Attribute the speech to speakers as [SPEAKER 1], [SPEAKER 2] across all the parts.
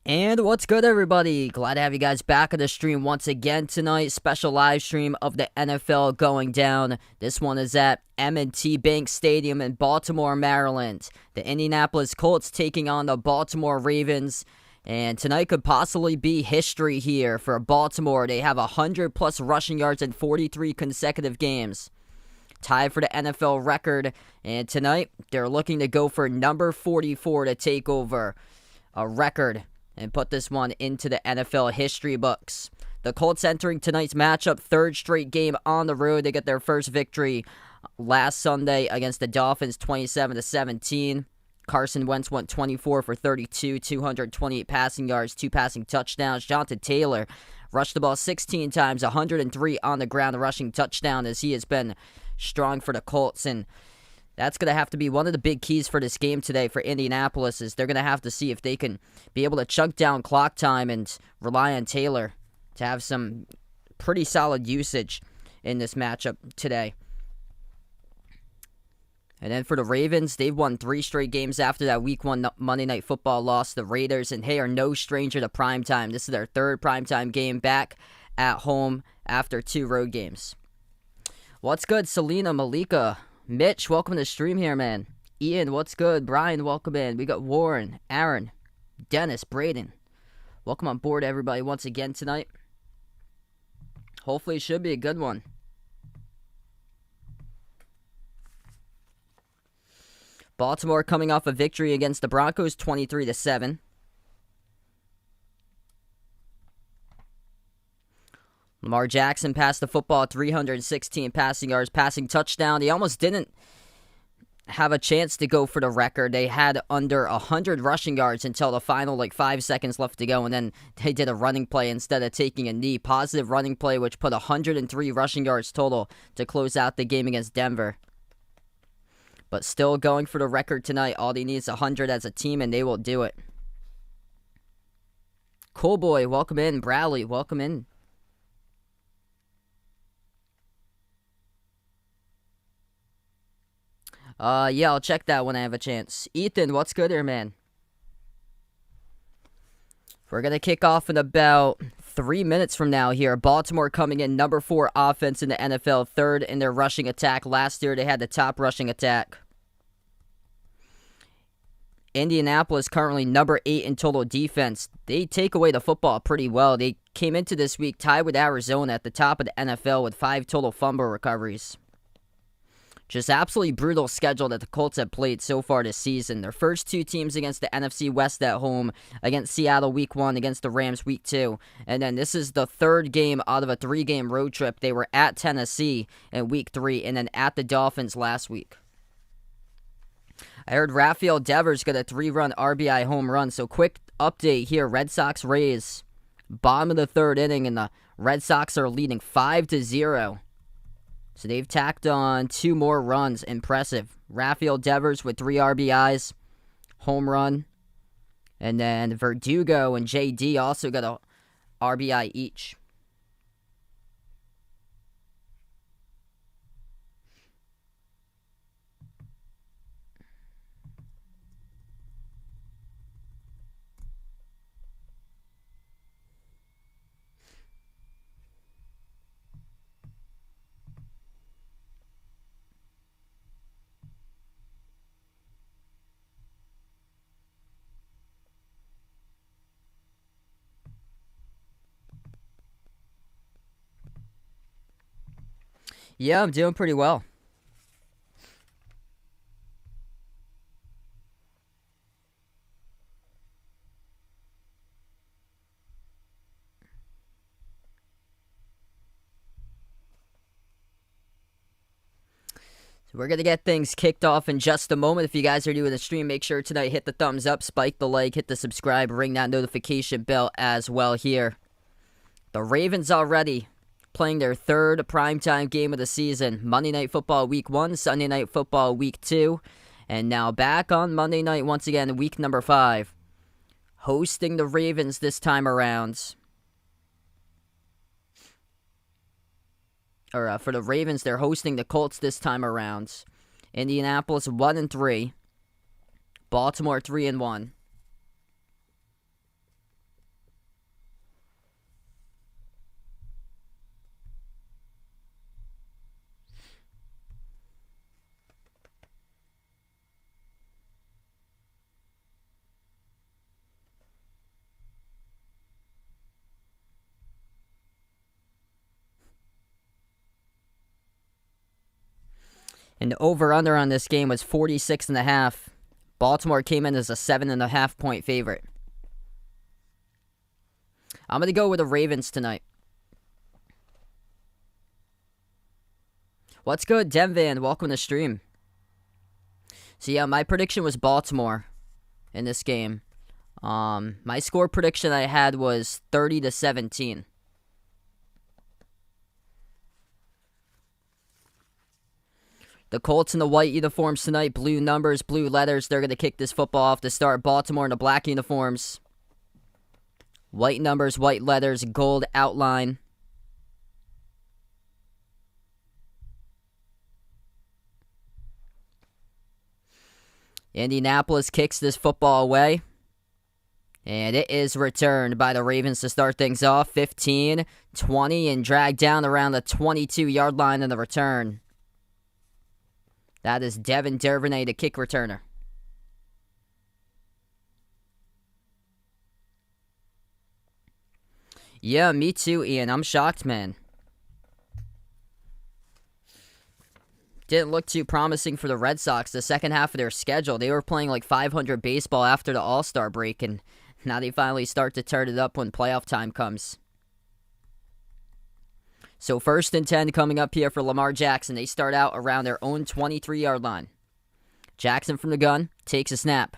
[SPEAKER 1] And what's good, everybody? Glad to have you guys back on the stream once again tonight. Special live stream of the NFL going down. This one is at M&T Bank Stadium in Baltimore, Maryland. The Indianapolis Colts taking on the Baltimore Ravens. And tonight could possibly be history here for Baltimore. They have 100-plus rushing yards in 43 consecutive games. Tied for the NFL record. And tonight, they're looking to go for number 44 to take over a record and put this one into the NFL history books. The Colts entering tonight's matchup, third straight game on the road. They get their first victory last Sunday against the Dolphins, 27-17. Carson Wentz went 24 for 32, 228 passing yards, 2 passing touchdowns. Jonathan Taylor rushed the ball 16 times, 103 on the ground, rushing touchdown as he has been strong for the Colts. And that's going to have to be one of the big keys for this game today for Indianapolis, is they're going to have to see if they can be able to chunk down clock time and rely on Taylor to have some pretty solid usage in this matchup today. And then for the Ravens, they've won 3 straight games after that Week 1 Monday Night Football loss. The Raiders, and hey, are no stranger to primetime. This is their third primetime game back at home after 2 road games. What's good, Selena, Malika? Mitch, welcome to the stream here, man. Ian, what's good? Brian, welcome in. We got Warren, Aaron, Dennis, Braden. Welcome on board, everybody, once again tonight. Hopefully it should be a good one. Baltimore coming off a victory against the Broncos, 23-7. Lamar Jackson passed the football, 316 passing yards, passing touchdown. He almost didn't have a chance to go for the record. They had under 100 rushing yards until the final 5 seconds left to go, and then they did a running play instead of taking a knee. Positive running play, which put 103 rushing yards total to close out the game against Denver. But still going for the record tonight. All they need is 100 as a team, and they will do it. Cool boy, welcome in. Bradley, welcome in. Yeah, I'll check that when I have a chance. Ethan, what's good here, man? We're going to kick off in about 3 minutes from now here. Baltimore coming in number 4 offense in the NFL, third in their rushing attack. Last year, they had the top rushing attack. Indianapolis currently number 8 in total defense. They take away the football pretty well. They came into this week tied with Arizona at the top of the NFL with 5 total fumble recoveries. Just absolutely brutal schedule that the Colts have played so far this season. Their first 2 teams against the NFC West at home, against Seattle Week 1, against the Rams Week 2. And then this is the 3rd game out of a 3-game road trip. They were at Tennessee in Week 3 and then at the Dolphins last week. I heard Rafael Devers got a 3-run RBI home run. So quick update here. Red Sox Rays, bottom of the 3rd inning, and the Red Sox are leading 5-0. So they've tacked on 2 more runs. Impressive. Rafael Devers with 3 RBIs, home run. And then Verdugo and JD also got a RBI each. Yeah, I'm doing pretty well. So we're going to get things kicked off in just a moment. If you guys are new to the stream, make sure tonight hit the thumbs up, spike the like, hit the subscribe, ring that notification bell as well here. The Ravens already playing their 3rd primetime game of the season. Monday Night Football Week 1, Sunday Night Football Week 2, and now back on Monday night once again, week number 5. Hosting the Ravens this time around. For the Ravens, they're hosting the Colts this time around. Indianapolis 1-3. Baltimore 3-1. And the over-under on this game was 46.5. Baltimore came in as a 7.5 point favorite. I'm going to go with the Ravens tonight. What's good, Demvan? Welcome to the stream. So yeah, my prediction was Baltimore in this game. My score prediction I had was 30-17. The Colts in the white uniforms tonight, blue numbers, blue letters. They're going to kick this football off to start. Baltimore in the black uniforms. White numbers, white letters, gold outline. Indianapolis kicks this football away. And it is returned by the Ravens to start things off. 15-20 and dragged down around the 22-yard line in the return. That is Devin Duvernay, the kick returner. Yeah, me too, Ian. I'm shocked, man. Didn't look too promising for the Red Sox the second half of their schedule. They were playing like 500 baseball after the All-Star break, and now they finally start to turn it up when playoff time comes. So 1st and 10 coming up here for Lamar Jackson. They start out around their own 23-yard line. Jackson from the gun, takes a snap.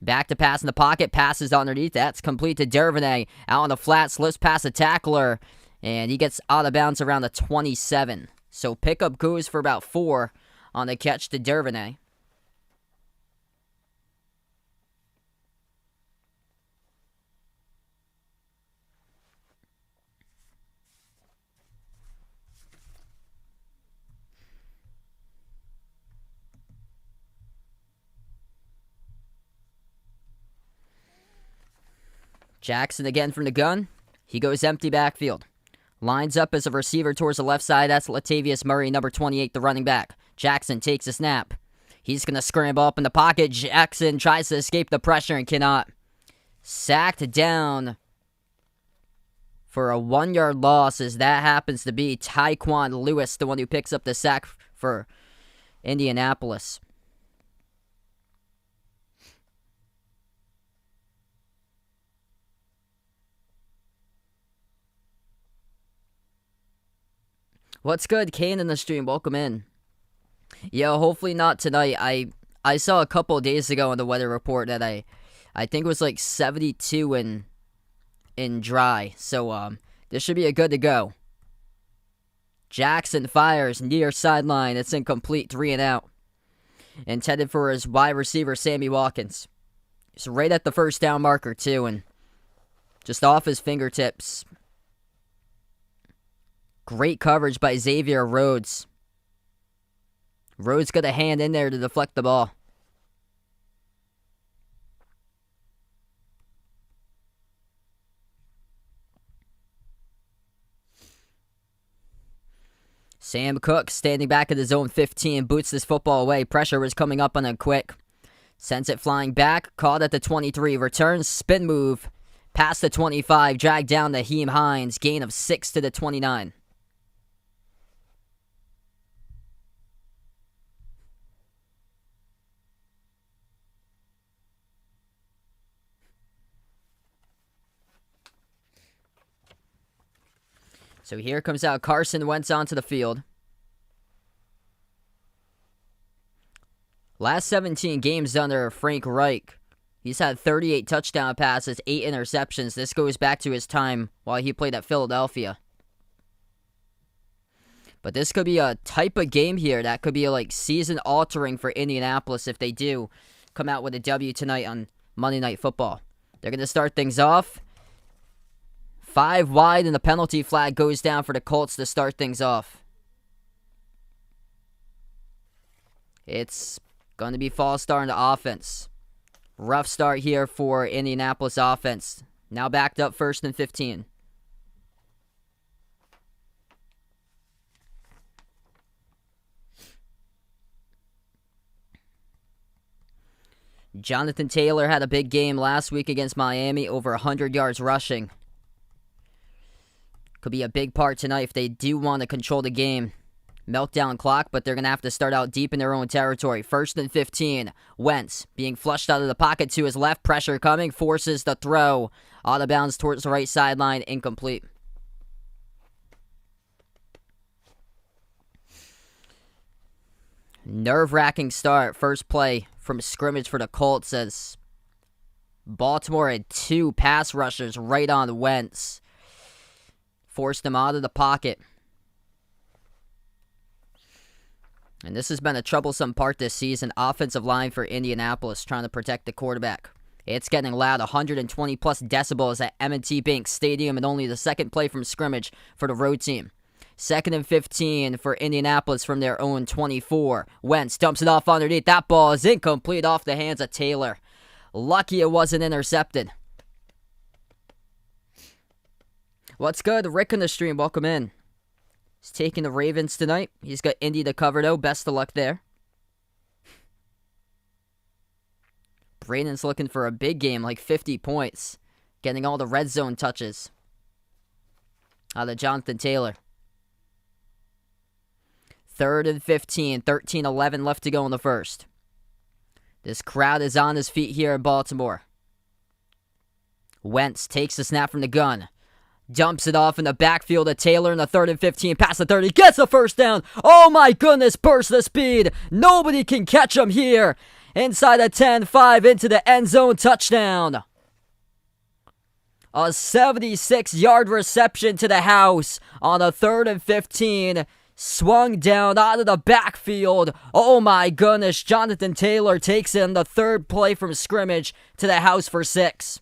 [SPEAKER 1] Back to pass in the pocket, passes underneath. That's complete to Duvernay. Out on the flat, slips past a tackler, and he gets out of bounds around the 27. So pickup goes for about 4 on the catch to Duvernay. Jackson again from the gun. He goes empty backfield. Lines up as a receiver towards the left side. That's Latavius Murray, number 28, the running back. Jackson takes a snap. He's going to scramble up in the pocket. Jackson tries to escape the pressure and cannot. Sacked down for a 1-yard loss, as that happens to be Tyquan Lewis, the one who picks up the sack for Indianapolis. What's good, Kane in the stream? Welcome in. Yeah, hopefully not tonight. I saw a couple of days ago on the weather report that I think it was like 72 and dry. So this should be good to go. Jackson fires near sideline. It's incomplete, 3 and out. Intended for his wide receiver, Sammy Watkins. He's right at the first down marker too, and just off his fingertips. Great coverage by Xavier Rhodes. Rhodes got a hand in there to deflect the ball. Sam Cook standing back at his own 15, boots this football away. Pressure was coming up on him quick. Sends it flying back, caught at the 23, returns, spin move, past the 25, dragged down to Heem Hines, gain of 6 to the 29. So here comes out Carson Wentz onto the field. Last 17 games under Frank Reich, he's had 38 touchdown passes, 8 interceptions. This goes back to his time while he played at Philadelphia. But this could be a type of game here that could be like season-altering for Indianapolis if they do come out with a W tonight on Monday Night Football. They're going to start things off. 5 wide, and the penalty flag goes down for the Colts to start things off. It's going to be false start in the offense. Rough start here for Indianapolis offense. Now backed up 1st and 15. Jonathan Taylor had a big game last week against Miami, over 100 yards rushing. Could be a big part tonight if they do want to control the game. meltdown clock, but they're going to have to start out deep in their own territory. 1st and 15. Wentz being flushed out of the pocket to his left. Pressure coming. Forces the throw. Out of bounds towards the right sideline. Incomplete. Nerve-wracking start. First play from scrimmage for the Colts as Baltimore had 2 pass rushers right on Wentz. Forced him out of the pocket. And this has been a troublesome part this season. Offensive line for Indianapolis trying to protect the quarterback. It's getting loud. 120 plus decibels at M&T Bank Stadium, and only the second play from scrimmage for the road team. 2nd and 15 for Indianapolis from their own 24. Wentz dumps it off underneath. That ball is incomplete off the hands of Taylor. Lucky it wasn't intercepted. What's good? Rick on the stream. Welcome in. He's taking the Ravens tonight. He's got Indy to cover, though. Best of luck there. Braden's looking for a big game, like 50 points. Getting all the red zone touches out of Jonathan Taylor. 3rd and 15. 13-11 left to go in the first. This crowd is on his feet here in Baltimore. Wentz takes the snap from the gun. Dumps it off in the backfield of Taylor in the 3rd and 15. Past the 30. Gets a first down. Oh my goodness. Burst of speed. Nobody can catch him here. Inside the 10-5 into the end zone. Touchdown. A 76-yard reception to the house on a 3rd and 15. Swung down out of the backfield. Oh my goodness. Jonathan Taylor takes in the 3rd play from scrimmage to the house for 6.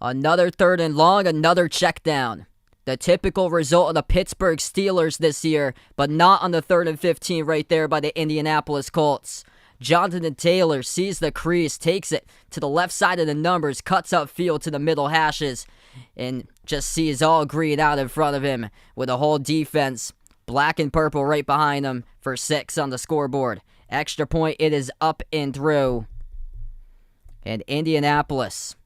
[SPEAKER 1] Another 3rd and long, another check down. The typical result of the Pittsburgh Steelers this year, but not on the 3rd and 15 right there by the Indianapolis Colts. Jonathan Taylor sees the crease, takes it to the left side of the numbers, cuts upfield to the middle hashes, and just sees all green out in front of him with a whole defense, black and purple right behind him for 6 on the scoreboard. Extra point, it is up and through. And Indianapolis,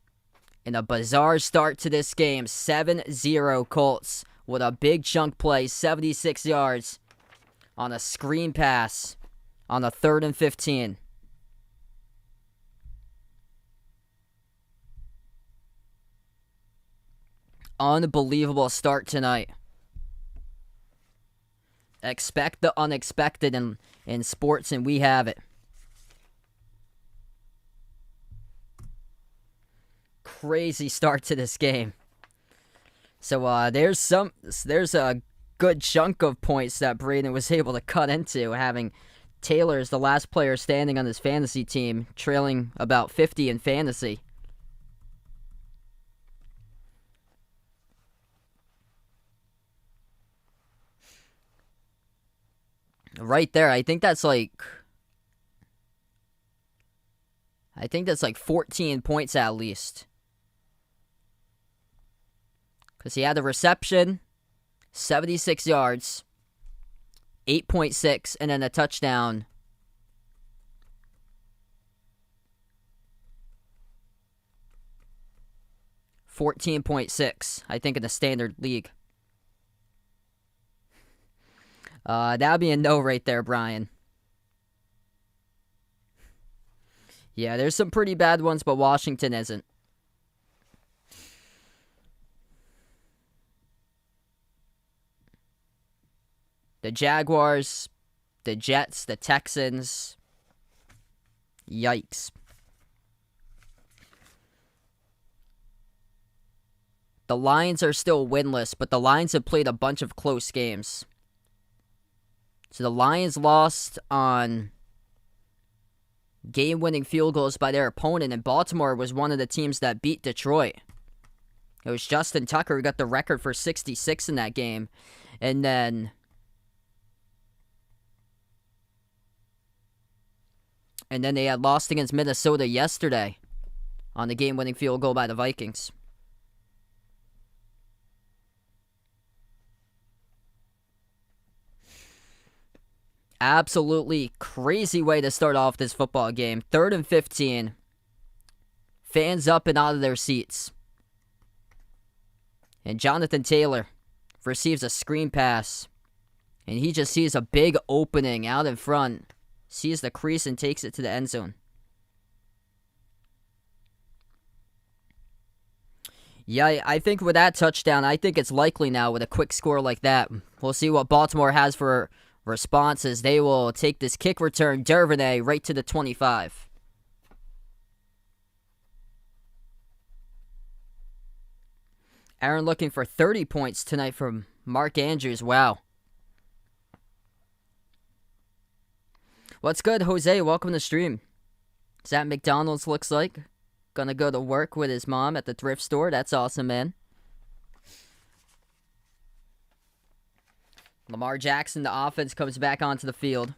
[SPEAKER 1] in a bizarre start to this game, 7-0 Colts with a big chunk play, 76 yards on a screen pass on the 3rd and 15. Unbelievable start tonight. Expect the unexpected in sports, and we have it. Crazy start to this game. So there's a good chunk of points that Braden was able to cut into, having Taylor as the last player standing on his fantasy team, trailing about 50 in fantasy. Right there, I think that's like 14 points at least. Because he had a reception, 76 yards, 8.6, and then a touchdown. $14.6, I think, in the standard league. That would be a no right there, Brian. Yeah, there's some pretty bad ones, but Washington isn't. The Jaguars, the Jets, the Texans. Yikes. The Lions are still winless, but the Lions have played a bunch of close games. So the Lions lost on game-winning field goals by their opponent, and Baltimore was one of the teams that beat Detroit. It was Justin Tucker who got the record for 66 in that game. And then they had lost against Minnesota yesterday on the game-winning field goal by the Vikings. Absolutely crazy way to start off this football game. 3rd and 15. Fans up and out of their seats. And Jonathan Taylor receives a screen pass. And he just sees a big opening out in front. Sees the crease and takes it to the end zone. Yeah, I think with that touchdown, I think it's likely now with a quick score like that. We'll see what Baltimore has for responses. They will take this kick return, Duvernay, right to the 25. Aaron looking for 30 points tonight from Mark Andrews. Wow. What's good, Jose? Welcome to the stream. Is that McDonald's looks like? Gonna go to work with his mom at the thrift store. That's awesome, man. Lamar Jackson, the offense, comes back onto the field.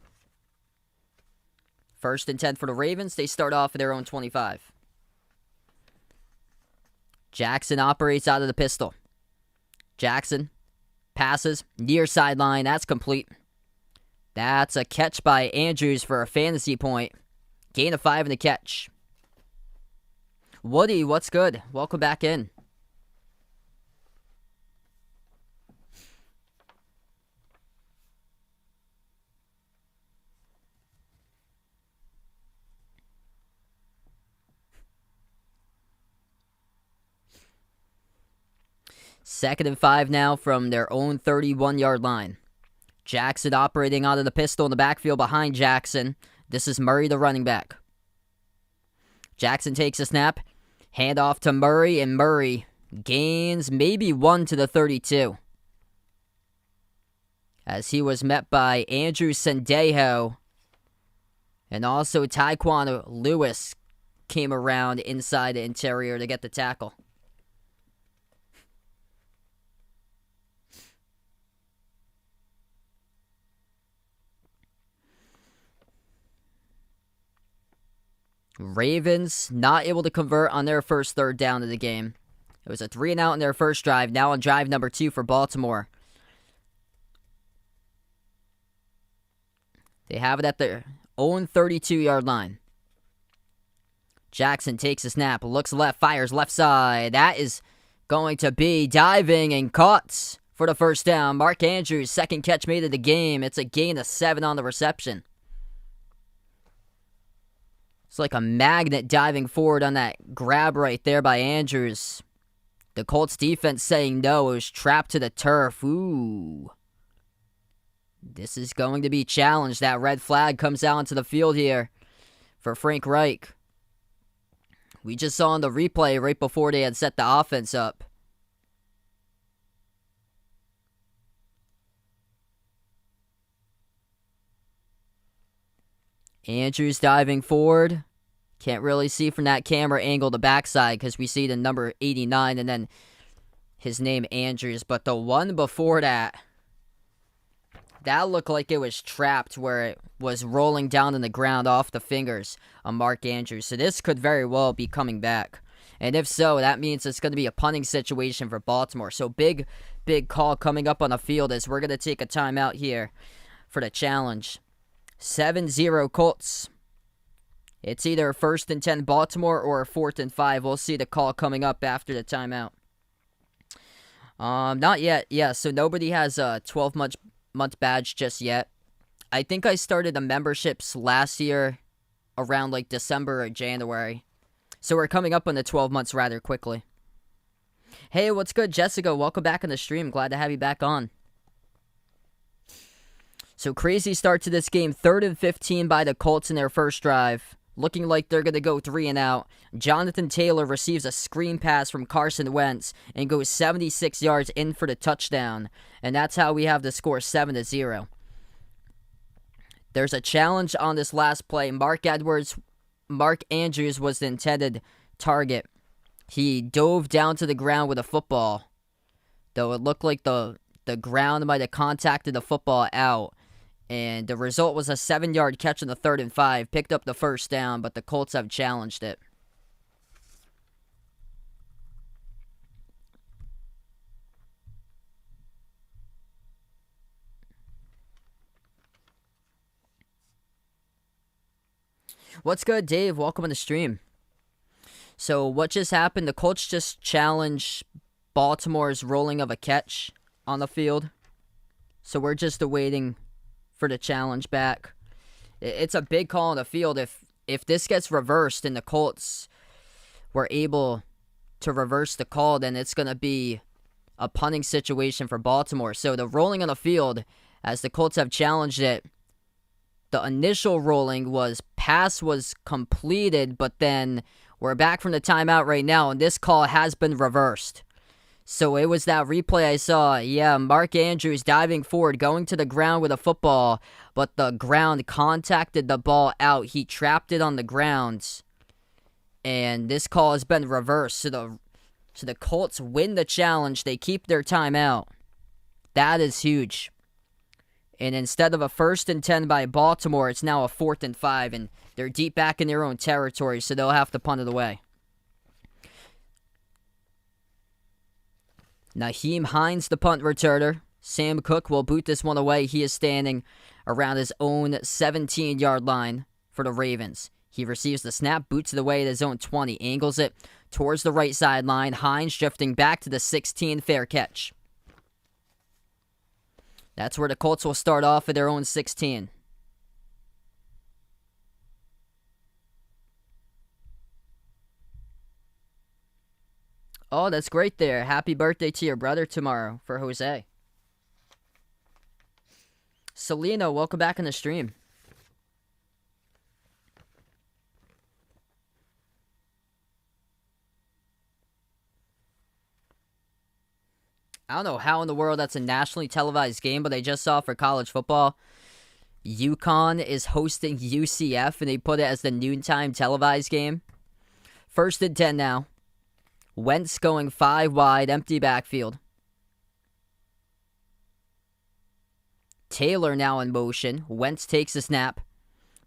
[SPEAKER 1] 1st and 10 for the Ravens. They start off at their own 25. Jackson operates out of the pistol. Jackson passes near sideline. That's complete. That's a catch by Andrews for a fantasy point. Gain of 5 in the catch. Woody, what's good? Welcome back in. Second and 5 now from their own 31-yard line. Jackson operating out of the pistol in the backfield behind Jackson. This is Murray, the running back. Jackson takes a snap. Hand off to Murray, and Murray gains maybe 1 to the 32. As he was met by Andrew Sendejo. And also Tyquan Lewis came around inside the interior to get the tackle. Ravens not able to convert on their first third down of the game. It was a 3-and-out in their first drive. Now on drive number 2 for Baltimore. They have it at their own 32-yard line. Jackson takes a snap, looks left, fires left side. That is going to be diving and caught for the first down. Mark Andrews, second catch made of the game. It's a gain of 7 on the reception. It's like a magnet diving forward on that grab right there by Andrews. The Colts defense saying no. It was trapped to the turf. Ooh. This is going to be challenged. That red flag comes out onto the field here for Frank Reich. We just saw on the replay right before they had set the offense up. Andrews diving forward. Can't really see from that camera angle the backside because we see the number 89 and then his name Andrews. But the one before that, that looked like it was trapped where it was rolling down on the ground off the fingers of Mark Andrews. So this could very well be coming back. And if so, that means it's going to be a punting situation for Baltimore. So big call coming up on the field as we're going to take a timeout here for the challenge. 7-0 Colts. It's either 1st and 10 Baltimore or 4th and 5. We'll see the call coming up after the timeout. Not yet. Yeah, so nobody has a 12-month badge just yet. I think I started the memberships last year around like December or January. So we're coming up on the 12 months rather quickly. Hey, what's good, Jessica? Welcome back on the stream. Glad to have you back on. So crazy start to this game. 3rd and 15 by the Colts in their first drive. Looking like they're going to go 3-and-out. Jonathan Taylor receives a screen pass from Carson Wentz and goes 76 yards in for the touchdown. And that's how we have the score 7-0. There's a challenge on this last play. Mark Andrews was the intended target. He dove down to the ground with a football. Though it looked like the ground might have contacted the football out. And the result was a 7-yard catch on the 3rd and 5. Picked up the first down, but the Colts have challenged it. What's good, Dave? Welcome on the stream. So what just happened? The Colts just challenged Baltimore's ruling of a catch on the field. So we're just awaiting for the challenge back. It's a big call on the field. If this gets reversed and the Colts were able to reverse the call, then it's going to be a punting situation for Baltimore. So the rolling on the field, as the Colts have challenged it, the initial ruling was pass was completed, but then we're back from the timeout right now, and this call has been reversed. So it was that replay I saw. Yeah, Mark Andrews diving forward, going to the ground with a football, but the ground contacted the ball out. He trapped it on the ground, and this call has been reversed. So the Colts win the challenge. They keep their timeout. That is huge. And instead of a 1st and 10 by Baltimore, it's now a 4th and 5, and they're deep back in their own territory, so they'll have to punt it away. Nyheim Hines, the punt returner. Sam Cook will boot this one away. He is standing around his own 17-yard line for the Ravens. He receives the snap, boots it away at his own 20, angles it towards the right sideline. Hines drifting back to the 16, fair catch. That's where the Colts will start off at their own 16. Oh, that's great there. Happy birthday to your brother tomorrow for Jose. Selena, welcome back on the stream. I don't know how in the world that's a nationally televised game, but I just saw for college football, UConn is hosting UCF, and they put it as the noontime televised game. 1st and 10 now. Wentz going 5 wide, empty backfield. Taylor now in motion. Wentz takes a snap.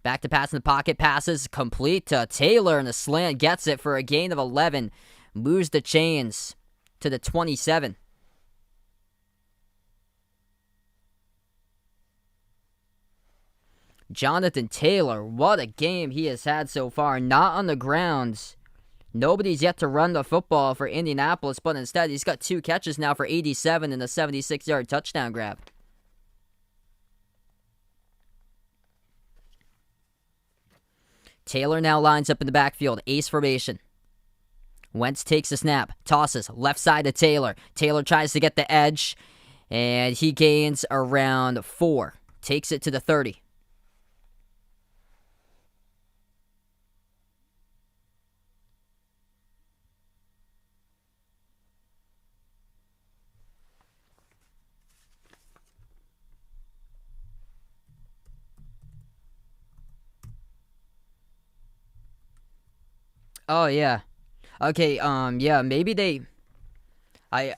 [SPEAKER 1] Back to pass in the pocket. Passes complete to Taylor, and the slant gets it for a gain of 11. Moves the chains to the 27. Jonathan Taylor, what a game he has had so far. Not on the ground. Nobody's yet to run the football for Indianapolis, but instead he's got 2 catches now for 87 and a 76-yard touchdown grab. Taylor now lines up in the backfield, ace formation. Wentz takes a snap, tosses left side to Taylor. Taylor tries to get the edge, and he gains around 4. Takes it to the 30. Oh, yeah. Okay, yeah, maybe they... I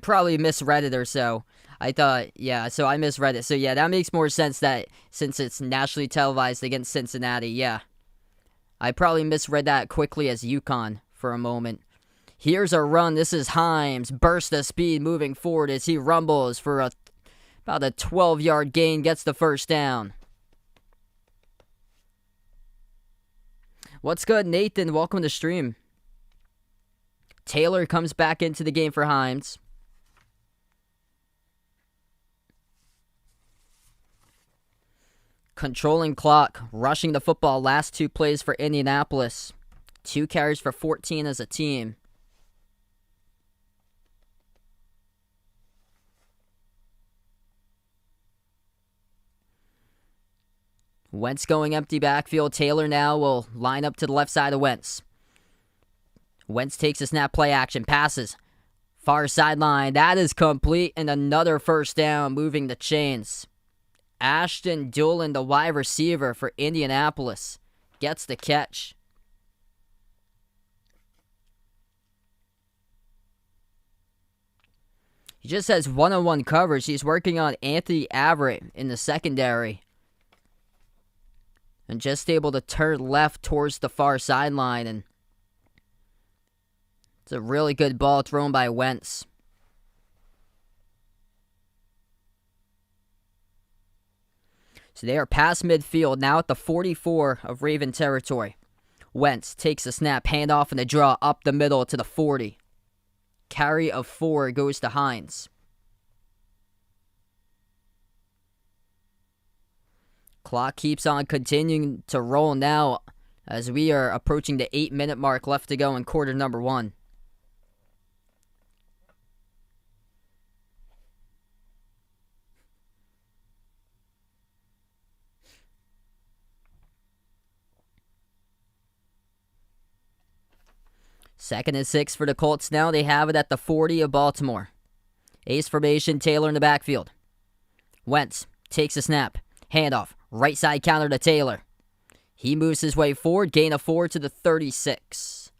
[SPEAKER 1] probably misread it or so. I thought, yeah, so I misread it. So, yeah, that makes more sense that since it's nationally televised against Cincinnati, yeah. I probably misread that quickly as UConn for a moment. Here's a run. This is Himes. Burst of speed moving forward as he rumbles for about a 12-yard gain. Gets the first down. What's good, Nathan? Welcome to the stream. Taylor comes back into the game for Himes. Controlling clock, rushing the football. Last 2 plays for Indianapolis. 2 carries for 14 as a team. Wentz going empty backfield. Taylor now will line up to the left side of Wentz. Wentz takes a snap, play action, passes. Far sideline. That is complete, and another first down, moving the chains. Ashton Doolin, the wide receiver for Indianapolis, gets the catch. He just has one-on-one coverage. He's working on Anthony Averett in the secondary. And just able to turn left towards the far sideline. And it's a really good ball thrown by Wentz. So they are past midfield, now at the 44 of Raven territory. Wentz takes a snap, handoff and a draw up the middle to the 40. Carry of 4 goes to Hines. Clock keeps on continuing to roll now as we are approaching the 8-minute mark left to go in quarter number 1. Second and 6 for the Colts now. They have it at the 40 of Baltimore. Ace formation, Taylor in the backfield. Wentz takes a snap. Handoff. Right side counter to Taylor. He moves his way forward. Gain of 4 to the 36.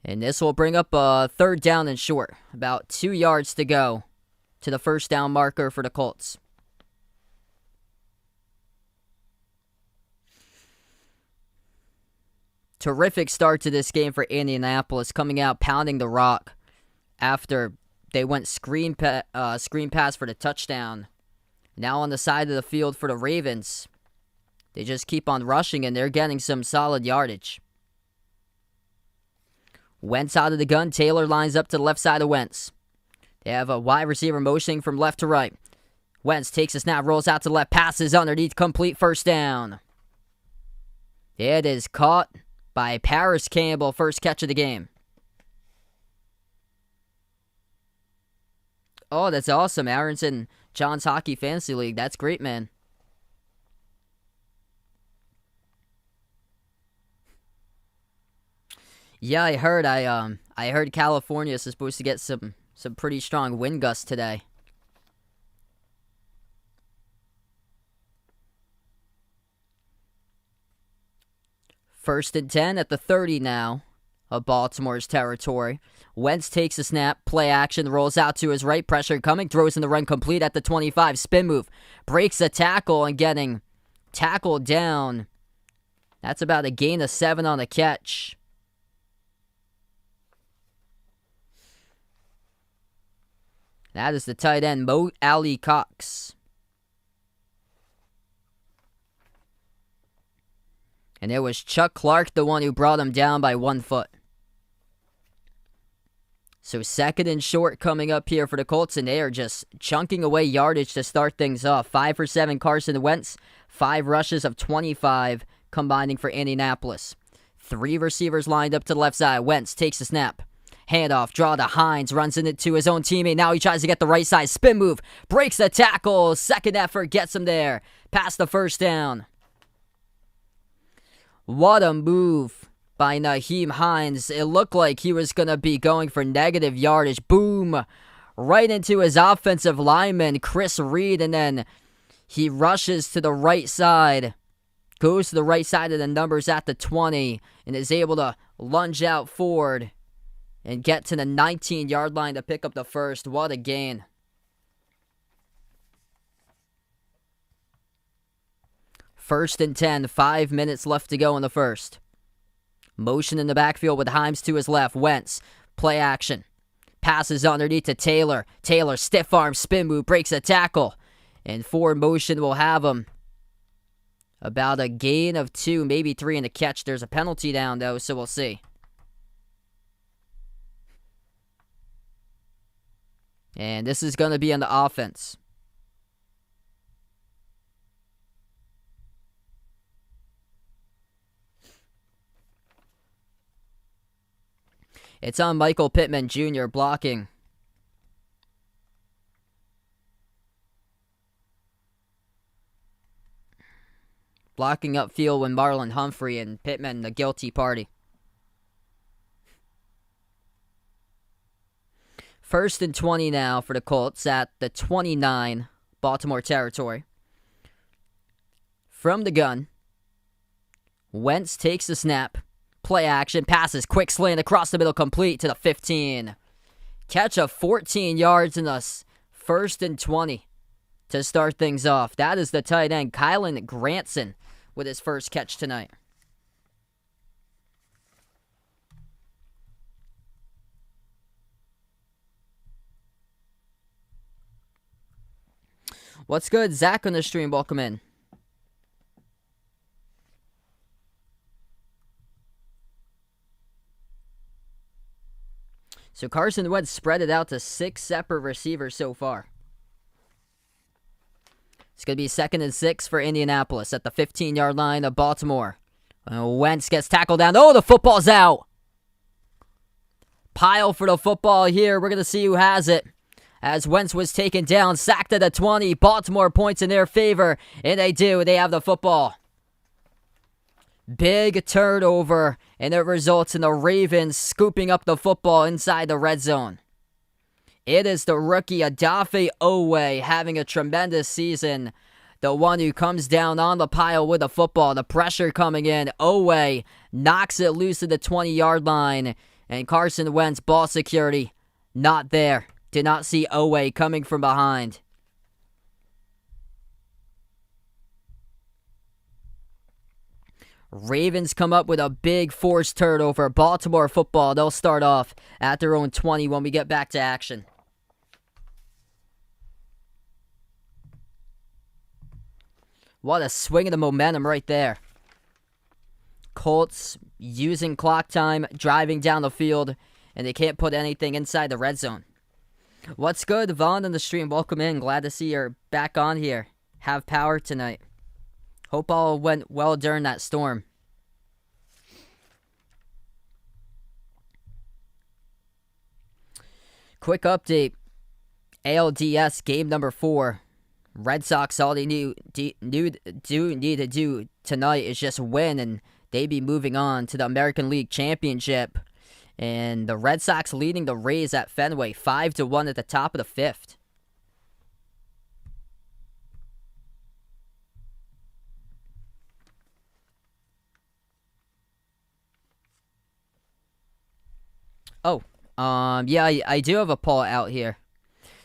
[SPEAKER 1] And this will bring up a third down and short. About 2 yards to go to the first down marker for the Colts. Terrific start to this game for Indianapolis, coming out pounding the rock after they went screen pass for the touchdown. Now on the side of the field for the Ravens, they just keep on rushing and they're getting some solid yardage. Wentz out of the gun. Taylor lines up to the left side of Wentz. They have a wide receiver motioning from left to right. Wentz takes a snap, rolls out to the left, passes underneath, complete, first down. It is caught by Paris Campbell, first catch of the game. Oh, that's awesome. Aaron's in John's Hockey Fantasy League. That's great, man. Yeah, I heard. I heard California is supposed to get some pretty strong wind gusts today. First and 10 at the 30 now of Baltimore's territory. Wentz takes a snap, play action, rolls out to his right, pressure coming, throws in the run complete at the 25, spin move, breaks a tackle and getting tackled down. That's about a gain of 7 on the catch. That is the tight end, Mo Ali Cox. And it was Chuck Clark, the one who brought him down by 1 foot. So second and short coming up here for the Colts, and they are just chunking away yardage to start things off. 5 for 7, Carson Wentz. 5 rushes of 25 combining for Indianapolis. 3 receivers lined up to the left side. Wentz takes a snap. Handoff, draw to Hines, runs it to his own teammate. Now he tries to get the right side. Spin move, breaks the tackle. Second effort gets him there. Past the first down. What a move by Nyheim Hines. It looked like he was going to be going for negative yardage. Boom. Right into his offensive lineman, Chris Reed. And then he rushes to the right side. Goes to the right side of the numbers at the 20. And is able to lunge out forward. And get to the 19-yard line to pick up the first. What a gain. First and 10, 5 minutes left to go in the first. Motion in the backfield with Hines to his left. Wentz, play action. Passes underneath to Taylor. Taylor, stiff arm, spin move, breaks a tackle. And forward motion will have him. About a gain of 2, maybe 3 in the catch. There's a penalty down, though, so we'll see. And this is going to be on the offense. It's on Michael Pittman Jr. blocking. Blocking upfield with Marlon Humphrey and Pittman, the guilty party. First and 20 now for the Colts at the 29 Baltimore territory. From the gun, Wentz takes the snap. Play action, passes, quick slant across the middle, complete to the 15. Catch of 14 yards in the first and 20 to start things off. That is the tight end, Kylan Granson, with his first catch tonight. What's good? Zach on the stream, welcome in. So Carson Wentz spread it out to 6 separate receivers so far. It's going to be 2nd and 6 for Indianapolis at the 15-yard line of Baltimore. Wentz gets tackled down. Oh, the football's out. Pile for the football here. We're going to see who has it. As Wentz was taken down, sacked at the 20. Baltimore points in their favor, and they do. They have the football. Big turnover, and it results in the Ravens scooping up the football inside the red zone. It is the rookie Odafe Oweh having a tremendous season. The one who comes down on the pile with the football. The pressure coming in. Oweh knocks it loose at the 20-yard line. And Carson Wentz, ball security, not there. Did not see Oweh coming from behind. Ravens come up with a big forced turnover. Baltimore football, they'll start off at their own 20 when we get back to action. What a swing of the momentum right there. Colts using clock time, driving down the field, and they can't put anything inside the red zone. What's good, Vaughn on the stream? Welcome in. Glad to see you're back on here. Have power tonight. Hope all went well during that storm. Quick update. ALDS game number 4. Red Sox, all they need to do tonight is just win, and they'd be moving on to the American League Championship. And the Red Sox leading the Rays at Fenway 5-1 at the top of the 5th. Oh, yeah, I do have a poll out here.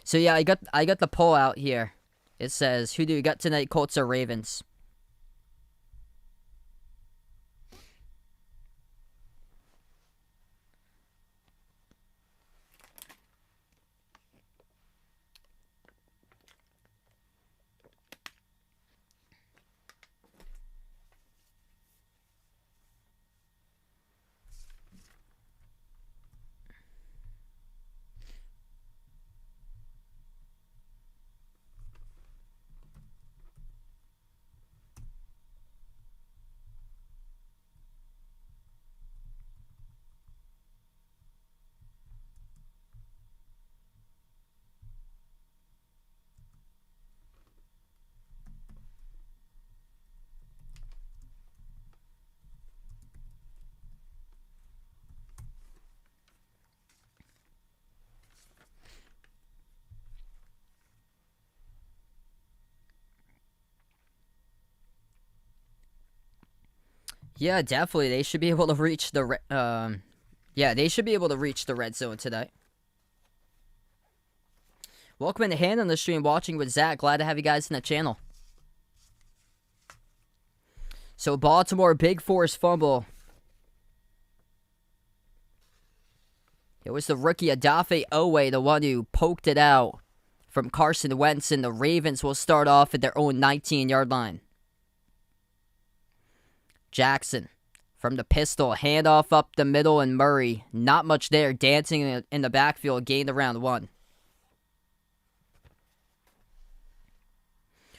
[SPEAKER 1] So yeah, I got the poll out here. It says, who do you got tonight, Colts or Ravens? Yeah, definitely. They should be able to reach the they should be able to reach the red zone tonight. Welcome in Hand on the stream, watching with Zach. Glad to have you guys in the channel. So Baltimore, big force fumble. It was the rookie Odafe Oweh, the one who poked it out from Carson Wentz, and the Ravens will start off at their own 19-yard line. Jackson from the pistol, handoff up the middle, and Murray, not much there, dancing in the backfield, gained around 1.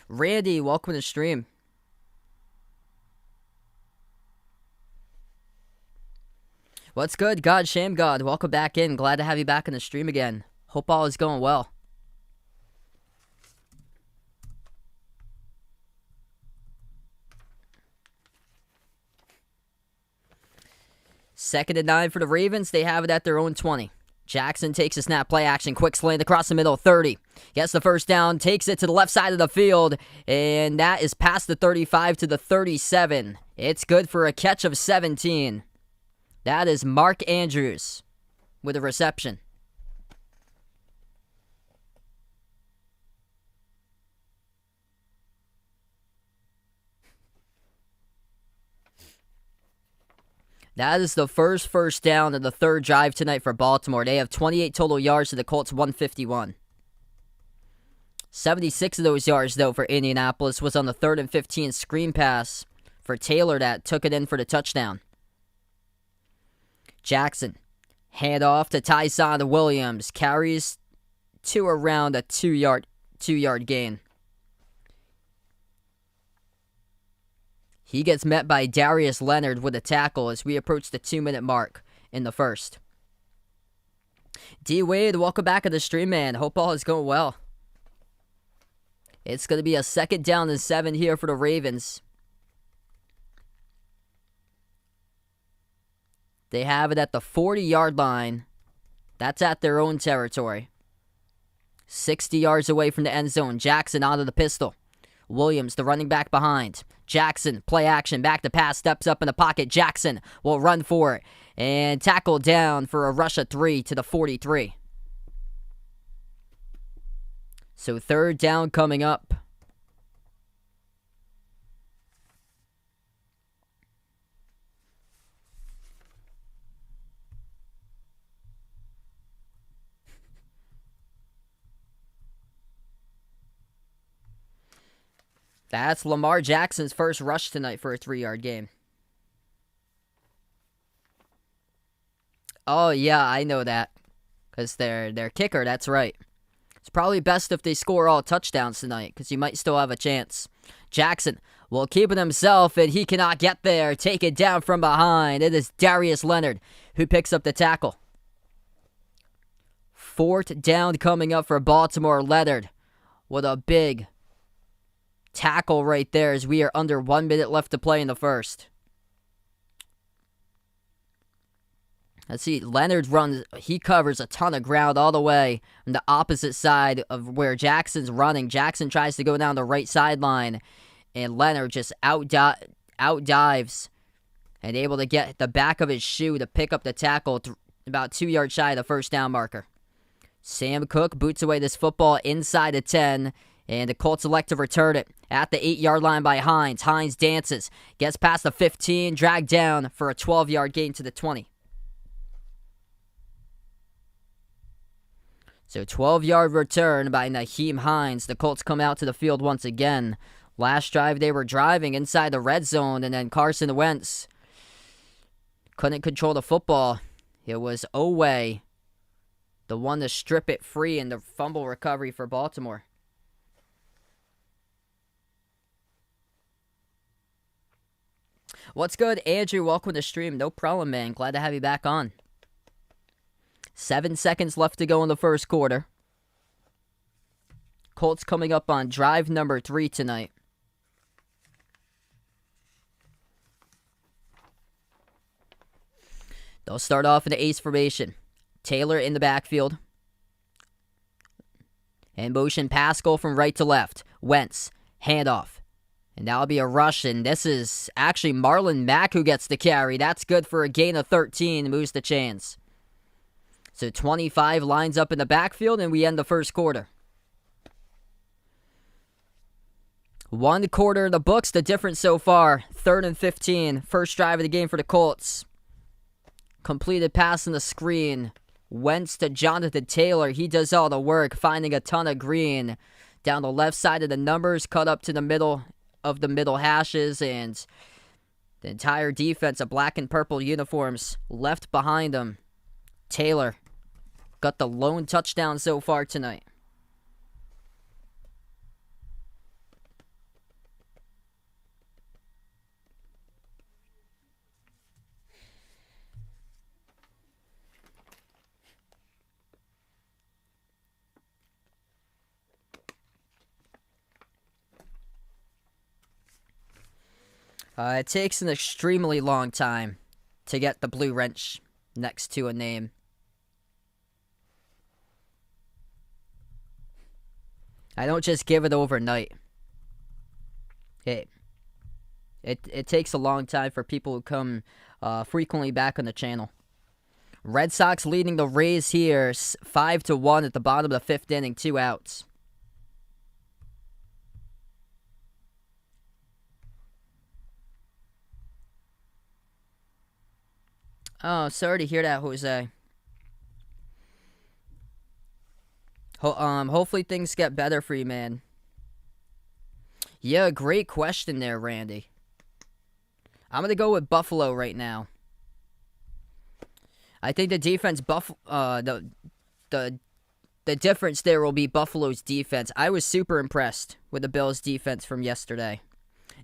[SPEAKER 1] Randy, welcome to the stream. What's good, God Shame God? Welcome back in. Glad to have you back in the stream again. Hope all is going well. Second and 9 for the Ravens. They have it at their own 20. Jackson takes a snap, play action, quick slant across the middle, 30. Gets the first down, takes it to the left side of the field, and that is past the 35 to the 37. It's good for a catch of 17. That is Mark Andrews with a reception. That is the first down of the third drive tonight for Baltimore. They have 28 total yards to the Colts 151. 76 of those yards, though, for Indianapolis was on the 3rd and 15 screen pass for Taylor that took it in for the touchdown. Jackson, Hand off to Tyson Williams. Carries to around a 2-yard gain. He gets met by Darius Leonard with a tackle as we approach the 2-minute mark in the first. D. Wade, welcome back to the stream, man. Hope all is going well. It's going to be a 2nd down and 7 here for the Ravens. They have it at the 40-yard line. That's at their own territory. 60 yards away from the end zone. Jackson onto the pistol. Williams, the running back behind. Jackson, play action, back to pass, steps up in the pocket. Jackson will run for it. And tackle down for a rush of 3 to the 43. So 3rd down coming up. That's Lamar Jackson's first rush tonight for a 3-yard gain. Oh, yeah, I know that. Because they're kicker, that's right. It's probably best if they score all touchdowns tonight, because you might still have a chance. Jackson will keep it himself, and he cannot get there. Take it down from behind. It is Darius Leonard who picks up the tackle. 4th down coming up for Baltimore. Leonard with a big tackle right there as we are under 1 minute left to play in the first. Let's see, Leonard runs, he covers a ton of ground all the way on the opposite side of where Jackson's running. Jackson tries to go down the right sideline, and Leonard just outdives and able to get the back of his shoe to pick up the tackle about 2 yards shy of the first down marker. Sam Cook boots away this football inside the 10, and the Colts elect to return it at the 8-yard line by Hines. Hines dances, gets past the 15, dragged down for a 12-yard gain to the 20. So 12-yard return by Nyheim Hines. The Colts come out to the field once again. Last drive they were driving inside the red zone, and then Carson Wentz couldn't control the football. It was Oweh, the one to strip it free in the fumble recovery for Baltimore. What's good, Andrew? Welcome to the stream. No problem, man. Glad to have you back on. 7 seconds left to go in the first quarter. Colts coming up on drive number 3 tonight. They'll start off in the ace formation. Taylor in the backfield. And motion pass go from right to left. Wentz, handoff. And that'll be a rush, and this is actually Marlon Mack who gets the carry. That's good for a gain of 13, moves the chains. So 25 lines up in the backfield, and we end the first quarter. 1 quarter in the books, the difference so far. 3rd and 15, first drive of the game for the Colts. Completed pass on the screen. Wentz to Jonathan Taylor. He does all the work, finding a ton of green. Down the left side of the numbers, cut up to the middle of the middle hashes, and the entire defense of black and purple uniforms left behind them. Taylor got the lone touchdown so far tonight. It takes an extremely long time to get the blue wrench next to a name. I don't just give it overnight. It takes a long time for people who come frequently back on the channel. Red Sox leading the Rays here 5-1 at the bottom of the 5th inning, 2 outs. Oh, sorry to hear that, Jose. Hopefully things get better for you, man. Yeah, great question there, Randy. I'm going to go with Buffalo right now. I think the defense the difference there will be Buffalo's defense. I was super impressed with the Bills' defense from yesterday.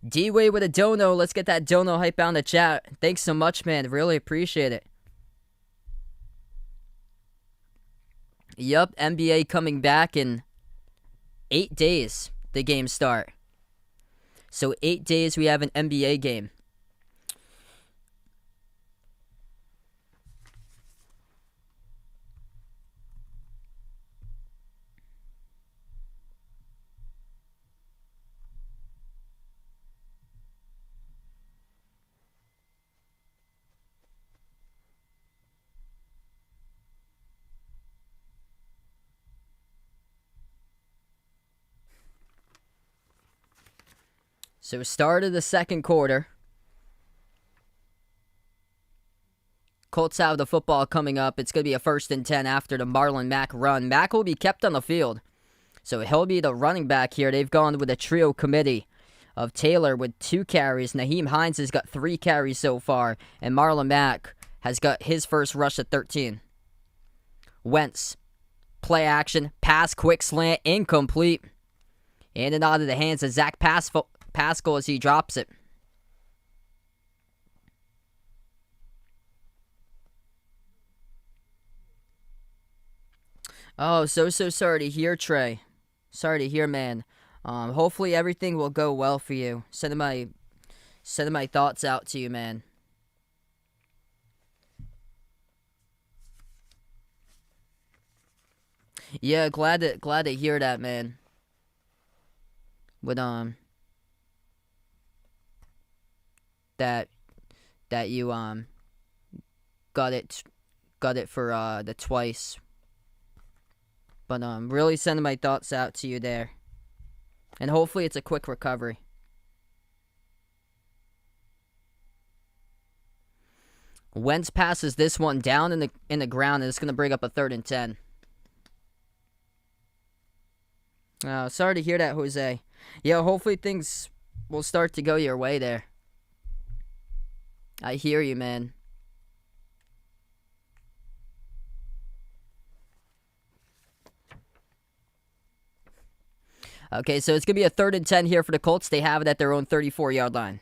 [SPEAKER 1] D-Way with a dono. Let's get that dono hype out in the chat. Thanks so much, man. Really appreciate it. Yup, NBA coming back in 8 days. The games start. So 8 days we have an NBA game. So start of the second quarter. Colts have the football coming up. It's going to be a 1st and 10 after the Marlon Mack run. Mack will be kept on the field. So he'll be the running back here. They've gone with a trio committee of Taylor with 2 carries. Nyheim Hines has got 3 carries so far. And Marlon Mack has got his first rush at 13. Wentz. Play action. Pass, quick slant, incomplete. In and out of the hands of Zach Pascal as he drops it. Oh, so sorry to hear, Trey. Sorry to hear, man. Hopefully everything will go well for you. Sending my thoughts out to you, man. Yeah, glad to hear that, man. With that you got it for the twice. But really sending my thoughts out to you there. And hopefully it's a quick recovery. Wentz passes this one down in the ground, and it's going to bring up a 3rd and 10. Sorry to hear that, Jose. Yeah, hopefully things will start to go your way there. I hear you, man. Okay, so it's going to be a 3rd and 10 here for the Colts. They have it at their own 34-yard line.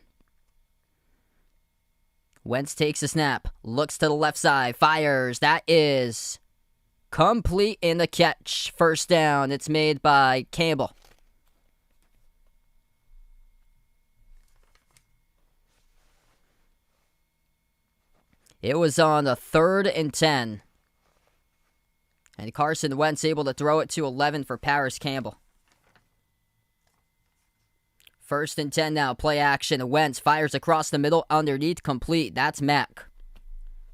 [SPEAKER 1] Wentz takes a snap, looks to the left side, fires. That is complete in the catch. 1st down. It's made by Campbell. It was on a 3rd and 10. And Carson Wentz able to throw it to 11 for Paris Campbell. 1st and 10 now. Play action. Wentz fires across the middle. Underneath. Complete. That's Mack.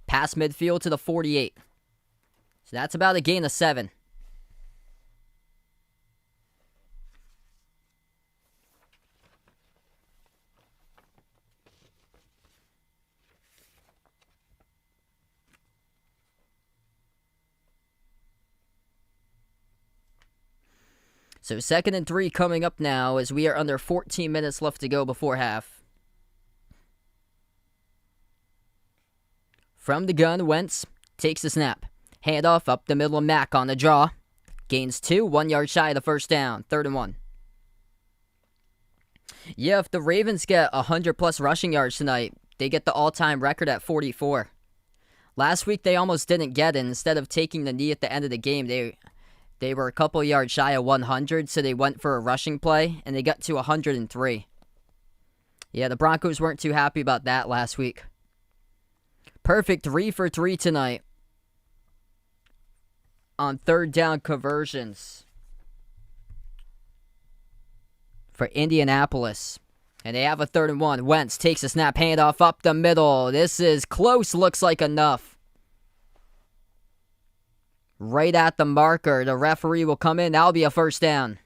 [SPEAKER 1] Pass midfield to the 48. So that's about a gain of 7. So 2nd and 3 coming up now as we are under 14 minutes left to go before half. From the gun, Wentz takes the snap. Handoff up the middle of Mack on the draw. Gains 2, 1 yard shy of the 1st down. 3rd and 1. Yeah, if the Ravens get 100-plus rushing yards tonight, they get the all-time record at 44. Last week they almost didn't get it. Instead of taking the knee at the end of the game, they were a couple yards shy of 100, so they went for a rushing play, and they got to 103. Yeah, the Broncos weren't too happy about that last week. Perfect 3 for 3 tonight on 3rd down conversions for Indianapolis. And they have a 3rd and 1. Wentz takes a snap, handoff up the middle. This is close, looks like enough. Right at the marker. The referee will come in. That'll be a 1st down.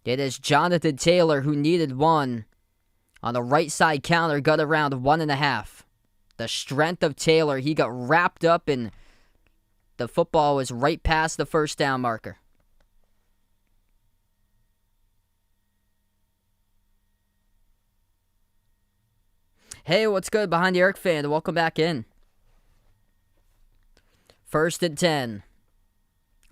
[SPEAKER 1] It is Jonathan Taylor who needed 1. On the right side counter, got around 1.5. The strength of Taylor. He got wrapped up and the football was right past the 1st down marker. Hey, what's good? Behind the Arc fan. Welcome back in. First and 10.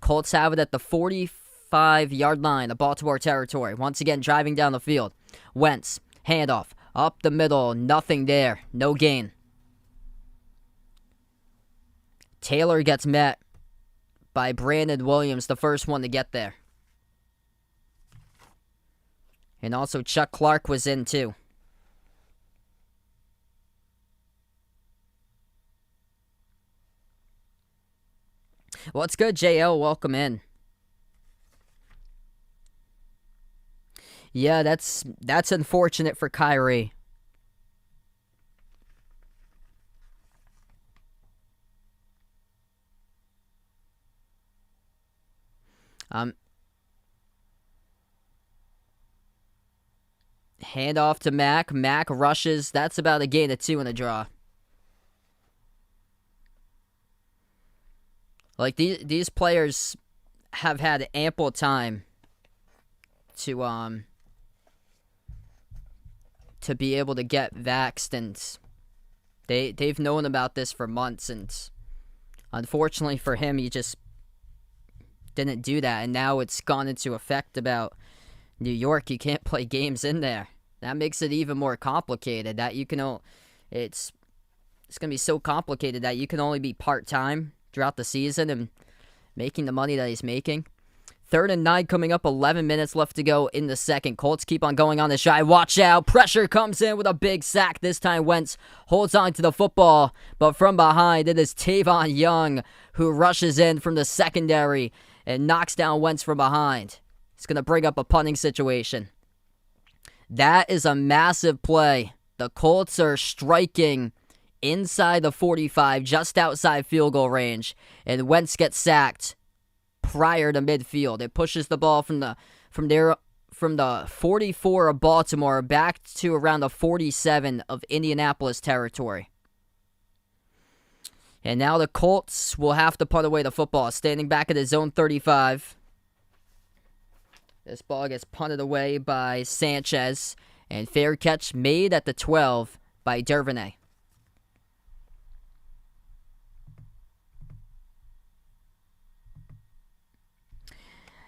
[SPEAKER 1] Colts have it at the 45-yard line of Baltimore territory. Once again, driving down the field. Wentz, handoff, up the middle, nothing there, no gain. Taylor gets met by Brandon Williams, the first one to get there. And also Chuck Clark was in too. What's good, JL? Welcome in. Yeah, that's unfortunate for Kyrie. Hand off to Mack. Mack rushes. That's about a gain of 2 in a draw. Like, these players have had ample time to be able to get vaxxed, and they've known about this for months, and unfortunately for him, he just didn't do that, and now it's gone into effect about New York. You can't play games in there. That makes it even more complicated. That you can, it's gonna be so complicated that you can only be part-time throughout the season and making the money that he's making. 3rd and 9 coming up, 11 minutes left to go in the second. Colts keep on going on this drive. Watch out. Pressure comes in with a big sack. This time Wentz holds on to the football, but from behind it is Tavon Young who rushes in from the secondary and knocks down Wentz from behind. It's going to bring up a punting situation. That is a massive play. The Colts are striking inside the 45, just outside field goal range, and Wentz gets sacked prior to midfield. It pushes the ball from the 44 of Baltimore back to around the 47 of Indianapolis territory. And now the Colts will have to punt away the football, standing back at his own 35. This ball gets punted away by Sanchez, and fair catch made at the 12 by Dervinay.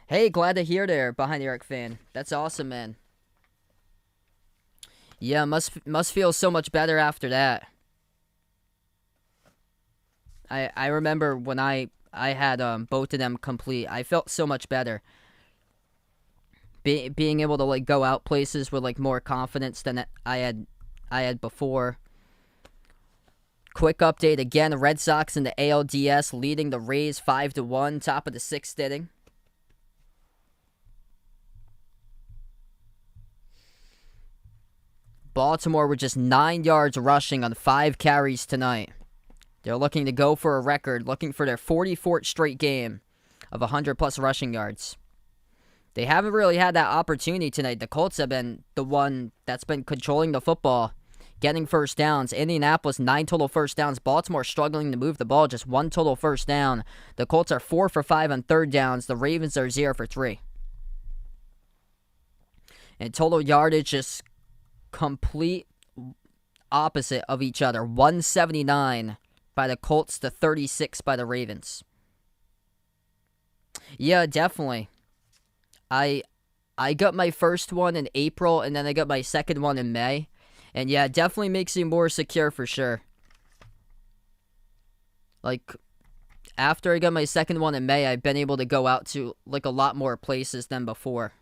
[SPEAKER 1] Hey, glad to hear there, Behind Eric fan. That's awesome, man. Yeah, must feel so much better after that. I remember when I had both of them complete. I felt so much better. Being able to like go out places with like more confidence than I had before. Quick update again: the Red Sox in the ALDS leading the Rays 5-1, top of the 6th inning. Baltimore were just 9 yards rushing on 5 carries tonight. They're looking to go for a record, looking for their 44th straight game of 100-plus rushing yards. They haven't really had that opportunity tonight. The Colts have been the one that's been controlling the football, getting first downs. Indianapolis, 9 total first downs. Baltimore struggling to move the ball, just 1 total first down. The Colts are 4 for 5 on 3rd downs. The Ravens are 0 for 3. And total yardage just complete opposite of each other. 179 by the Colts to 36 by the Ravens. Yeah, definitely. I got my first one in April, and then I got my second one in May. And yeah, it definitely makes you more secure for sure. Like, after I got my second one in May, I've been able to go out to like a lot more places than before.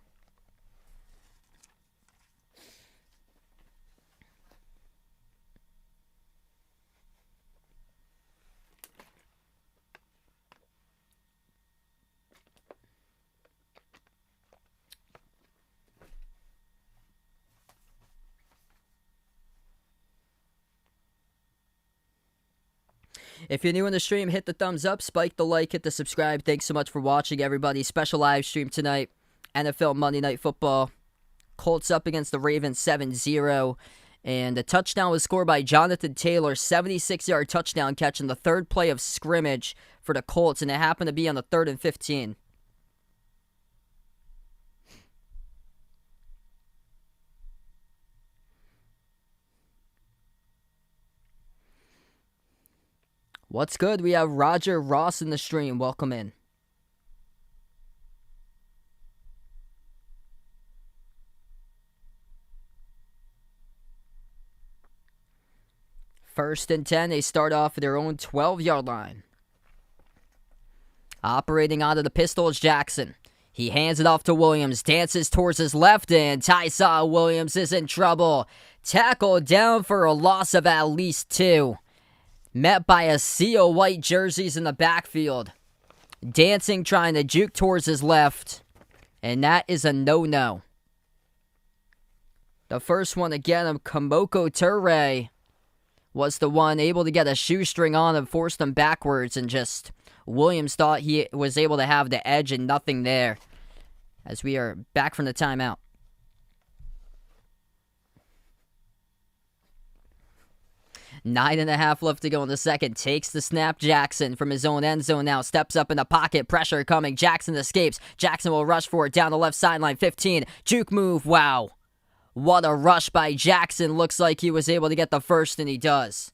[SPEAKER 1] If you're new in the stream, hit the thumbs up, spike the like, hit the subscribe. Thanks so much for watching, everybody. Special live stream tonight. NFL Monday Night Football. Colts up against the Ravens 7-0. And the touchdown was scored by Jonathan Taylor. 76-yard touchdown catch in the 3rd play of scrimmage for the Colts. And it happened to be on the 3rd and 15. What's good? We have Roger Ross in the stream. Welcome in. First and 10, they start off at their own 12-yard line. Operating out of the pistol is Jackson. He hands it off to Williams, dances towards his left, and Tyson Williams is in trouble. Tackled down for a loss of at least 2. Met by a sea of white jerseys in the backfield. Dancing, trying to juke towards his left. And that is a no-no. The first one again of Kamoko Toure was the one able to get a shoestring on and forced him backwards, and just Williams thought he was able to have the edge and nothing there. As we are back from the timeout. Nine and a half left to go in the second. Takes the snap. Jackson from his own end zone now. Steps up in the pocket. Pressure coming. Jackson escapes. Jackson will rush for it down the left sideline. 15. Juke move. Wow. What a rush by Jackson. Looks like he was able to get the first, and he does.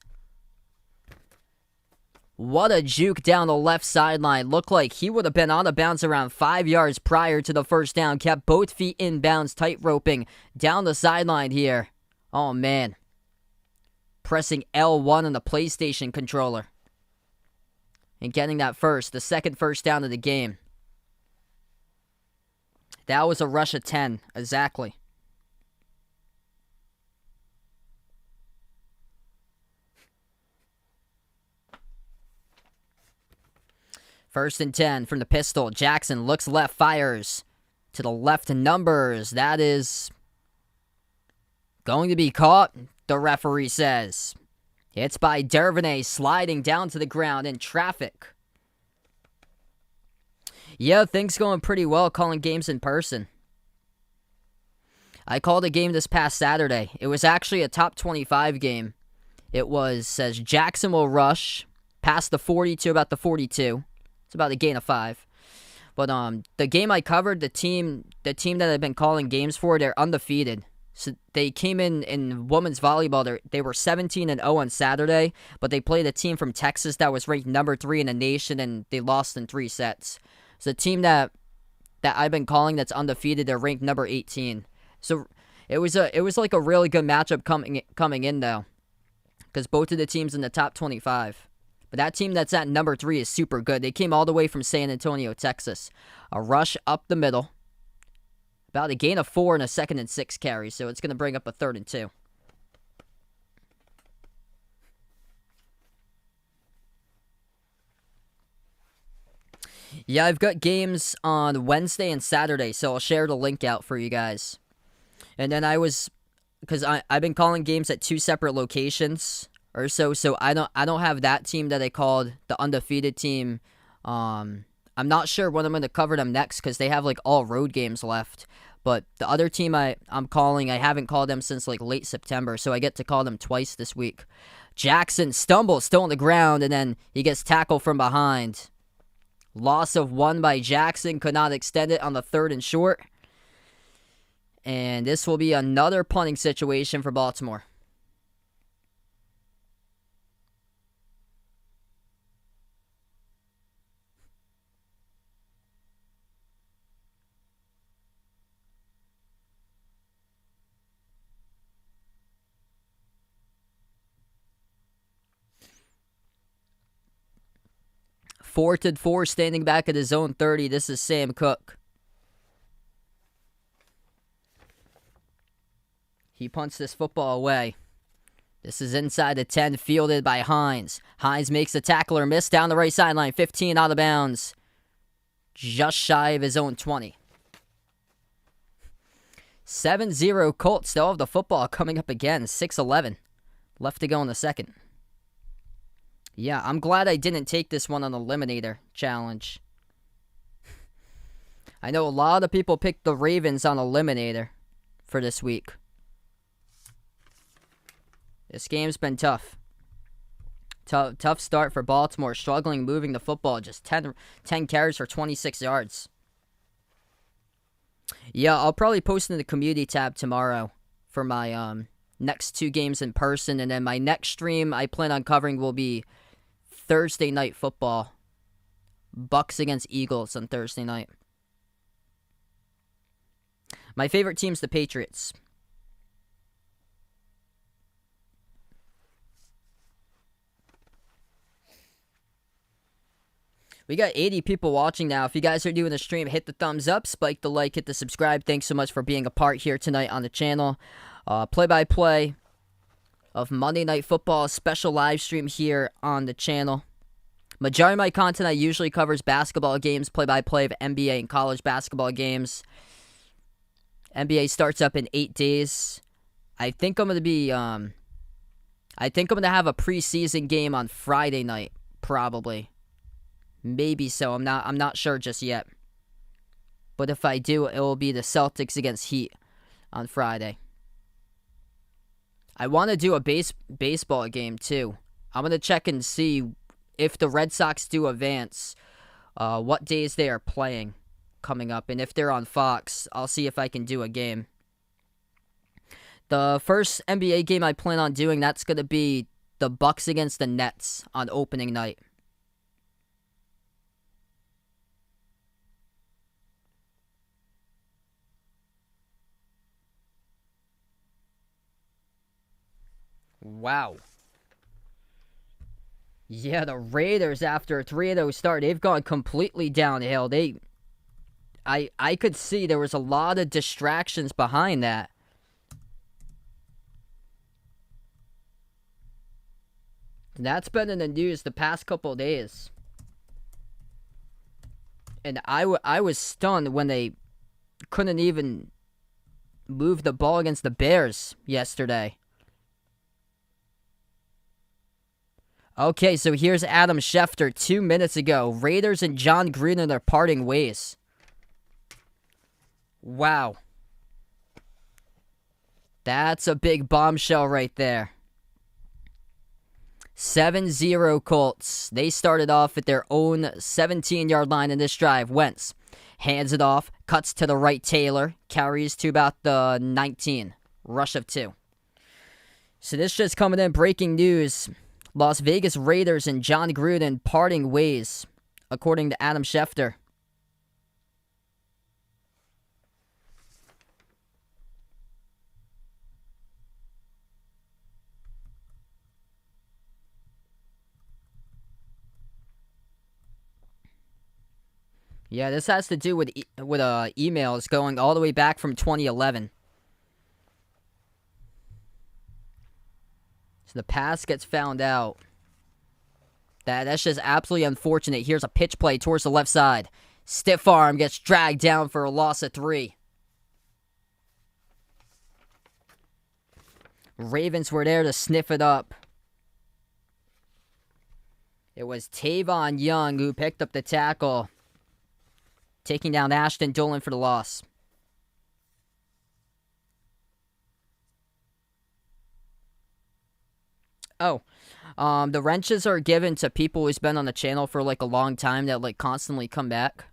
[SPEAKER 1] What a juke down the left sideline. Looked like he would have been on the bounce around 5 yards prior to the first down. Kept both feet in bounds, tight roping down the sideline here. Oh, man. Pressing L1 on the PlayStation controller. And getting that first, the second first down of the game. That was a rush of 10, exactly. First and 10 from the pistol. Jackson looks left, fires to the left numbers. That is going to be caught, the referee says. It's by Dervinay, sliding down to the ground in traffic. Yeah, things going pretty well calling games in person. I called a game this past Saturday. It was actually a top 25 game. It says Jackson will rush past the 40 to about the 42. It's about a gain of 5. But the game I covered, the team that I've been calling games for, they're undefeated. So they came in women's volleyball. They were 17-0 on Saturday, but they played a team from Texas that was ranked number 3 in the nation, and they lost in 3 sets. So the team that I've been calling that's undefeated, they're ranked number 18. So it was like a really good matchup coming in though, because both of the teams in the top 25. But that team that's at number 3 is super good. They came all the way from San Antonio, Texas. A rush up the middle. About a gain of 4 and a 2nd and 6 carry. So it's going to bring up a 3rd and 2. Yeah, I've got games on Wednesday and Saturday. So I'll share the link out for you guys. And then because I've been calling games at 2 separate locations or so I don't have that team that I called the undefeated team. I'm not sure when I'm going to cover them next because they have like all road games left. But the other team I'm calling, I haven't called them since like late September, so I get to call them twice this week. Jackson stumbles still on the ground, and then he gets tackled from behind. Loss of 1 by Jackson, could not extend it on the 3rd and short. And this will be another punting situation for Baltimore. Fourth and 4, standing back at his own 30. This is Sam Cook. He punts this football away. This is inside the 10, fielded by Hines. Hines makes the tackler miss down the right sideline. 15 out of bounds. Just shy of his own 20. 7-0 Colts. They'll have the football coming up again. 6-11 left to go in the second. Yeah, I'm glad I didn't take this one on Eliminator Challenge. I know a lot of people picked the Ravens on Eliminator for this week. This game's been tough. Tough start for Baltimore, struggling moving the football. Just 10 carries for 26 yards. Yeah, I'll probably post in the community tab tomorrow for my next 2 games in person. And then my next stream I plan on covering will be Thursday night football. Bucks against Eagles on Thursday night. My favorite team's the Patriots. We got 80 people watching now. If you guys are doing the stream, hit the thumbs up, spike the like, hit the subscribe. Thanks so much for being a part here tonight on the channel. Play-by-play of Monday Night Football, special live stream here on the channel. Majority of my content I usually covers basketball games, play-by-play of NBA and college basketball games. NBA starts up in 8 days. I think I'm gonna have a preseason game on Friday night, probably. Maybe so. I'm not sure just yet. But if I do, it will be the Celtics against Heat on Friday. I want to do a baseball game too. I'm gonna check and see if the Red Sox do advance, what days they are playing coming up, and if they're on Fox, I'll see if I can do a game. The first NBA game I plan on doing, that's gonna be the Bucks against the Nets on opening night. Wow. Yeah, the Raiders, after a 3-0 start, they've gone completely downhill. I could see there was a lot of distractions behind that. That's been in the news the past couple of days. And I was stunned when they couldn't even move the ball against the Bears yesterday. Okay, so here's Adam Schefter 2 minutes ago. Raiders and John Gruden are parting ways. Wow. That's a big bombshell right there. 7-0 Colts. They started off at their own 17-yard line in this drive. Wentz hands it off, cuts to the right Taylor, carries to about the 19. Rush of 2. So this just coming in, breaking news. Las Vegas Raiders and John Gruden parting ways, according to Adam Schefter. Yeah, this has to do with emails going all the way back from 2011. So the pass gets found out. That's just absolutely unfortunate. Here's a pitch play towards the left side. Stiff arm gets dragged down for a loss of 3. Ravens were there to sniff it up. It was Tavon Young who picked up the tackle, taking down Ashton Dolan for the loss. Oh, the wrenches are given to people who's been on the channel for like a long time that like constantly come back.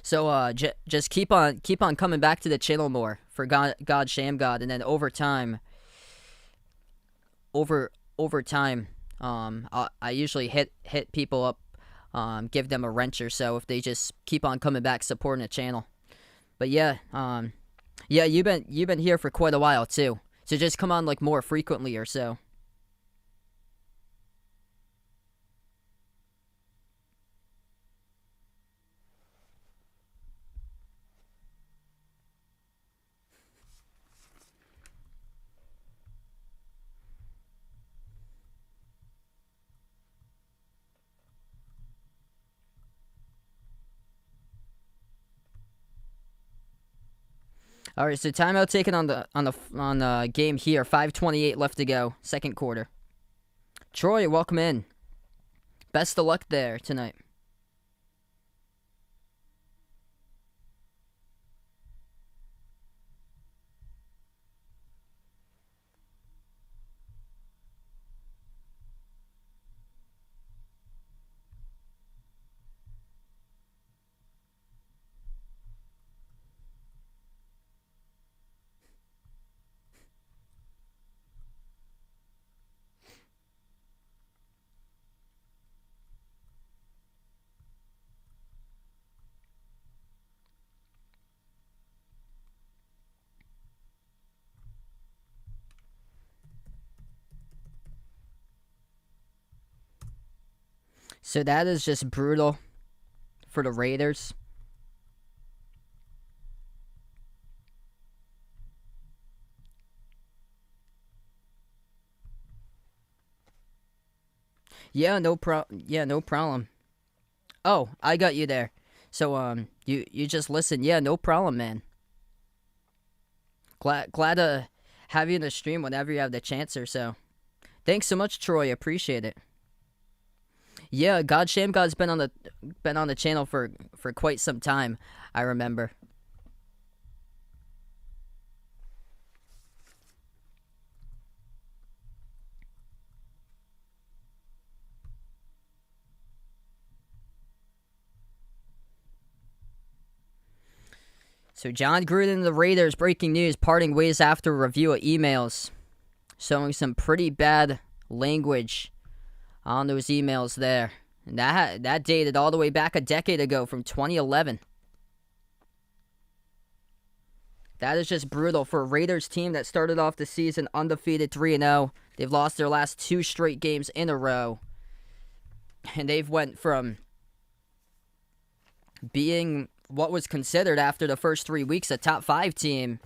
[SPEAKER 1] So just keep on coming back to the channel more for God Sham God, and then over time, I usually hit people up, give them a wrench or so if they just keep on coming back supporting the channel. But yeah, you've been here for quite a while too. So just come on like more frequently or so. All right, so timeout taken on the game here. 5:28 left to go, second quarter. Troy, welcome in. Best of luck there tonight. So that is just brutal for the Raiders. Yeah, no problem. Oh, I got you there. So you just listen. Yeah, no problem, man. Glad to have you in the stream whenever you have the chance or so. Thanks so much, Troy. Appreciate it. Yeah, God Sham God's been on the channel for quite some time. I remember. So John Gruden and the Raiders, breaking news, parting ways after a review of emails. Showing some pretty bad language on those emails there. And that dated all the way back a decade ago from 2011. That is just brutal for a Raiders team that started off the season undefeated 3-0. They've lost their last 2 straight games in a row. And they've went from being what was considered after the first 3 weeks a top 5 team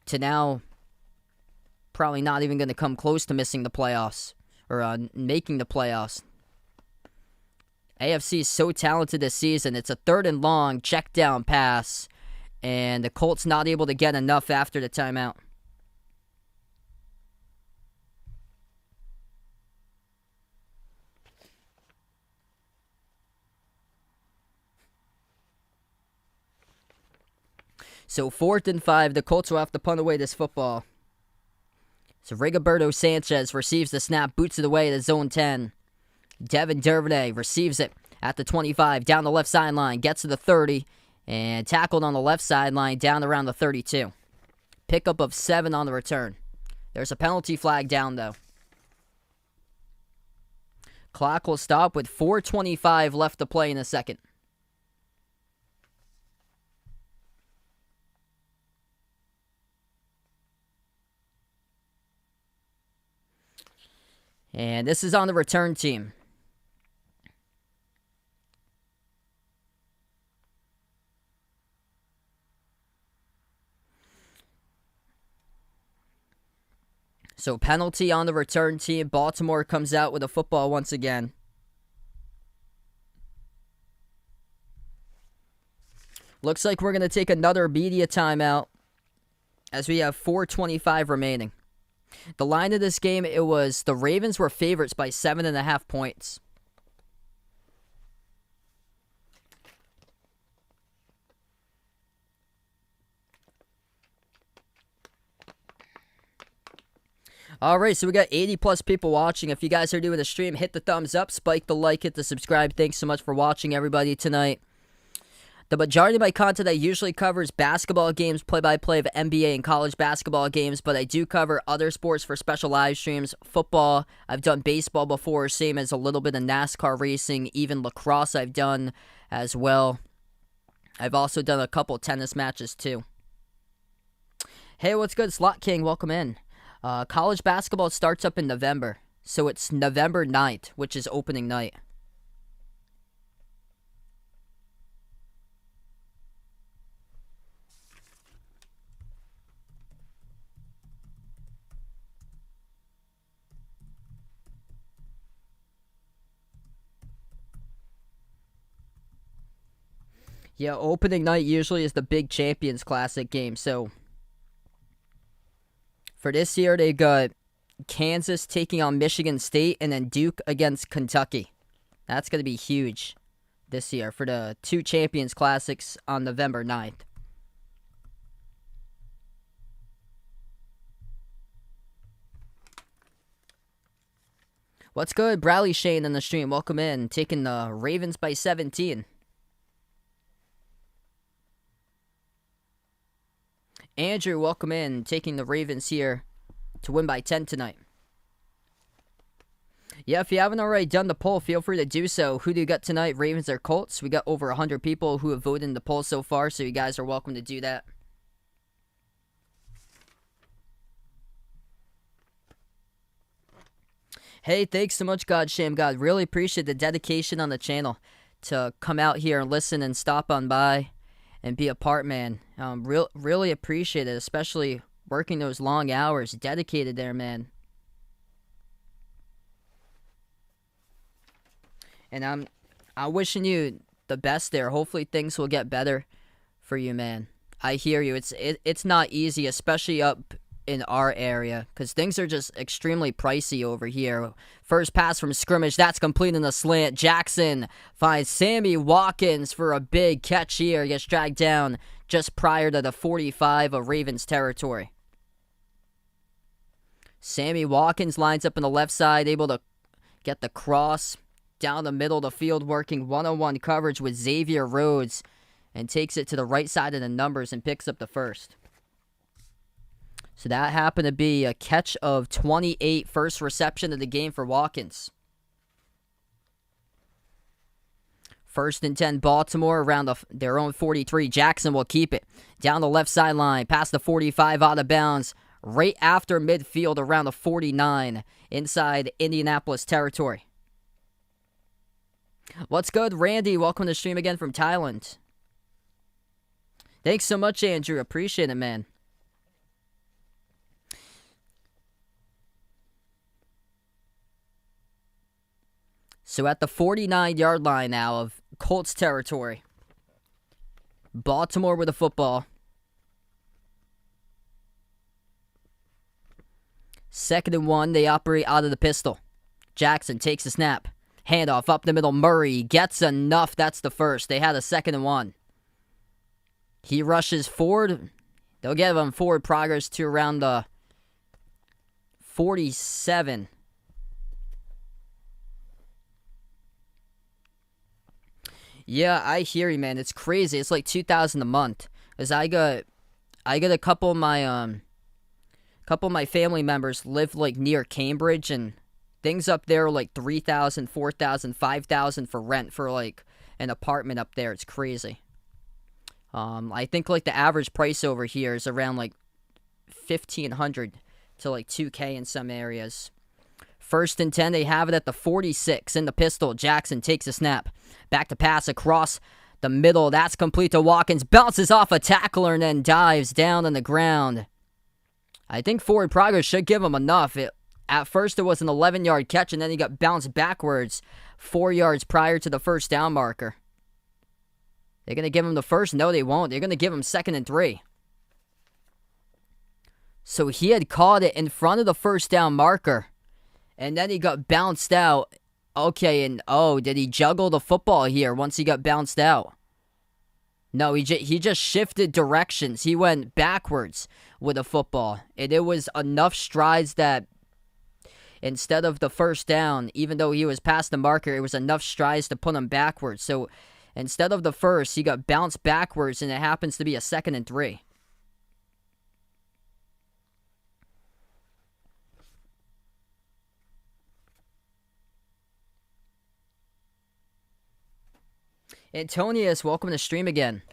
[SPEAKER 1] to now probably not even going to come close to missing the playoffs or making the playoffs. AFC is so talented this season. It's a 3rd and long check down pass, and the Colts not able to get enough after the timeout. So 4th and 5, the Colts will have to punt away this football. So Rigoberto Sanchez receives the snap, boots it away to zone 10. Devin Duvernay receives it at the 25, down the left sideline, gets to the 30, and tackled on the left sideline, down around the 32. Pickup of 7 on the return. There's a penalty flag down, though. Clock will stop with 4:25 left to play in the second. And this is on the return team. So penalty on the return team. Baltimore comes out with a football once again. Looks like we're going to take another media timeout as we have 4:25 remaining. The line of this game, it was the Ravens were favorites by 7.5 points. Alright, so we got 80 plus people watching. If you guys are doing the stream, hit the thumbs up, spike the like, hit the subscribe. Thanks so much for watching, everybody, tonight. The majority of my content I usually covers basketball games, play-by-play of NBA and college basketball games, but I do cover other sports for special live streams. Football, I've done baseball before, same as a little bit of NASCAR racing, even lacrosse I've done as well. I've also done a couple tennis matches too. Hey, what's good? Slot King, welcome in. College basketball starts up in November, so it's November 9th, which is opening night. Yeah, opening night usually is the big Champions Classic game. So for this year, they got Kansas taking on Michigan State and then Duke against Kentucky. That's going to be huge this year for the 2 Champions Classics on November 9th. What's good? Bradley Shane in the stream. Welcome in. Taking the Ravens by 17. Andrew, welcome in. Taking the Ravens here to win by 10 tonight. Yeah, if you haven't already done the poll, feel free to do so. Who do you got tonight, Ravens or Colts? We got over 100 people who have voted in the poll so far, so you guys are welcome to do that. Hey, thanks so much, God Sham God. Really appreciate the dedication on the channel to come out here and listen and stop on by and be a part, man. Really appreciate it, especially working those long hours. Dedicated there, man. And I'm wishing you the best there. Hopefully things will get better for you, man. I hear you. It's not easy, especially up in our area, because things are just extremely pricey over here. First pass from scrimmage, that's complete in the slant. Jackson finds Sammy Watkins for a big catch here. Gets dragged down just prior to the 45 of Ravens territory. Sammy Watkins lines up on the left side, able to get the cross down the middle of the field, working one-on-one coverage with Xavier Rhodes, and takes it to the right side of the numbers and picks up the first. So that happened to be a catch of 28, first reception of the game for Watkins. 1st and 10, Baltimore around their own 43. Jackson will keep it down the left sideline, past the 45, out of bounds, right after midfield around the 49, inside Indianapolis territory. What's good, Randy? Welcome to the stream again from Thailand. Thanks so much, Andrew. Appreciate it, man. So at the 49-yard line now of Colts territory. Baltimore with the football. 2nd and 1, they operate out of the pistol. Jackson takes a snap. Handoff up the middle. Murray gets enough. That's the first. They had a 2nd and 1. He rushes forward. They'll give him forward progress to around the 47. Yeah, I hear you, man. It's crazy. It's like $2,000 a month. Cause I got a couple of my family members live like near Cambridge, and things up there are like $3,000, $4,000, $5,000 for rent for like an apartment up there. It's crazy. I think like the average price over here is around like $1,500 to like $2,000 in some areas. 1st and 10, they have it at the 46 in the pistol. Jackson takes a snap. Back to pass across the middle. That's complete to Watkins. Bounces off a tackler and then dives down on the ground. I think forward progress should give him enough. At first, it was an 11-yard catch, and then he got bounced backwards 4 yards prior to the first down marker. They're going to give him the first? No, they won't. They're going to give him 2nd and 3. So he had caught it in front of the first down marker. And then he got bounced out. Okay, and did he juggle the football here once he got bounced out? No, he just shifted directions. He went backwards with the football. And it was enough strides that instead of the first down, even though he was past the marker, it was enough strides to put him backwards. So instead of the first, he got bounced backwards, and it happens to be a 2nd and 3. Antonius, welcome to stream again.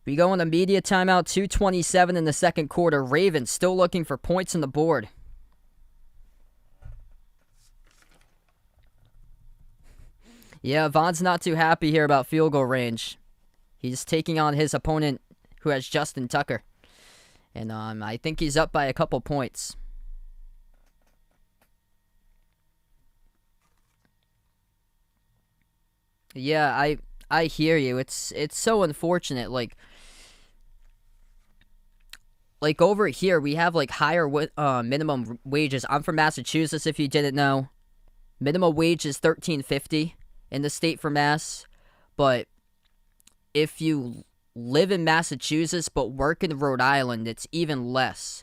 [SPEAKER 1] We go on the media timeout, 2:27 in the second quarter. Ravens still looking for points on the board. Yeah, Vaughn's not too happy here about field goal range. He's taking on his opponent, who has Justin Tucker. And I think he's up by a couple points. Yeah, I hear you. It's so unfortunate. Like over here, we have like higher minimum wages. I'm from Massachusetts, if you didn't know. Minimum wage is $13.50 in the state for Mass. But if you live in Massachusetts but work in Rhode Island, it's even less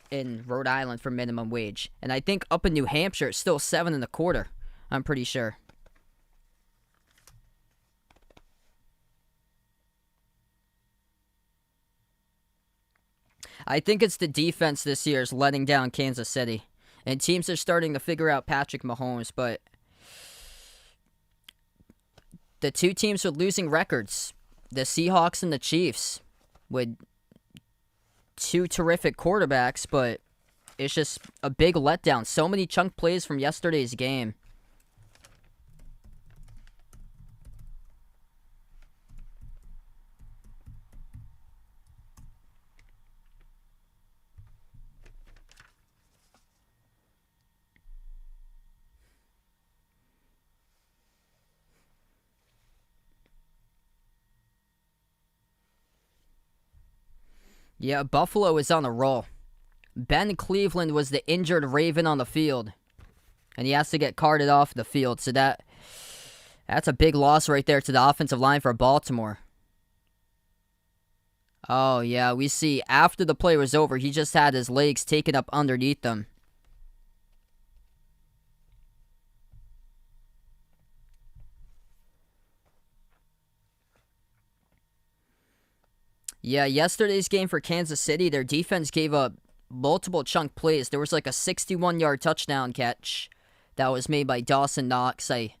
[SPEAKER 1] in Rhode Island for minimum wage. And I think up in New Hampshire, it's still $7.25. I'm pretty sure. I think it's the defense this year is letting down Kansas City. And teams are starting to figure out Patrick Mahomes, but the two teams with losing records, the Seahawks and the Chiefs, with two terrific quarterbacks, but it's just a big letdown. So many chunk plays from yesterday's game. Yeah, Buffalo is on a roll. Ben Cleveland was the injured Raven on the field, and he has to get carted off the field. So that's a big loss right there to the offensive line for Baltimore. Oh, yeah, we see after the play was over, he just had his legs taken up underneath him. Yeah, yesterday's game for Kansas City, their defense gave up multiple chunk plays. There was like a 61-yard touchdown catch that was made by Dawson Knox. I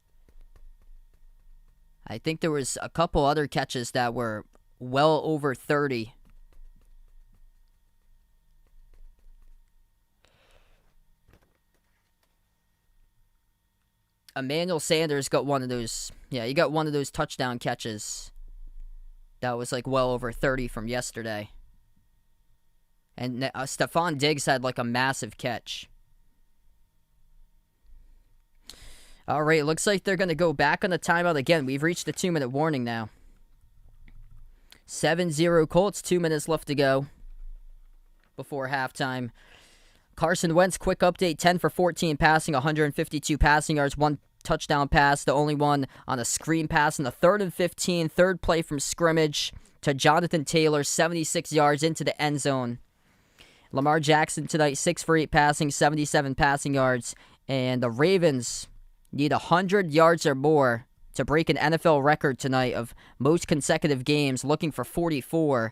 [SPEAKER 1] think there was a couple other catches that were well over 30. Emmanuel Sanders got one of those. Yeah, he got one of those touchdown catches. That was like well over 30 from yesterday. And Stephon Diggs had like a massive catch. All right, looks like they're going to go back on the timeout again. We've reached the 2-minute warning now. 7-0 Colts, 2 minutes left to go before halftime. Carson Wentz, quick update, 10 for 14 passing, 152 passing yards, 1 touchdown pass, the only one on a screen pass in the 3rd and 15, third play from scrimmage to Jonathan Taylor, 76 yards into the end zone. Lamar Jackson tonight, 6 for 8 passing, 77 passing yards, and the Ravens need 100 yards or more to break an NFL record tonight of most consecutive games, looking for 44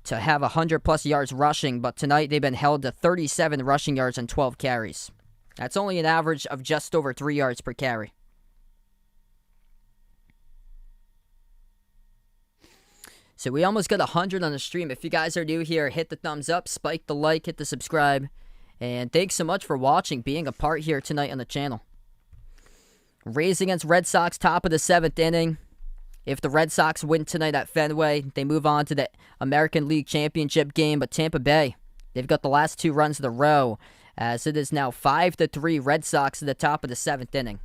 [SPEAKER 1] to have 100-plus yards rushing, but tonight they've been held to 37 rushing yards and 12 carries. That's only an average of just over 3 yards per carry. So we almost got 100 on the stream. If you guys are new here, hit the thumbs up, spike the like, hit the subscribe. And thanks so much for watching, being a part here tonight on the channel. Rays against Red Sox, top of the 7th inning. If the Red Sox win tonight at Fenway, they move on to the American League Championship game. But Tampa Bay, they've got the last 2 runs of the row, as it is now 5-3 Red Sox at the top of the 7th inning.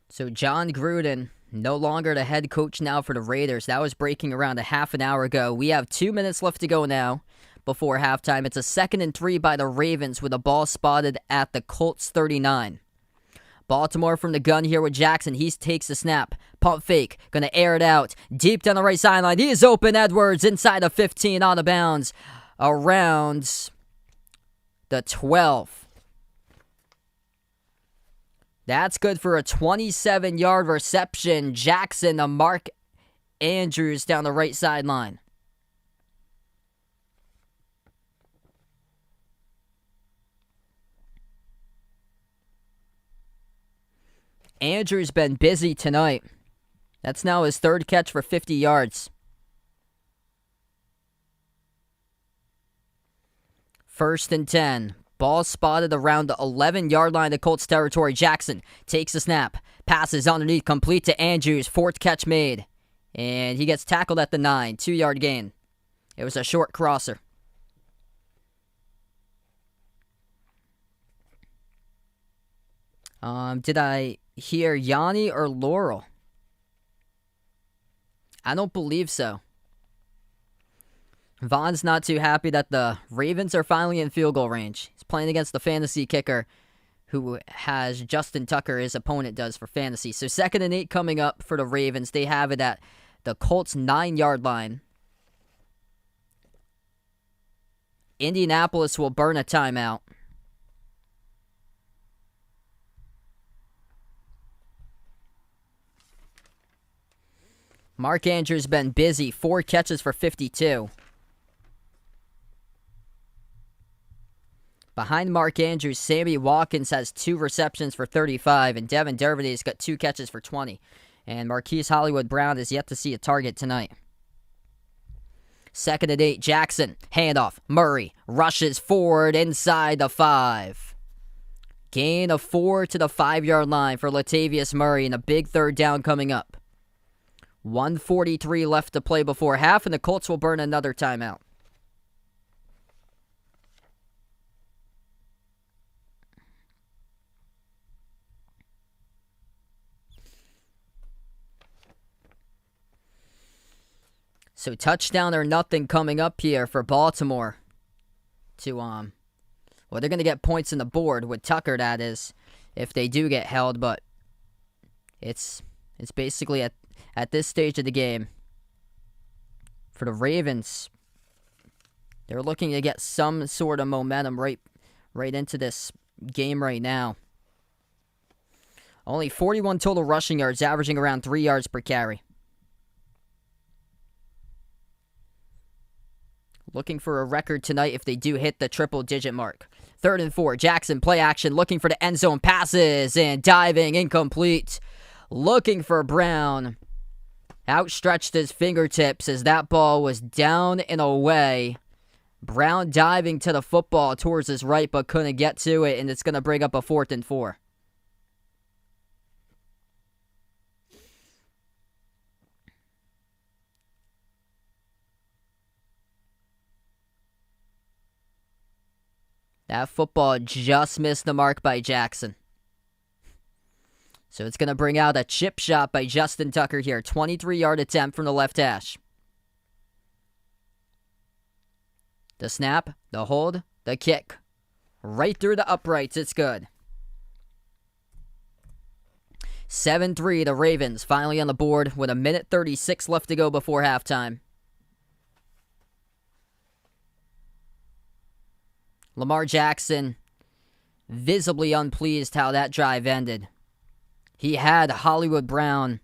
[SPEAKER 1] So John Gruden, no longer the head coach now for the Raiders. That was breaking around a half an hour ago. We have 2 minutes left to go now before halftime. It's a 2nd and 3 by the Ravens with a ball spotted at the Colts 39. Baltimore from the gun here with Jackson. He takes the snap. Pump fake. Going to air it out. Deep down the right sideline. He is open. Edwards inside of 15 out of bounds. Around the 12. That's good for a 27-yard reception. Jackson to Mark Andrews down the right sideline. Andrews been busy tonight. That's now his 3rd catch for 50 yards. 1st and 10. Ball spotted around the 11-yard line of Colts territory. Jackson takes the snap. Passes underneath, complete to Andrews. 4th catch made. And he gets tackled at the 9. 2-yard gain. It was a short crosser. Did I hear Yanni or Laurel? I don't believe so. Vaughn's not too happy that the Ravens are finally in field goal range. He's playing against the fantasy kicker, who has Justin Tucker, his opponent does, for fantasy. So 2nd and 8 coming up for the Ravens. They have it at the Colts' 9-yard line. Indianapolis will burn a timeout. Mark Andrews been busy. 4 catches for 52. Behind Mark Andrews, Sammy Watkins has 2 receptions for 35, and Devin Dervidy's got 2 catches for 20. And Marquise Hollywood-Brown is yet to see a target tonight. 2nd and 8, Jackson, handoff, Murray, rushes forward inside the 5. Gain of 4 to the 5-yard line for Latavius Murray, and a big 3rd down coming up. 1:43 left to play before half, and the Colts will burn another timeout. So touchdown or nothing coming up here for Baltimore. Well, they're going to get points in the board with Tucker, that is, if they do get held, but it's basically at this stage of the game. For the Ravens, they're looking to get some sort of momentum right into this game right now. Only 41 total rushing yards, averaging around 3 yards per carry. Looking for a record tonight if they do hit the triple-digit mark. 3rd and 4, Jackson, play action, looking for the end zone passes, and diving, incomplete. Looking for Brown. Outstretched his fingertips as that ball was down and away. Brown diving to the football towards his right, but couldn't get to it, and it's going to bring up a 4th and 4. That football just missed the mark by Jackson. So it's going to bring out a chip shot by Justin Tucker here. 23-yard attempt from the left hash. The snap, the hold, the kick. Right through the uprights. It's good. 7-3, the Ravens finally on the board with 1:36 left to go before halftime. Lamar Jackson, visibly unpleased how that drive ended. He had Hollywood Brown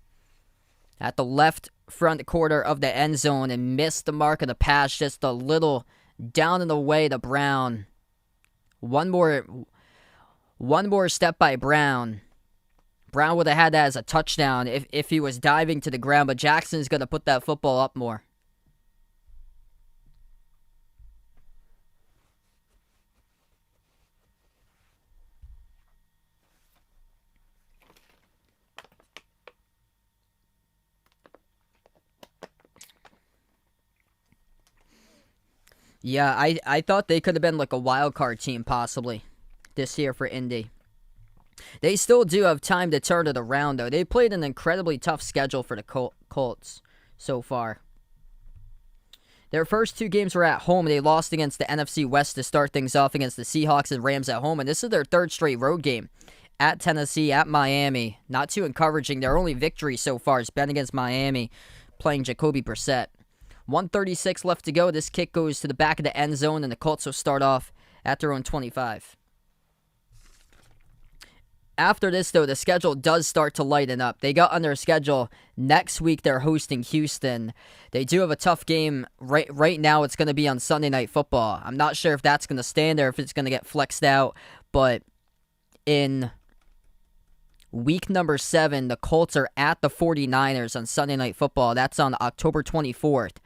[SPEAKER 1] at the left front quarter of the end zone and missed the mark of the pass just a little down and away to Brown. One more step by Brown. Brown would have had that as a touchdown if he was diving to the ground, but Jackson's going to put that football up more. Yeah, I thought they could have been like a wild card team possibly this year for Indy. They still do have time to turn it around, though. They played an incredibly tough schedule for the Colts so far. Their first 2 games were at home. They lost against the NFC West to start things off against the Seahawks and Rams at home, and this is their 3rd straight road game. At Tennessee, at Miami. Not too encouraging. Their only victory so far has been against Miami, playing Jacoby Brissett. 1:36 left to go. This kick goes to the back of the end zone, and the Colts will start off at their own 25. After this, though, the schedule does start to lighten up. They got on their schedule. Next week, they're hosting Houston. They do have a tough game. Right now, it's going to be on Sunday Night Football. I'm not sure if that's going to stand there, if it's going to get flexed out. But in week number 7, the Colts are at the 49ers on Sunday Night Football. That's on October 24th.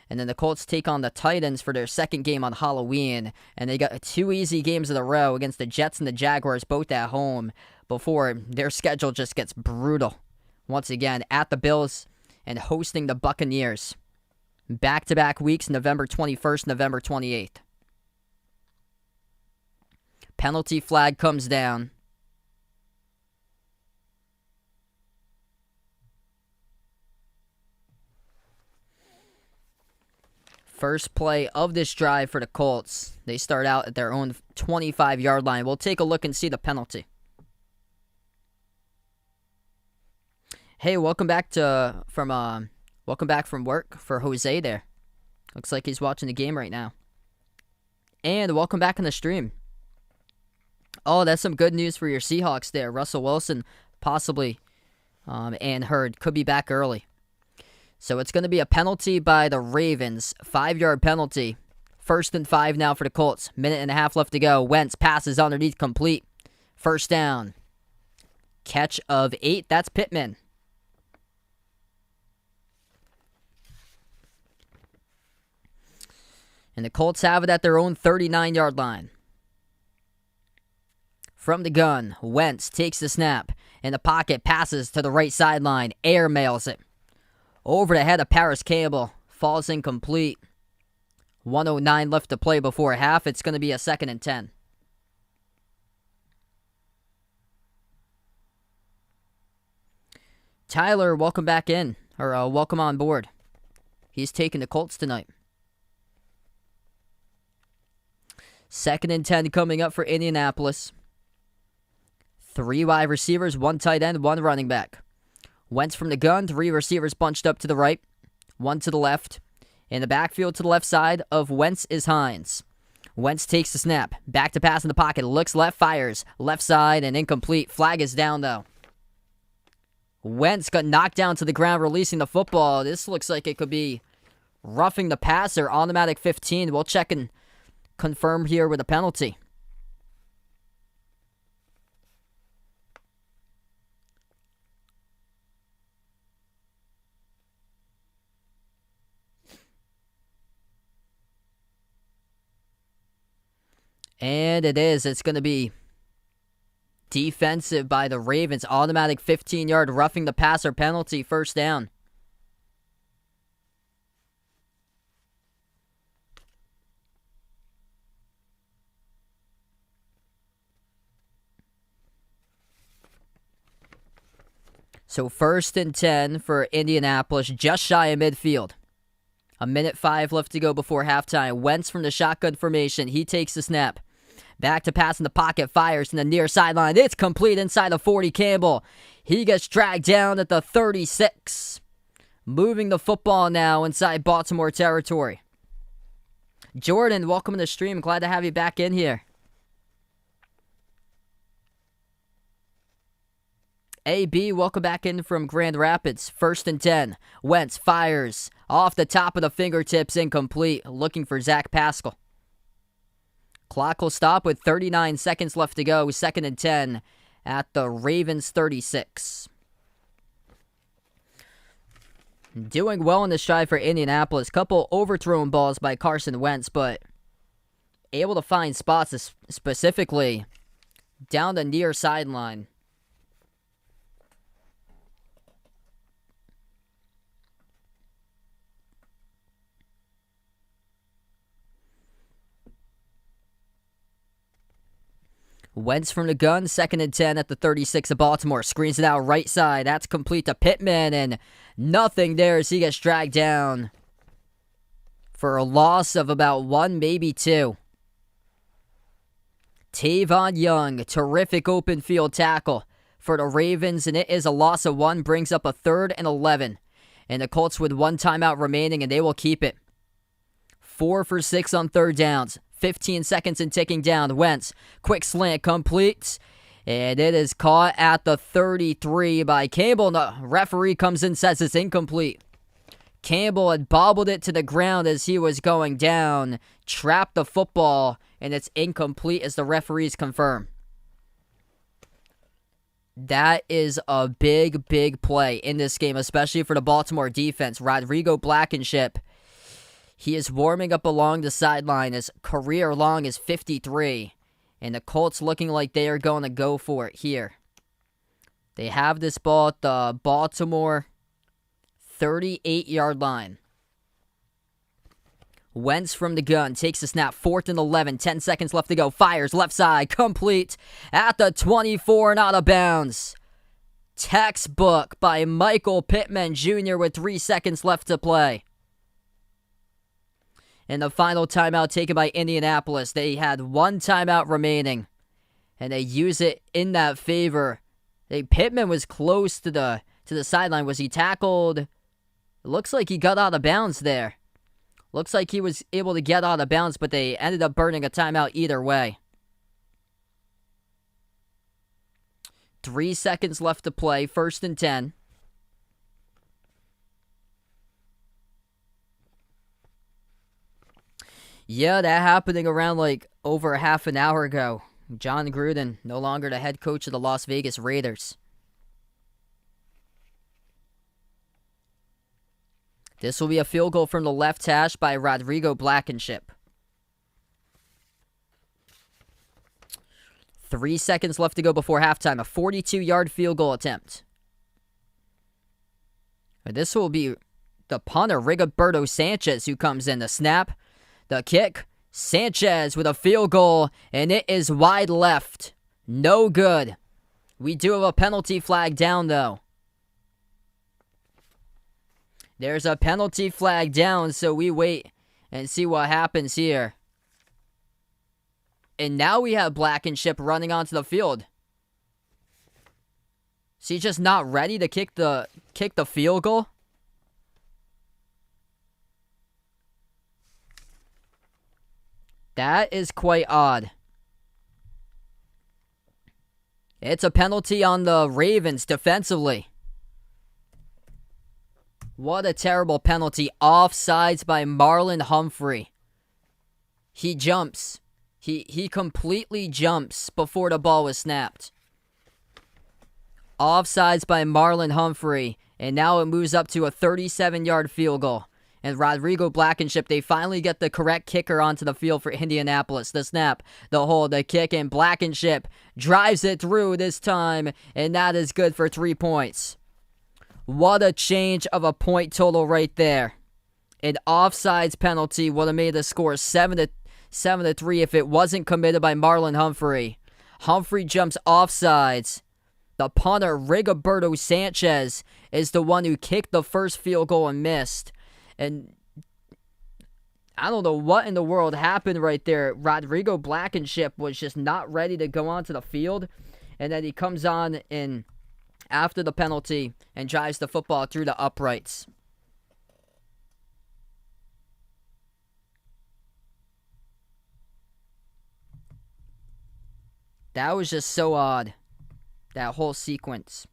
[SPEAKER 1] And then the Colts take on the Titans for their second game on Halloween. And they got 2 easy games in a row against the Jets and the Jaguars, both at home, before their schedule just gets brutal. Once again, at the Bills and hosting the Buccaneers. Back-to-back weeks, November 21st, November 28th. Penalty flag comes down. First play of this drive for the Colts. They start out at their own 25-yard line. We'll take a look and see the penalty. Hey, welcome back from work for Jose there. Looks like he's watching the game right now. And welcome back on the stream. Oh, that's some good news for your Seahawks there. Russell Wilson possibly and Hurd could be back early. So it's going to be a penalty by the Ravens. 5-yard penalty. 1st and 5 now for the Colts. Minute and a half left to go. Wentz passes underneath complete. First down. Catch of 8. That's Pittman. And the Colts have it at their own 39-yard line. From the gun, Wentz takes the snap. In the pocket, passes to the right sideline. Air mails it. Over the head of Paris Campbell. Falls incomplete. 1:09 left to play before half. It's going to be a 2nd and 10. Tyler, welcome back in. Or welcome on board. He's taking the Colts tonight. 2nd and 10 coming up for Indianapolis. 3 wide receivers, 1 tight end, 1 running back. Wentz from the gun, 3 receivers bunched up to the right, 1 to the left. In the backfield to the left side of Wentz is Hines. Wentz takes the snap, back to pass in the pocket, looks left, fires, left side and incomplete. Flag is down though. Wentz got knocked down to the ground, releasing the football. This looks like it could be roughing the passer, automatic 15. We'll check and confirm here with a penalty. And it is. It's going to be defensive by the Ravens. Automatic 15-yard roughing the passer penalty. First down. So 1st and 10 for Indianapolis, just shy of midfield. 1:05 left to go before halftime. Wentz from the shotgun formation. He takes the snap. Back to pass in the pocket, fires in the near sideline. It's complete inside the 40. Campbell. He gets dragged down at the 36. Moving the football now inside Baltimore territory. Jordan, welcome to the stream. Glad to have you back in here. AB, welcome back in from Grand Rapids. 1st and 10. Wentz fires off the top of the fingertips, incomplete. Looking for Zach Pascal. Clock will stop with 39 seconds left to go. 2nd and 10 at the Ravens 36. Doing well in this drive for Indianapolis. Couple overthrown balls by Carson Wentz, but able to find spots specifically down the near sideline. Wentz from the gun, 2nd and 10 at the 36 of Baltimore. Screens it out right side. That's complete to Pittman, and nothing there as he gets dragged down for a loss of about 1, maybe 2. Tavon Young, terrific open field tackle for the Ravens, and it is a loss of 1, brings up a 3rd and 11. And the Colts with 1 timeout remaining, and they will keep it. 4 for 6 on 3rd downs. 15 seconds and ticking down. Wentz, quick slant, complete. And it is caught at the 33 by Campbell. The referee comes in, says it's incomplete. Campbell had bobbled it to the ground as he was going down. Trapped the football, and it's incomplete as the referees confirm. That is a big, big play in this game, especially for the Baltimore defense. Rodrigo Blankenship. He is warming up along the sideline. His career long is 53. And the Colts looking like they are going to go for it here. They have this ball at the Baltimore 38-yard line. Wentz from the gun takes the snap. 4th and 11. 10 seconds left to go. Fires left side. Complete at the 24 and out of bounds. Textbook by Michael Pittman Jr. with 3 seconds left to play. And the final timeout taken by Indianapolis. They had one timeout remaining, and they use it in that favor. Pittman was close to the sideline. Was he tackled? It looks like he got out of bounds there. Looks like he was able to get out of bounds, but they ended up burning a timeout either way. 3 seconds left to play. 1st and 10. Yeah, that happening around like over half an hour ago. John Gruden, no longer the head coach of the Las Vegas Raiders. This will be a field goal from the left hash by Rodrigo Blankenship. 3 seconds left to go before halftime. A 42-yard field goal attempt. And this will be the punter, Rigoberto Sanchez, who comes in. The snap, the kick. Sanchez with a field goal, and it is wide left. No good. We do have a penalty flag down, though. There's a penalty flag down, so we wait and see what happens here. And now we have Blankenship running onto the field. Is he just not ready to kick the field goal? That is quite odd. It's a penalty on the Ravens defensively. What a terrible penalty. Offsides by Marlon Humphrey. He jumps. He completely jumps before the ball was snapped. Offsides by Marlon Humphrey. And now it moves up to a 37-yard field goal. And Rodrigo Blankenship, they finally get the correct kicker onto the field for Indianapolis. The snap, the hold, the kick, and Blankenship drives it through this time. And that is good for 3 points. What a change of a point total right there. An offsides penalty would have made the score 7-3 if it wasn't committed by Marlon Humphrey. Humphrey jumps offsides. The punter, Rigoberto Sanchez, is the one who kicked the first field goal and missed. And I don't know what in the world happened right there. Rodrigo Blankenship was just not ready to go onto the field. And then he comes on in after the penalty and drives the football through the uprights. That was just so odd. That whole sequence.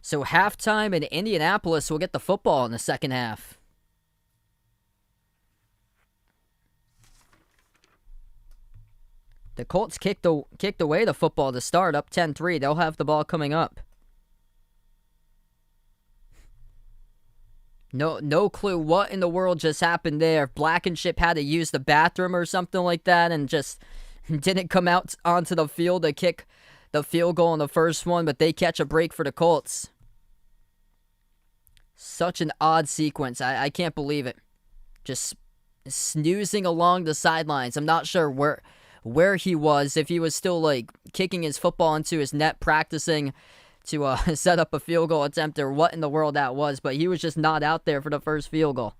[SPEAKER 1] So halftime in Indianapolis will get the football in the second half. The Colts kicked away the football to start, up 10-3. They'll have the ball coming up. No clue what in the world just happened there. Blankenship had to use the bathroom or something like that and just didn't come out onto the field to kick the field goal in the first one, but they catch a break for the Colts. Such an odd sequence. I can't believe it. Just snoozing along the sidelines. I'm not sure where he was, if he was still like kicking his football into his net, practicing to set up a field goal attempt, or what in the world that was, but he was just not out there for the first field goal.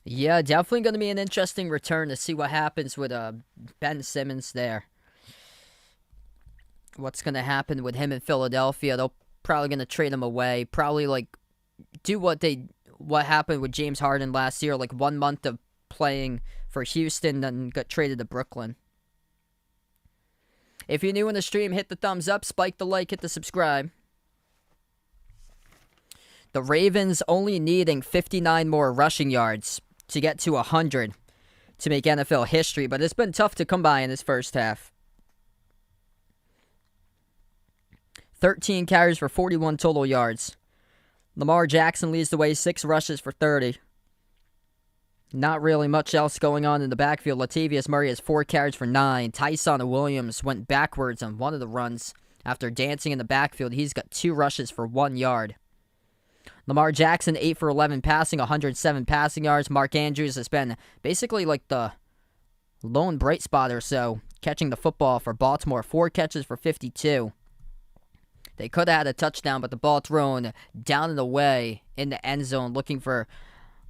[SPEAKER 1] Yeah, definitely going to be an interesting return to see what happens with Ben Simmons there. What's going to happen with him in Philadelphia? They're probably going to trade him away. Probably like do what happened with James Harden last year, like 1 month of playing for Houston, then got traded to Brooklyn. If you're new in the stream, hit the thumbs up, spike the like, hit the subscribe. The Ravens only needing 59 more rushing yards to get to 100 to make NFL history, but it's been tough to come by in this first half. 13 carries for 41 total yards. Lamar Jackson leads the way, 6 rushes for 30. Not really much else going on in the backfield. Latavius Murray has 4 carries for 9. Tyson Williams went backwards on one of the runs after dancing in the backfield. He's got 2 rushes for 1 yard. Lamar Jackson, 8 for 11 passing, 107 passing yards. Mark Andrews has been basically like the lone bright spot or so, catching the football for Baltimore. 4 catches for 52. They could have had a touchdown, but the ball thrown down and away in the end zone, looking for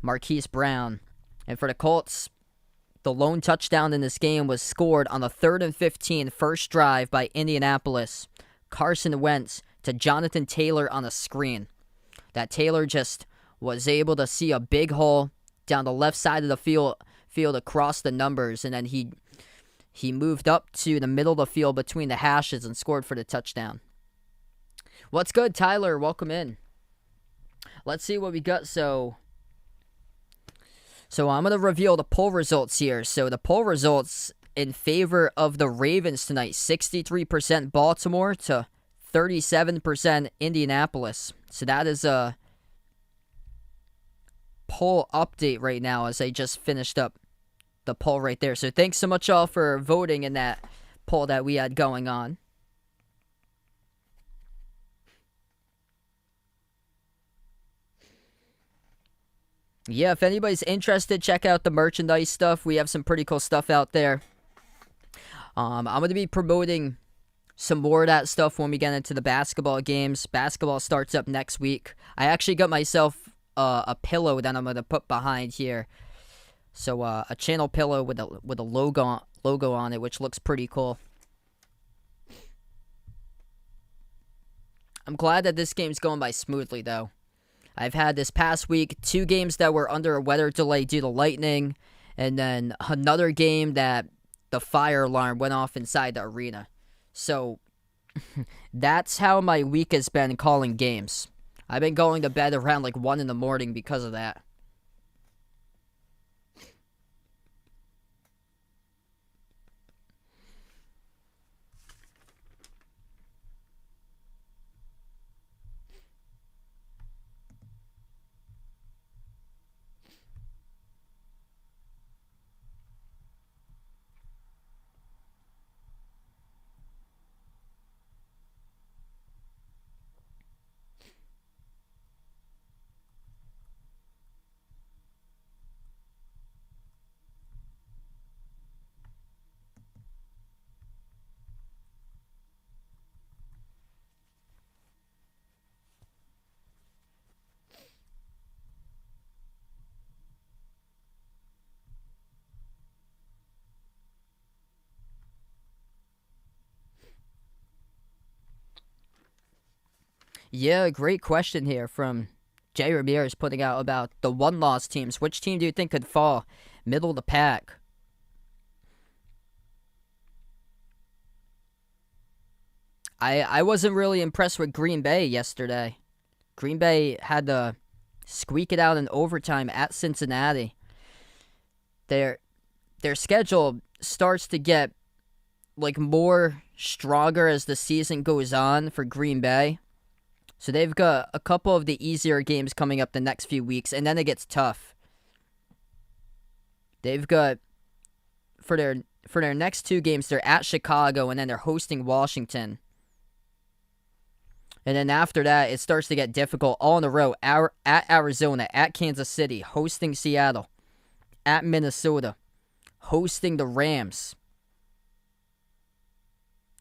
[SPEAKER 1] Marquise Brown. And for the Colts, the lone touchdown in this game was scored on the 3rd and 15 first drive by Indianapolis. Carson Wentz to Jonathan Taylor on a screen. That Taylor just was able to see a big hole down the left side of the field across the numbers, and then he moved up to the middle of the field between the hashes and scored for the touchdown. What's good, Tyler? Welcome in. Let's see what we got. So I'm going to reveal the poll results here. So the poll results in favor of the Ravens tonight, 63% Baltimore to 37% Indianapolis. So that is a poll update right now as I just finished up the poll right there. So thanks so much all for voting in that poll that we had going on. Yeah, if anybody's interested, check out the merchandise stuff. We have some pretty cool stuff out there. I'm going to be promoting some more of that stuff when we get into the basketball games. Basketball starts up next week. I actually got myself a pillow that I'm going to put behind here. So a channel pillow with a logo on it, which looks pretty cool. I'm glad that this game's going by smoothly, though. I've had this past week 2 games that were under a weather delay due to lightning, and then another game that the fire alarm went off inside the arena. So that's how my week has been calling games. I've been going to bed around like 1 in the morning because of that. Yeah, great question here from Jay Ramirez putting out about the one-loss teams. Which team do you think could fall middle of the pack? I wasn't really impressed with Green Bay yesterday. Green Bay had to squeak it out in overtime at Cincinnati. Their schedule starts to get like more stronger as the season goes on for Green Bay. So they've got a couple of the easier games coming up the next few weeks, and then it gets tough. They've got, for their next 2 games, they're at Chicago, and then they're hosting Washington. And then after that, it starts to get difficult all in a row. At Arizona, at Kansas City, hosting Seattle, at Minnesota, hosting the Rams.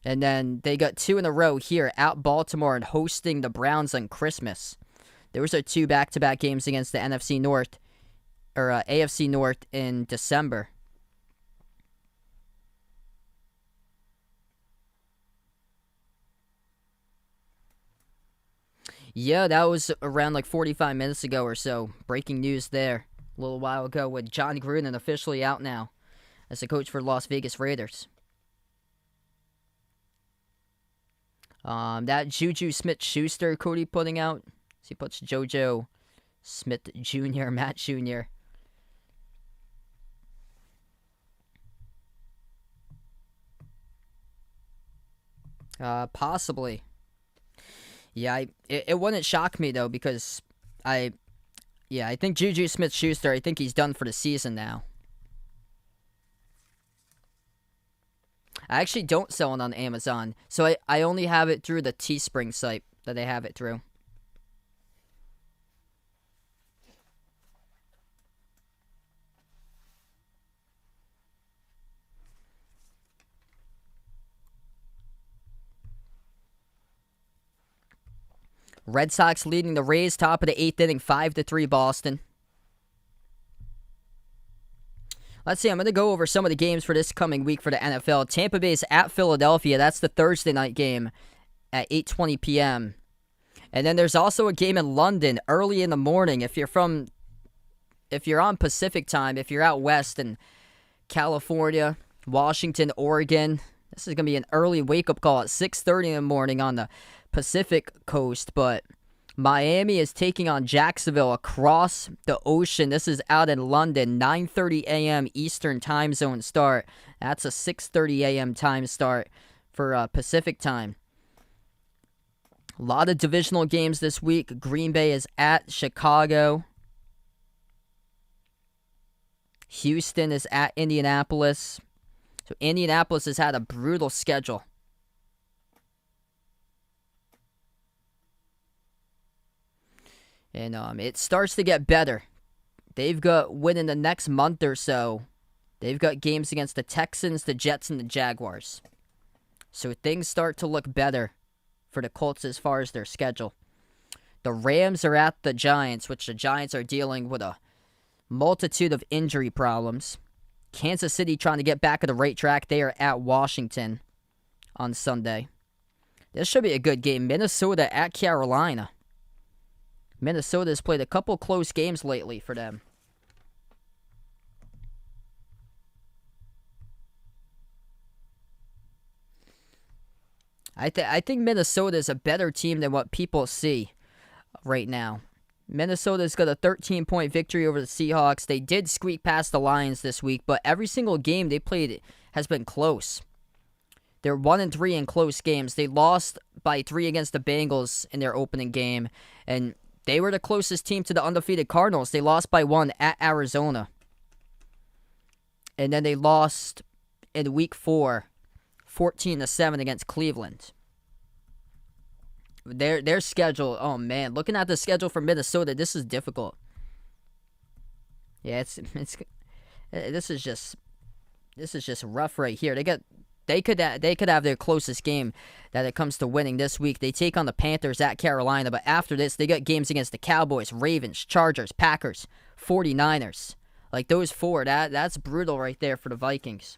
[SPEAKER 1] And then they got 2 in a row here at Baltimore and hosting the Browns on Christmas. Those are 2 back-to-back games against the NFC North, or AFC North in December. Yeah, that was around like 45 minutes ago or so. Breaking news there a little while ago with John Gruden officially out now as the coach for Las Vegas Raiders. That Juju Smith-Schuster Cody putting out. So he puts JoJo Smith Jr., Matt Jr. Possibly. Yeah, it wouldn't shock me, though, because I think Juju Smith-Schuster, I think he's done for the season now. I actually don't sell it on Amazon, so I only have it through the Teespring site that I have it through. Red Sox leading the Rays, top of the 8th inning, 5-3 Boston. Let's see, I'm going to go over some of the games for this coming week for the NFL. Tampa Bay is at Philadelphia. That's the Thursday night game at 8:20 p.m. And then there's also a game in London early in the morning. If you're on Pacific time, if you're out west in California, Washington, Oregon, this is going to be an early wake-up call at 6:30 in the morning on the Pacific coast. But Miami is taking on Jacksonville across the ocean. This is out in London, 9:30 a.m. Eastern time zone start. That's a 6:30 a.m. time start for Pacific time. A lot of divisional games this week. Green Bay is at Chicago. Houston is at Indianapolis. So Indianapolis has had a brutal schedule. And it starts to get better. They've got, within the next month or so, they've got games against the Texans, the Jets, and the Jaguars. So things start to look better for the Colts as far as their schedule. The Rams are at the Giants, which the Giants are dealing with a multitude of injury problems. Kansas City trying to get back on the right track. They are at Washington on Sunday. This should be a good game. Minnesota at Carolina. Minnesota has played a couple close games lately for them. I think Minnesota is a better team than what people see right now. Minnesota's got a 13-point victory over the Seahawks. They did squeak past the Lions this week, but every single game they played has been close. They're 1-3 in close games. They lost by 3 against the Bengals in their opening game, and they were the closest team to the undefeated Cardinals. They lost by 1 at Arizona. And then they lost in week 4, 14-7 against Cleveland. Their schedule, oh man, looking at the schedule for Minnesota, this is difficult. Yeah, this is just rough right here. They could have their closest game that it comes to winning this week. They take on the Panthers at Carolina, but after this, they got games against the Cowboys, Ravens, Chargers, Packers, 49ers. Like those four, that's brutal right there for the Vikings.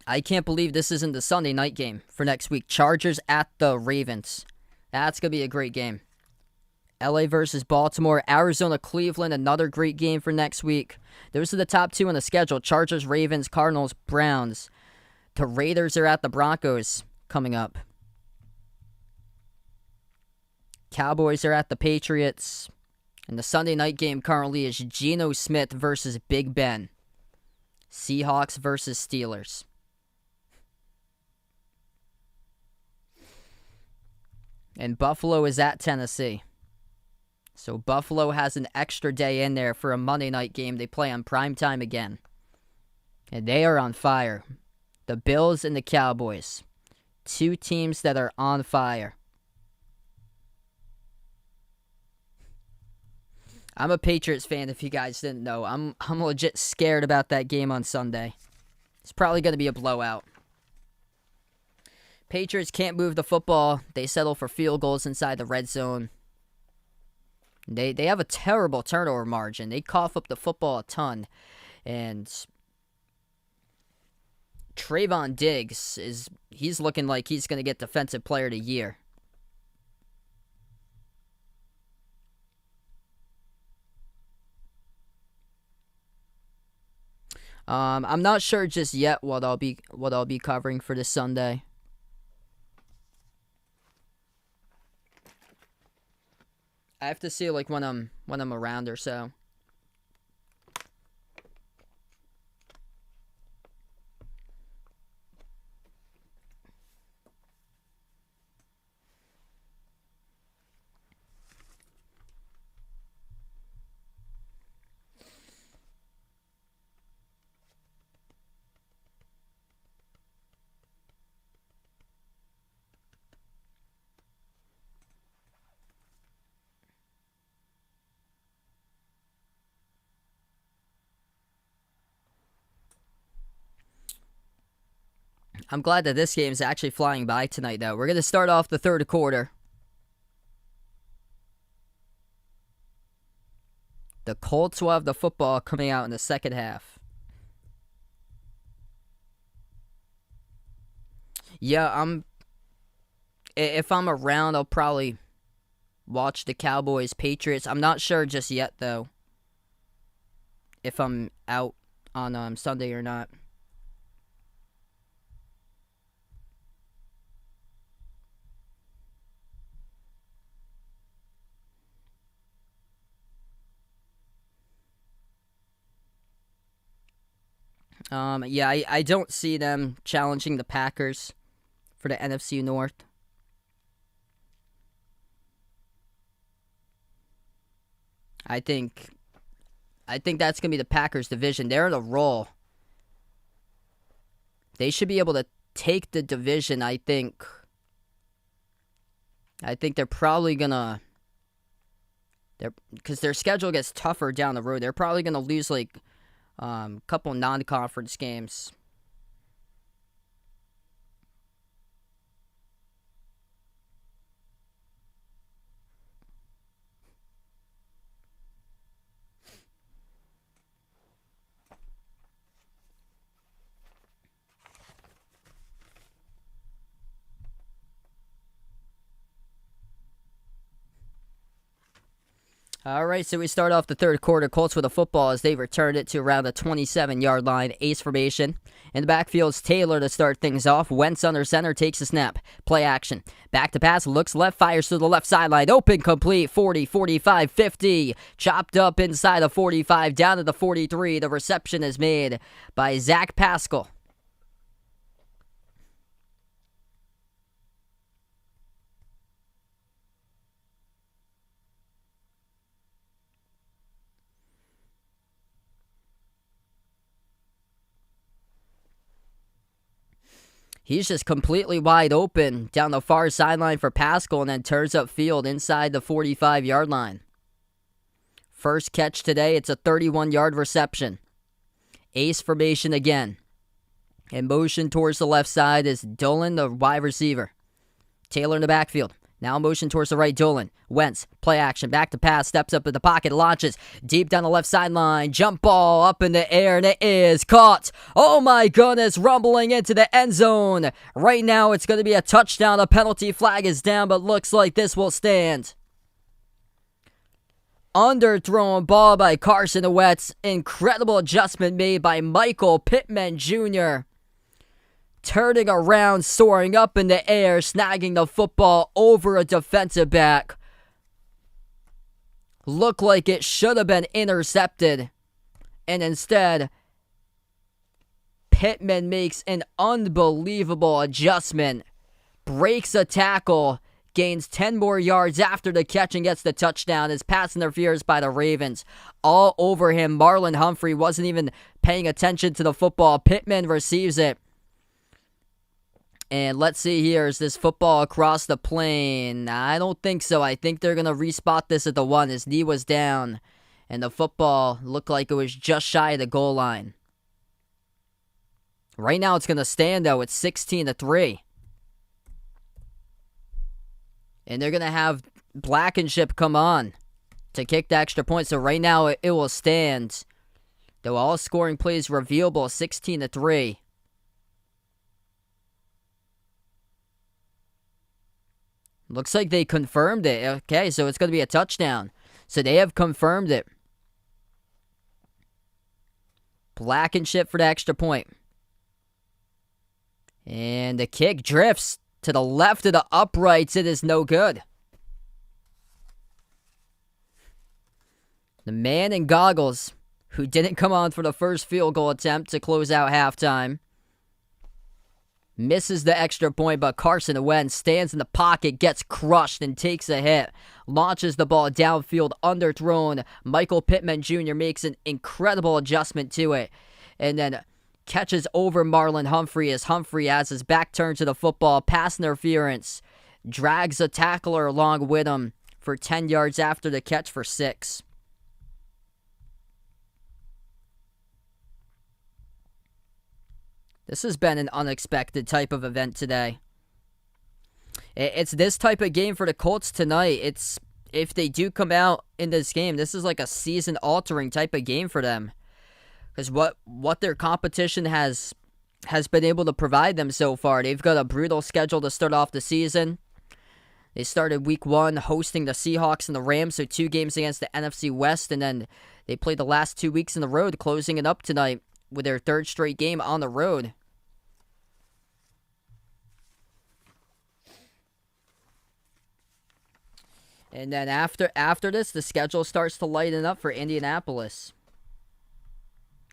[SPEAKER 1] I can't believe this isn't the Sunday night game for next week. Chargers at the Ravens. That's going to be a great game. LA versus Baltimore. Arizona, Cleveland, another great game for next week. Those are the top 2 on the schedule. Chargers, Ravens, Cardinals, Browns. The Raiders are at the Broncos coming up. Cowboys are at the Patriots. And the Sunday night game currently is Geno Smith versus Big Ben. Seahawks versus Steelers. And Buffalo is at Tennessee. So Buffalo has an extra day in there for a Monday night game. They play on primetime again. And they are on fire. The Bills and the Cowboys. 2 teams that are on fire. I'm a Patriots fan if you guys didn't know. I'm legit scared about that game on Sunday. It's probably going to be a blowout. Patriots can't move the football. They settle for field goals inside the red zone. They have a terrible turnover margin. They cough up the football a ton. And Trayvon Diggs, he's looking like he's going to get Defensive Player of the Year. I'm not sure just yet what I'll be covering for this Sunday. I have to see like when I'm around or so. I'm glad that this game is actually flying by tonight, though. We're going to start off the third quarter. The Colts will have the football coming out in the second half. Yeah, if I'm around, I'll probably watch the Cowboys-Patriots. I'm not sure just yet, though, if I'm out on Sunday or not. Yeah, I don't see them challenging the Packers for the NFC North. I think that's going to be the Packers division. They're in a roll. They should be able to take the division, I think. I think they're probably going to... Because their schedule gets tougher down the road. They're probably going to lose, like, a couple non-conference games. All right, so we start off the third quarter. Colts with a football as they returned it to around the 27-yard line. Ace formation. In the backfield's Taylor to start things off. Wentz under center, takes a snap. Play action. Back to pass, looks left, fires to the left sideline. Open, complete, 40, 45, 50. Chopped up inside the 45, down to the 43. The reception is made by Zach Pascal. He's just completely wide open down the far sideline for Pascal and then turns upfield inside the 45-yard line. First catch today, it's a 31-yard reception. Ace formation again. In motion towards the left side is Dolan, the wide receiver. Taylor in the backfield. Now motion towards the right, Dolan. Wentz, play action, back to pass, steps up in the pocket, launches deep down the left sideline. Jump ball up in the air, and it is caught. Oh my goodness, rumbling into the end zone. Right now, it's going to be a touchdown. A penalty flag is down, but looks like this will stand. Underthrown ball by Carson Wentz. Incredible adjustment made by Michael Pittman Jr., turning around, soaring up in the air, snagging the football over a defensive back. Looked like it should have been intercepted. And instead, Pittman makes an unbelievable adjustment. Breaks a tackle, gains 10 more yards after the catch and gets the touchdown. His pass interference by the Ravens. All over him. Marlon Humphrey wasn't even paying attention to the football. Pittman receives it. And let's see here, is this football across the plane? I don't think so. I think they're going to respot this at the 1. His knee was down, and the football looked like it was just shy of the goal line. Right now it's going to stand, though. It's 16-3. And they're going to have Blankenship come on to kick the extra point. So right now it will stand. Though all scoring plays revealable, 16-3. Looks like they confirmed it. Okay, so it's going to be a touchdown. So they have confirmed it. Blankenship for the extra point. And the kick drifts to the left of the uprights. It is no good. The man in goggles, who didn't come on for the first field goal attempt to close out halftime, misses the extra point, but Carson Wentz stands in the pocket, gets crushed, and takes a hit. Launches the ball downfield, underthrown. Michael Pittman Jr. makes an incredible adjustment to it. And then catches over Marlon Humphrey as Humphrey has his back turned to the football. Pass interference. Drags a tackler along with him for 10 yards after the catch for 6. This has been an unexpected type of event today. It's this type of game for the Colts tonight. It's if they do come out in this game, this is like a season-altering type of game for them. Because what their competition has been able to provide them so far. They've got a brutal schedule to start off the season. They started week 1 hosting the Seahawks and the Rams, so 2 games against the NFC West, and then they played the last 2 weeks in the road, closing it up tonight with their 3rd straight game on the road. And then after this, the schedule starts to lighten up for Indianapolis.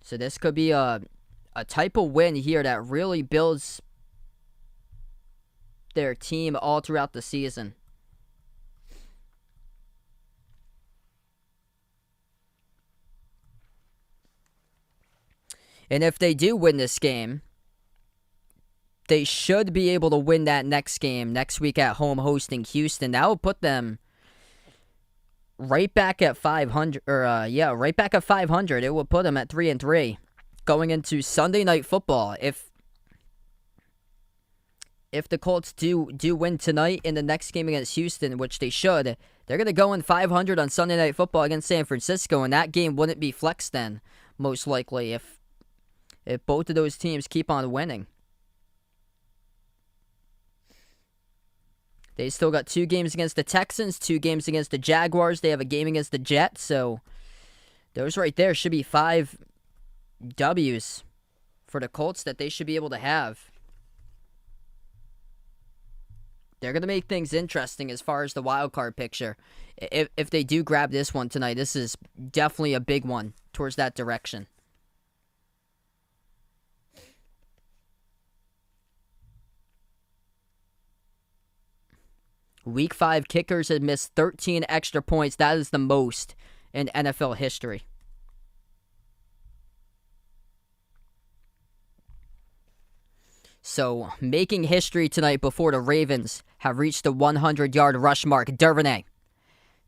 [SPEAKER 1] So this could be a type of win here that really builds their team all throughout the season. And if they do win this game, they should be able to win that next game next week at home hosting Houston. That will put them right back at 500, right back at 500. It will put them at 3-3 going into Sunday Night Football. If the Colts do win tonight in the next game against Houston, which they should, they're going to go in 500 on Sunday Night Football against San Francisco, and that game wouldn't be flexed then, most likely, if both of those teams keep on winning. They still got 2 games against the Texans, 2 games against the Jaguars. They have a game against the Jets, so those right there should be 5 W's for the Colts that they should be able to have. They're going to make things interesting as far as the wild card picture. If they do grab this one tonight, this is definitely a big one towards that direction. Week 5 kickers have missed 13 extra points. That is the most in NFL history. So, making history tonight before the Ravens have reached the 100-yard rush mark. Duvernay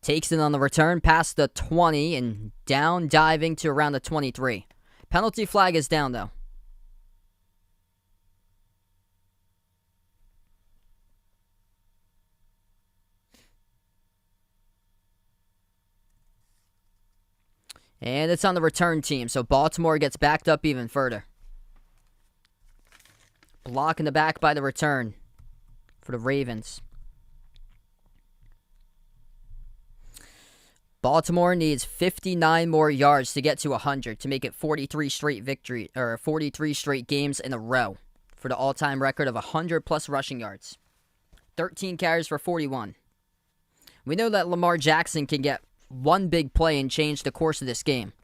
[SPEAKER 1] takes it on the return past the 20 and down diving to around the 23. Penalty flag is down, though. And it's on the return team, so Baltimore gets backed up even further. Block in the back by the return for the Ravens. Baltimore needs 59 more yards to get to 100 to make it 43 straight games in a row for the all-time record of 100-plus rushing yards. 13 carries for 41. We know that Lamar Jackson can get one big play and change the course of this game.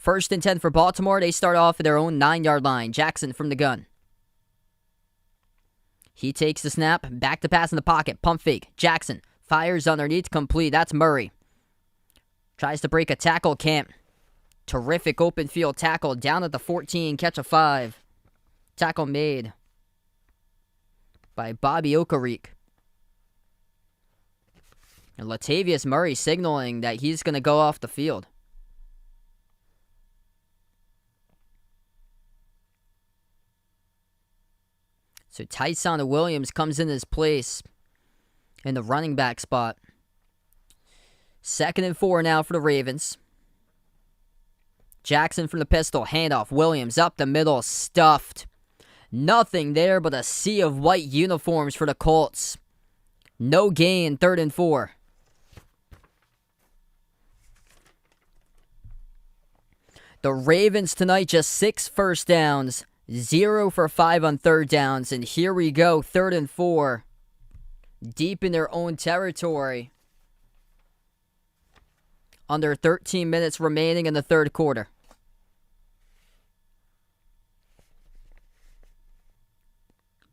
[SPEAKER 1] 1st and 10 for Baltimore. They start off at their own 9-yard line. Jackson from the gun. He takes the snap. Back to pass in the pocket. Pump fake. Jackson fires underneath. Complete. That's Murray. Tries to break a tackle. Can't. Terrific open field tackle. Down at the 14. Catch a 5. Tackle made by Bobby Okereke. And Latavius Murray signaling that he's going to go off the field. So Tyson Williams comes in his place in the running back spot. 2nd and 4 now for the Ravens. Jackson from the pistol. Handoff. Williams up the middle. Stuffed. Nothing there but a sea of white uniforms for the Colts. No gain. 3rd and 4. The Ravens tonight just 6 first downs, 0 for 5 on 3rd downs, and here we go, 3rd and 4, deep in their own territory. Under 13 minutes remaining in the 3rd quarter.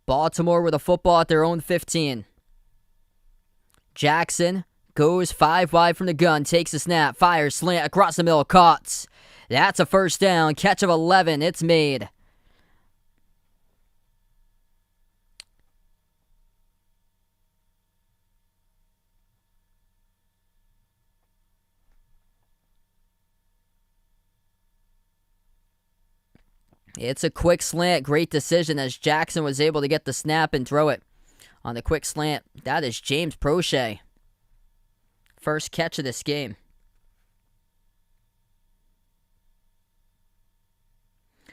[SPEAKER 1] Baltimore with a football at their own 15. Jackson goes 5 wide from the gun, takes a snap, fires, slant across the middle, caught. That's a 1st down. Catch of 11. It's made. It's a quick slant. Great decision as Jackson was able to get the snap and throw it on the quick slant. That is James Prochet. First catch of this game.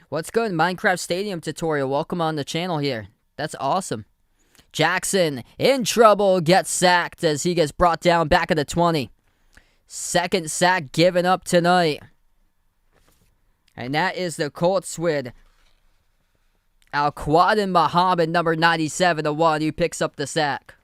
[SPEAKER 1] What's good? Minecraft Stadium tutorial. Welcome on the channel here. That's awesome. Jackson in trouble. Gets sacked as he gets brought down back at the 20. Second sack given up tonight. And that is the Colts with Al-Quadin Muhammad, number 97, the one who picks up the sack.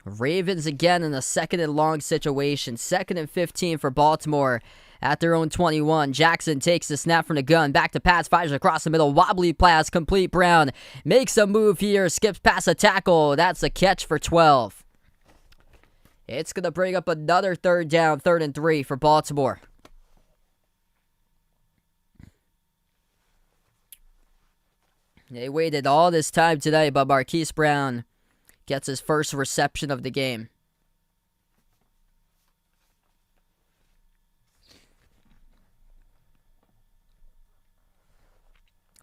[SPEAKER 1] Ravens again in a second and long situation. 2nd and 15 for Baltimore at their own 21. Jackson takes the snap from the gun. Back to pass. Fires across the middle. Wobbly pass. Complete. Brown makes a move here. Skips past a tackle. That's a catch for 12. It's going to bring up another third down. 3rd and 3 for Baltimore. They waited all this time today, but Marquise Brown gets his first reception of the game.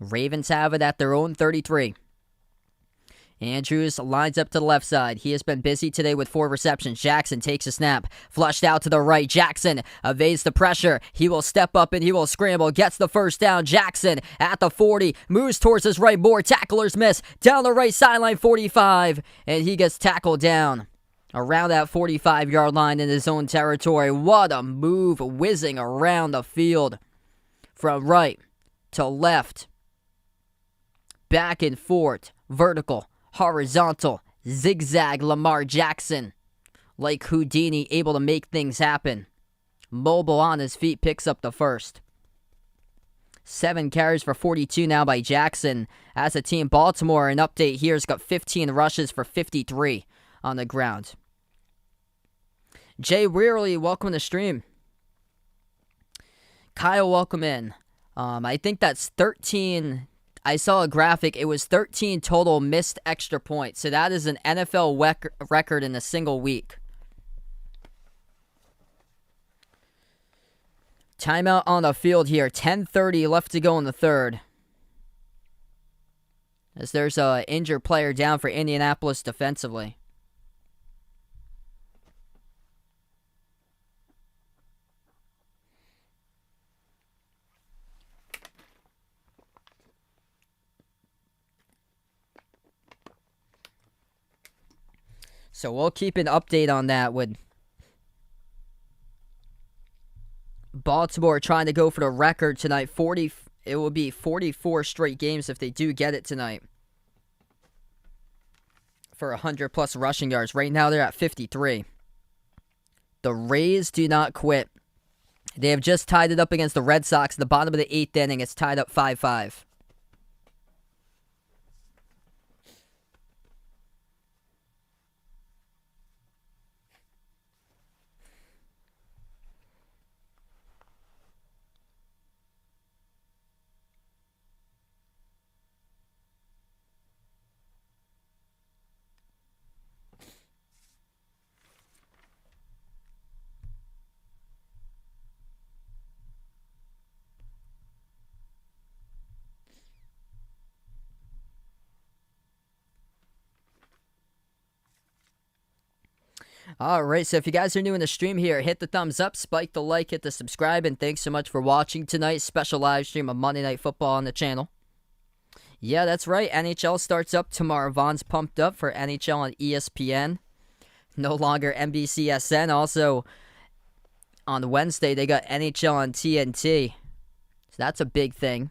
[SPEAKER 1] Ravens have it at their own 33. Andrews lines up to the left side. He has been busy today with 4 receptions. Jackson takes a snap. Flushed out to the right. Jackson evades the pressure. He will step up and he will scramble. Gets the first down. Jackson at the 40. Moves towards his right. More tacklers miss. Down the right sideline, 45. And he gets tackled down around that 45-yard line in his own territory. What a move, whizzing around the field. From right to left. Back and forth. Vertical. Horizontal, zigzag Lamar Jackson. Like Houdini, able to make things happen. Mobile on his feet, picks up the first. 7 carries for 42 now by Jackson. As a team, Baltimore, an update here, has got 15 rushes for 53 on the ground. Jay Wearley, welcome to the stream. Kyle, welcome in. I think that's 13... I saw a graphic. It was 13 total missed extra points. So that is an NFL record in a single week. Timeout on the field here. 10:30 left to go in the third. As there's an injured player down for Indianapolis defensively. So we'll keep an update on that with Baltimore trying to go for the record tonight. It will be 44 straight games if they do get it tonight for 100-plus rushing yards. Right now they're at 53. The Rays do not quit. They have just tied it up against the Red Sox. At the bottom of the 8th inning, it's tied up 5-5. Alright, so if you guys are new in the stream here, hit the thumbs up, spike the like, hit the subscribe, and thanks so much for watching tonight's special live stream of Monday Night Football on the channel. Yeah, that's right, NHL starts up tomorrow. Vaughn's pumped up for NHL on ESPN. No longer NBCSN. Also, on Wednesday, they got NHL on TNT. So that's a big thing.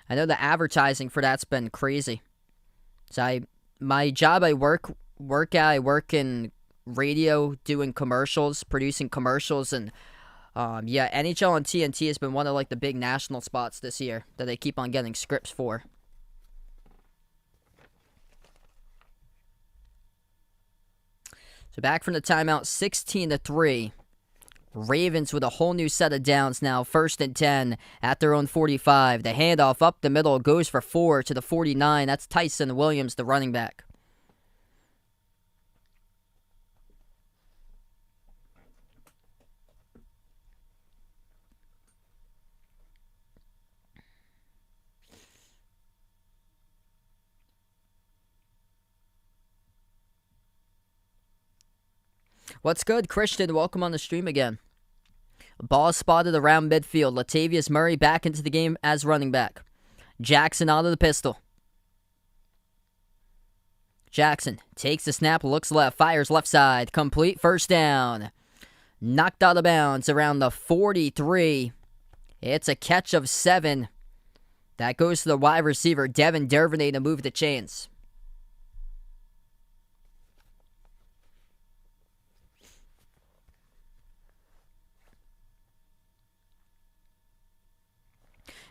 [SPEAKER 1] I know the advertising for that's been crazy. So my job, I work in radio doing commercials, producing commercials, and yeah, NHL on TNT has been one of like the big national spots this year that they keep on getting scripts for. So back from the timeout, 16-3. Ravens with a whole new set of downs now. 1st and 10 at their own 45. The handoff up the middle goes for 4 to the 49. That's Tyson Williams, the running back. What's good, Christian? Welcome on the stream again. Ball spotted around midfield. Latavius Murray back into the game as running back. Jackson out of the pistol. Jackson takes the snap, looks left, fires left side. Complete, first down. Knocked out of bounds around the 43. It's a catch of 7. That goes to the wide receiver, Devin Duvernay, to move the chains.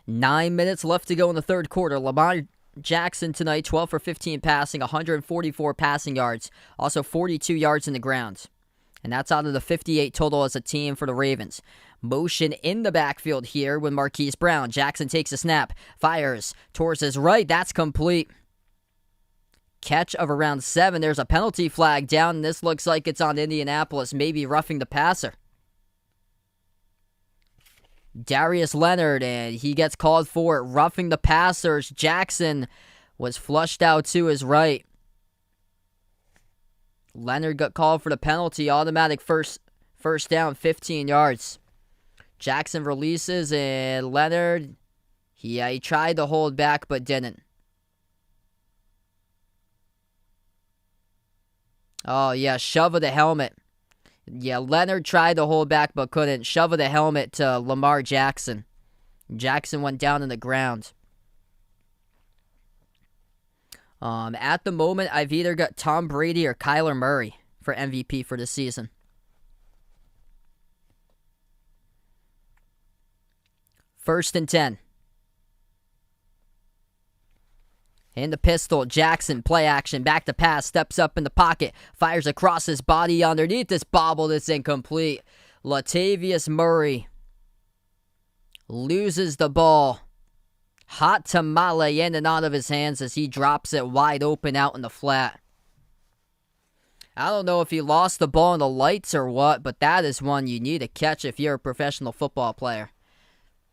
[SPEAKER 1] Nine minutes left to go in the third quarter. Lamar Jackson tonight, 12 for 15 passing, 144 passing yards, also 42 yards in the ground. And that's out of the 58 total as a team for the Ravens. Motion in the backfield here with Marquise Brown. Jackson takes a snap, fires towards his right. That's complete. Catch of around 7. There's a penalty flag down, and this looks like it's on Indianapolis, maybe roughing the passer. Darius Leonard, and he gets called for roughing the passers. Jackson was flushed out to his right. Leonard got called for the penalty. Automatic first down, 15 yards. Jackson releases, and Leonard, he tried to hold back but didn't. Oh, yeah, shove of the helmet. Yeah, Leonard tried to hold back but couldn't. Shove of the helmet to Lamar Jackson. Jackson went down in the ground. At the moment, I've either got Tom Brady or Kyler Murray for MVP for the season. First and 10. In the pistol, Jackson, play action, back to pass, steps up in the pocket, fires across his body underneath this bobble that's incomplete. Latavius Murray loses the ball. Hot tamale in and out of his hands as he drops it wide open out in the flat. I don't know if he lost the ball in the lights or what, but that is one you need to catch if you're a professional football player.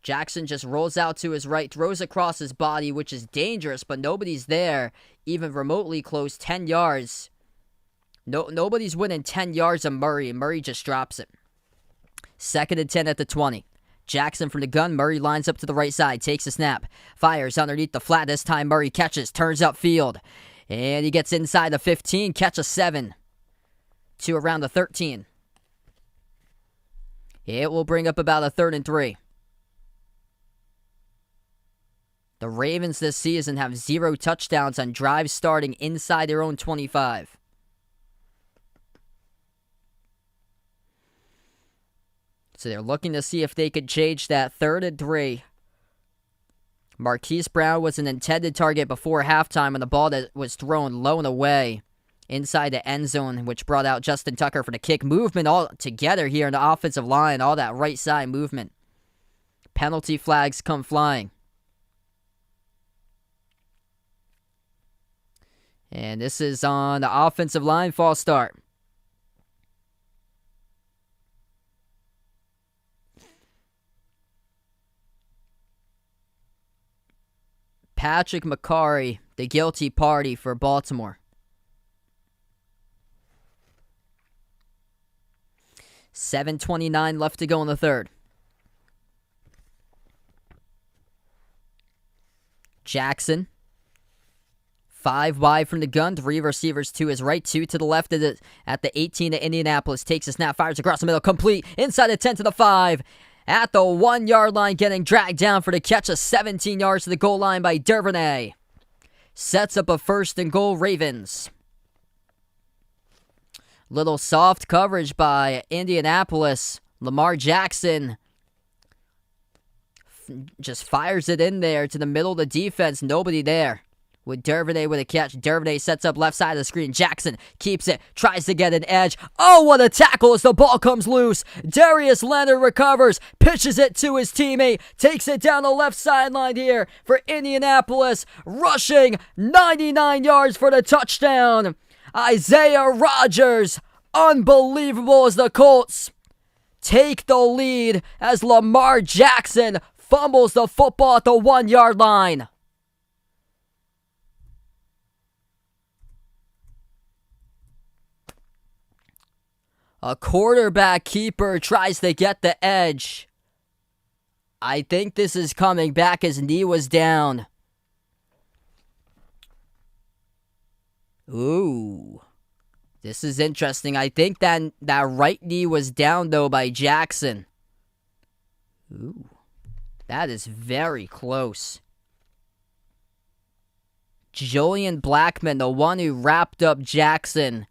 [SPEAKER 1] Jackson just rolls out to his right, throws across his body, which is dangerous, but nobody's there, even remotely close, 10 yards. Nobody's winning 10 yards of Murray, and Murray just drops it. 2nd and 10 at the 20. Jackson from the gun. Murray lines up to the right side, takes a snap, fires underneath the flat. This time Murray catches, turns upfield, and he gets inside the 15, catch a 7 to around the 13. It will bring up about a 3rd and 3. The Ravens this season have 0 touchdowns on drives starting inside their own 25. So they're looking to see if they could change that. 3rd and 3. Marquise Brown was an intended target before halftime on the ball that was thrown low and away inside the end zone, which brought out Justin Tucker for the kick. Movement all together here in the offensive line, all that right side movement. Penalty flags come flying. And this is on the offensive line, false start. Patrick McCarry, the guilty party for Baltimore. 7:29 left to go in the third. Jackson. 5 wide from the gun, 3 receivers to his right, 2 to the left at the 18 to Indianapolis. Takes a snap, fires across the middle, complete, inside the 10 to the 5. At the 1-yard line, getting dragged down for the catch of 17 yards to the goal line by Duvernay. Sets up a 1st and goal, Ravens. Little soft coverage by Indianapolis. Lamar Jackson just fires it in there to the middle of the defense. Nobody there. with Duvernay with a catch. Duvernay sets up left side of the screen. Jackson keeps it, tries to get an edge. Oh, what a tackle as the ball comes loose. Darius Leonard recovers, pitches it to his teammate, takes it down the left sideline here for Indianapolis, rushing 99 yards for the touchdown. Isaiah Rodgers, unbelievable as the Colts take the lead as Lamar Jackson fumbles the football at the 1-yard line. A quarterback keeper tries to get the edge. I think this is coming back. His knee was down. Ooh. This is interesting. I think that right knee was down, though, by Jackson. Ooh. That is very close. Julian Blackman, the one who wrapped up Jackson.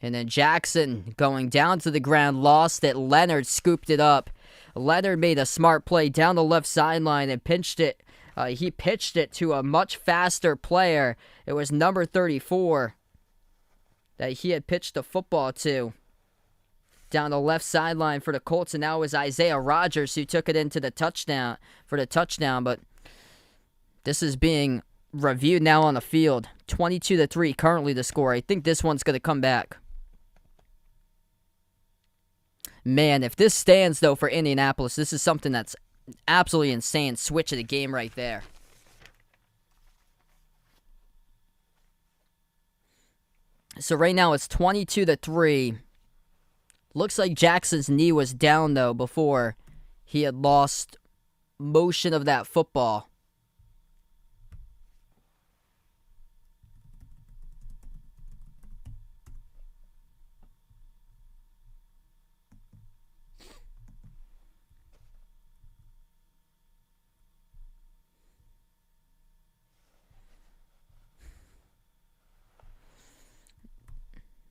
[SPEAKER 1] And then Jackson going down to the ground, lost it. Leonard scooped it up. Leonard made a smart play down the left sideline and pinched it. He pitched it to a much faster player. It was number 34 that he had pitched the football to down the left sideline for the Colts, and now it was Isaiah Rodgers who took it into the touchdown for the touchdown. But this is being reviewed now on the field. 22-3 currently the score. I think this one's going to come back. Man, if this stands, though, for Indianapolis, this is something that's absolutely insane. Switch of the game right there. So right now it's 22-3. Looks like Jackson's knee was down, though, before he had lost motion of that football.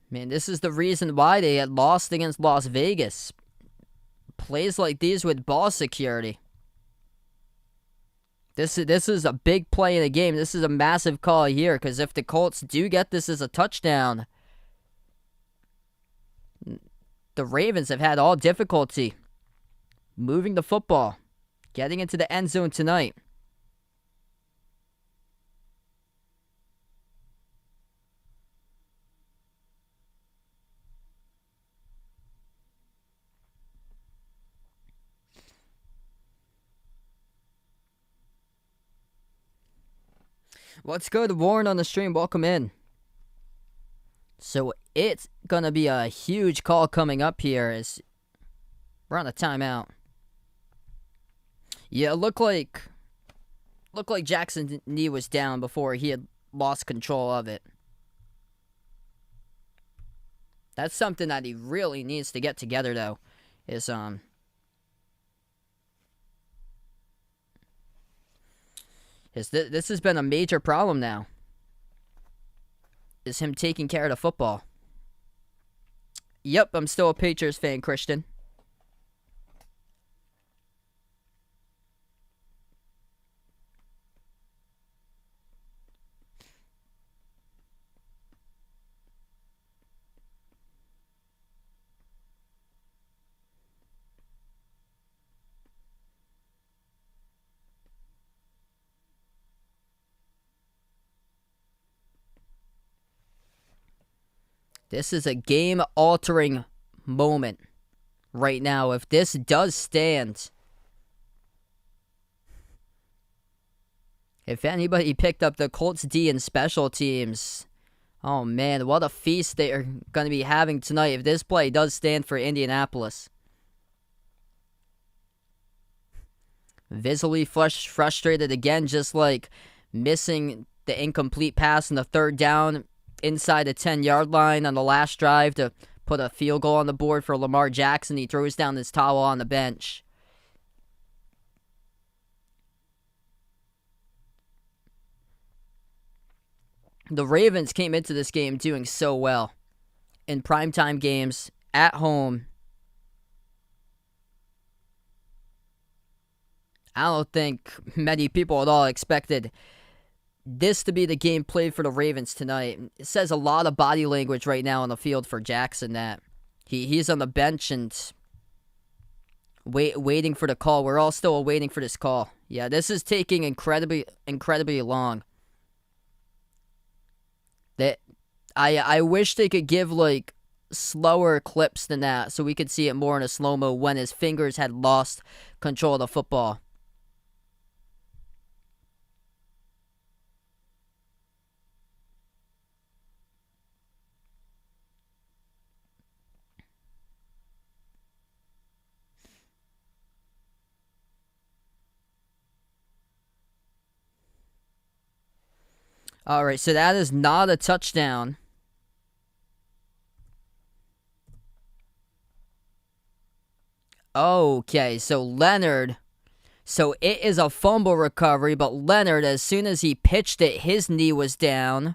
[SPEAKER 1] Man, this is the reason why they had lost against Las Vegas. Plays like these with ball security. This is a big play in the game. This is a massive call here, because if the Colts do get this as a touchdown, the Ravens have had all difficulty moving the football, getting into the end zone tonight. What's good, Warren on the stream? Welcome in. So it's going to be a huge call coming up here as we're on a timeout. Yeah, it looked like Jackson's knee was down before he had lost control of it. That's something that he really needs to get together, though, is this has been a major problem now, is him taking care of the football. Yep, I'm still a Patriots fan, Christian. This is a game-altering moment right now. If this does stand, if anybody picked up the Colts D and special teams, oh man, what a feast they are going to be having tonight if this play does stand for Indianapolis. Visibly frustrated again, just like missing the incomplete pass in the third down inside the 10-yard line on the last drive to put a field goal on the board for Lamar Jackson. He throws down his towel on the bench. The Ravens came into this game doing so well in primetime games at home. I don't think many people at all expected this to be the game played for the Ravens tonight. It says a lot of body language right now on the field for Jackson that he's on the bench and waiting for the call. We're all still waiting for this call. Yeah, this is taking incredibly long. I wish they could give like slower clips than that so we could see it more in a slow-mo when his fingers had lost control of the football. All right, so that is not a touchdown. Okay, so Leonard. So it is a fumble recovery, but Leonard, as soon as he pitched it, his knee was down.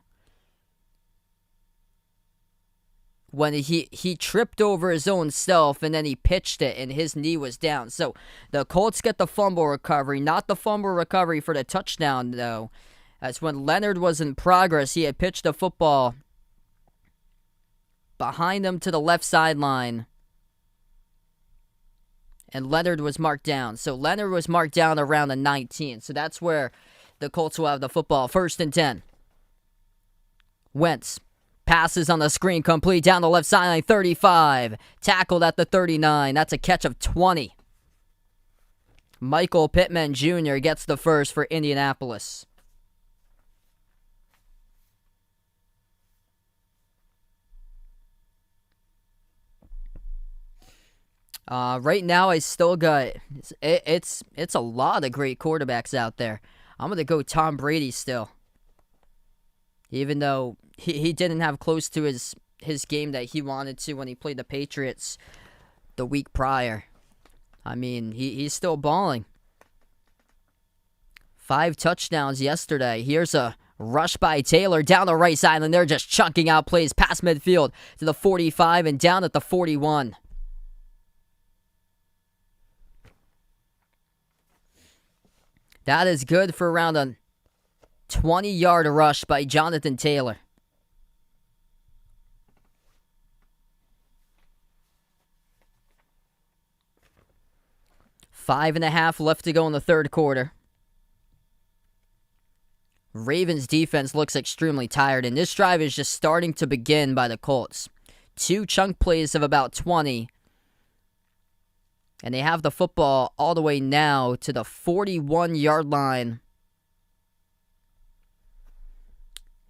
[SPEAKER 1] When he tripped over his own self, and then he pitched it, and his knee was down. So the Colts get the fumble recovery, not the fumble recovery for the touchdown, though. That's when Leonard was in progress. He had pitched the football behind him to the left sideline. And Leonard was marked down. So Leonard was marked down around the 19. So that's where the Colts will have the football. 1st and 10. Wentz passes on the screen, complete down the left sideline, 35. Tackled at the 39. That's a catch of 20. Michael Pittman Jr. gets the first for Indianapolis. Right now, I still got it's a lot of great quarterbacks out there. I'm gonna go Tom Brady still, even though he didn't have close to his game that he wanted to when he played the Patriots the week prior. I mean, he's still balling. 5 touchdowns yesterday. Here's a rush by Taylor down the right side, and they're just chunking out plays past midfield to the 45 and down at the 41. That is good for around a 20-yard rush by Jonathan Taylor. Five and a half left to go in the third quarter. Ravens defense looks extremely tired, and this drive is just starting to begin by the Colts. 2 chunk plays of about 20. And they have the football all the way now to the 41-yard line.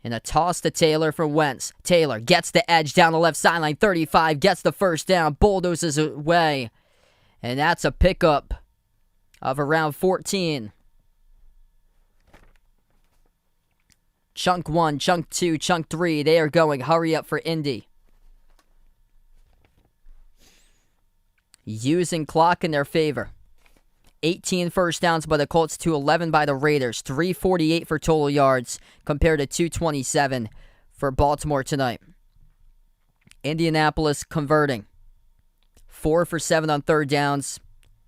[SPEAKER 1] And a toss to Taylor for Wentz. Taylor gets the edge down the left sideline. 35, gets the first down, bulldozes away. And that's a pickup of around 14. Chunk 1, chunk 2, chunk 3. They are going hurry up for Indy. Using clock in their favor. 18 first downs by the Colts to 11 by the Raiders. 348 for total yards compared to 227 for Baltimore tonight. Indianapolis converting. 4 for 7 on third downs.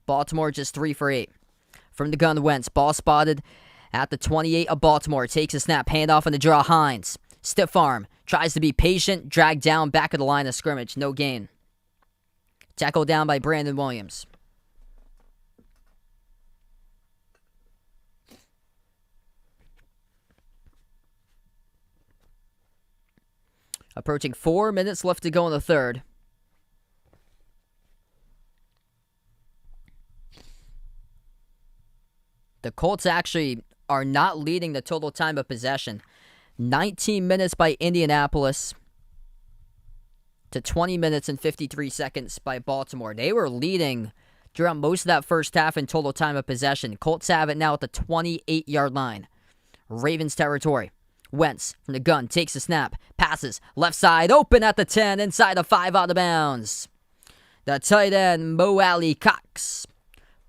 [SPEAKER 1] Baltimore just 3 for 8. From the gun, Wentz. Ball spotted at the 28 of Baltimore. Takes a snap. Handoff in the draw. Hines. Stiff arm. Tries to be patient. Dragged down back of the line of scrimmage. No gain. Tackled down by Brandon Williams. Approaching 4 minutes left to go in the third. The Colts actually are not leading the total time of possession. 19 minutes by Indianapolis to 20 minutes and 53 seconds by Baltimore. They were leading throughout most of that first half in total time of possession. Colts have it now at the 28-yard line. Ravens territory. Wentz from the gun takes a snap, passes left side open at the 10, inside the 5 out of bounds. The tight end Mo Alley Cox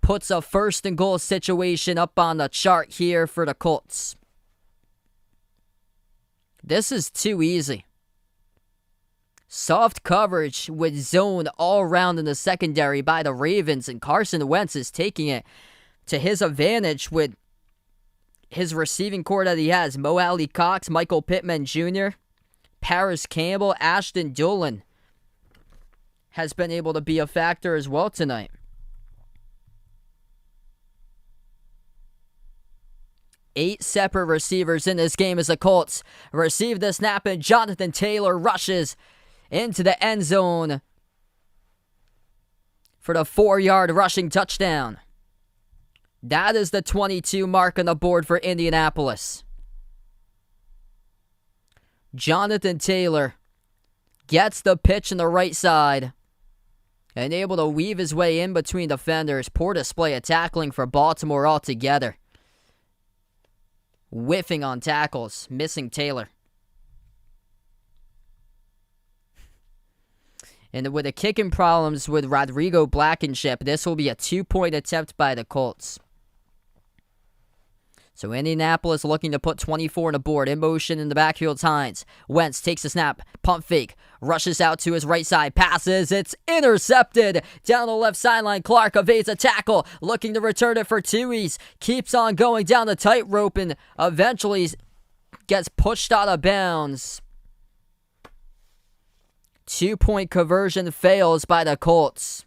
[SPEAKER 1] puts a 1st and goal situation up on the chart here for the Colts. This is too easy. Soft coverage with zone all around in the secondary by the Ravens, and Carson Wentz is taking it to his advantage with his receiving core that he has. Mo Alley Cox, Michael Pittman Jr., Paris Campbell, Ashton Doolin has been able to be a factor as well tonight. Eight separate receivers in this game as the Colts receive the snap, and Jonathan Taylor rushes into the end zone for the 4-yard rushing touchdown. That is the 22 mark on the board for Indianapolis. Jonathan Taylor gets the pitch on the right side and able to weave his way in between defenders. Poor display of tackling for Baltimore altogether. Whiffing on tackles, missing Taylor. And with the kicking problems with Rodrigo Blankenship, this will be a 2-point attempt by the Colts. So Indianapolis looking to put 24 on the board. In motion in the backfield, Hines. Wentz takes a snap, pump fake, rushes out to his right side, passes. It's intercepted down the left sideline. Clark evades a tackle, looking to return it for Tuies. Keeps on going down the tightrope and eventually gets pushed out of bounds. 2-point conversion fails by the Colts.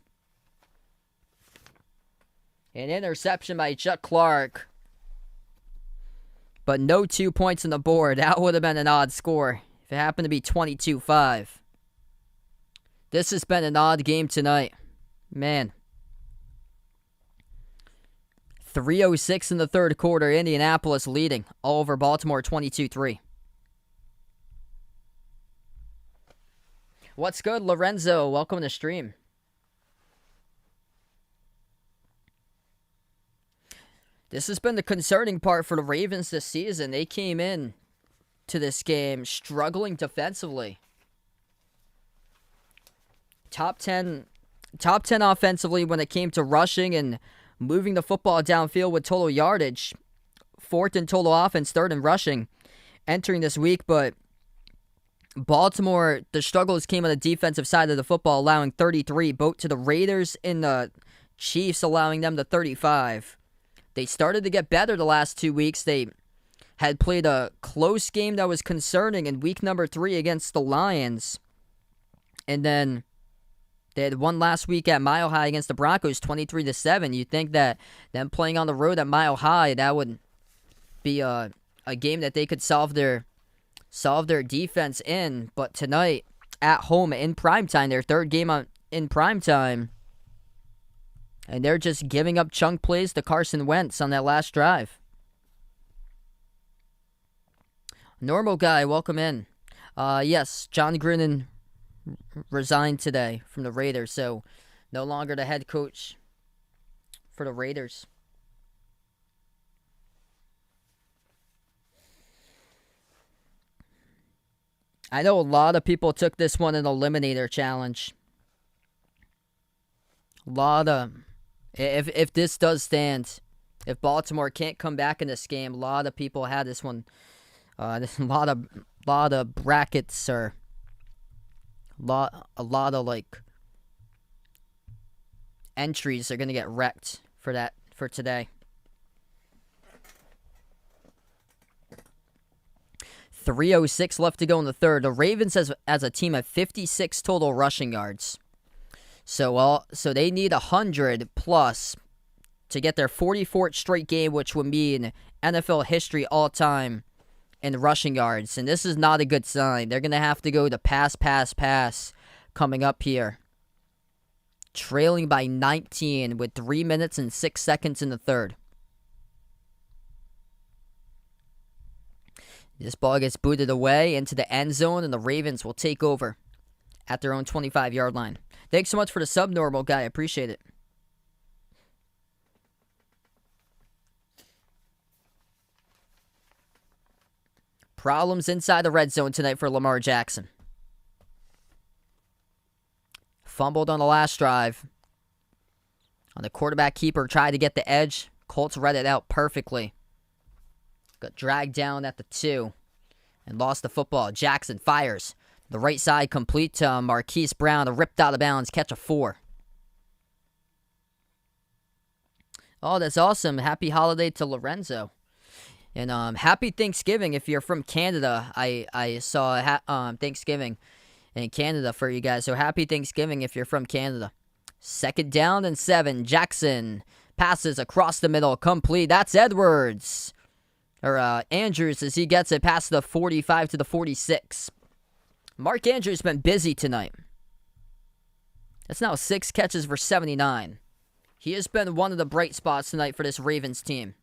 [SPEAKER 1] An interception by Chuck Clark. But no 2 points on the board. That would have been an odd score if it happened to be 22-5. This has been an odd game tonight. Man. 3:06 in the third quarter. Indianapolis leading all over Baltimore 22-3. What's good, Lorenzo? Welcome to the stream. This has been the concerning part for the Ravens this season. They came in to this game struggling defensively. Top 10 offensively when it came to rushing and moving the football downfield with total yardage. 4th in total offense, 3rd in rushing entering this week. But Baltimore, the struggles came on the defensive side of the football, allowing 33, both to the Raiders and the Chiefs, allowing them to 35. They started to get better the last 2 weeks. They had played a close game that was concerning in week number 3 against the Lions. And then they had won last week at Mile High against the Broncos, 23-7. You'd think that them playing on the road at Mile High, that would be a game that they could solve their defense in. But tonight, at home in primetime, their 3rd game in primetime, and they're just giving up chunk plays to Carson Wentz on that last drive. Normal guy, welcome in. Yes, John Gruden resigned today from the Raiders, so no longer the head coach for the Raiders. I know a lot of people took this one an eliminator challenge. If this does stand, if Baltimore can't come back in this game, a lot of people had this one. A lot of brackets or a lot of like entries are gonna get wrecked for today. 3:06 left to go in the third. The Ravens as a team have 56 total rushing yards. So they need 100 plus to get their 44th straight game, which would mean NFL history all-time in rushing yards. And this is not a good sign. They're going to have to go to pass coming up here. Trailing by 19 with 3 minutes and 6 seconds in the third. This ball gets booted away into the end zone, and the Ravens will take over at their own 25-yard line. Thanks so much for the sub, Normal Guy. I appreciate it. Problems inside the red zone tonight for Lamar Jackson. Fumbled on the last drive. On the quarterback keeper, tried to get the edge. Colts read it out perfectly. Got dragged down at the 2 and lost the football. Jackson fires. The right side complete to Marquise Brown. A ripped out of bounds catch of 4. Oh, that's awesome. Happy holiday to Lorenzo. And happy Thanksgiving if you're from Canada. I saw Thanksgiving in Canada for you guys. So happy Thanksgiving if you're from Canada. 2nd down and 7. Jackson passes across the middle, complete. That's Edwards. Or Andrews as he gets it past the 45 to the 46. Mark Andrews been busy tonight. That's now 6 catches for 79. He has been one of the bright spots tonight for this Ravens team.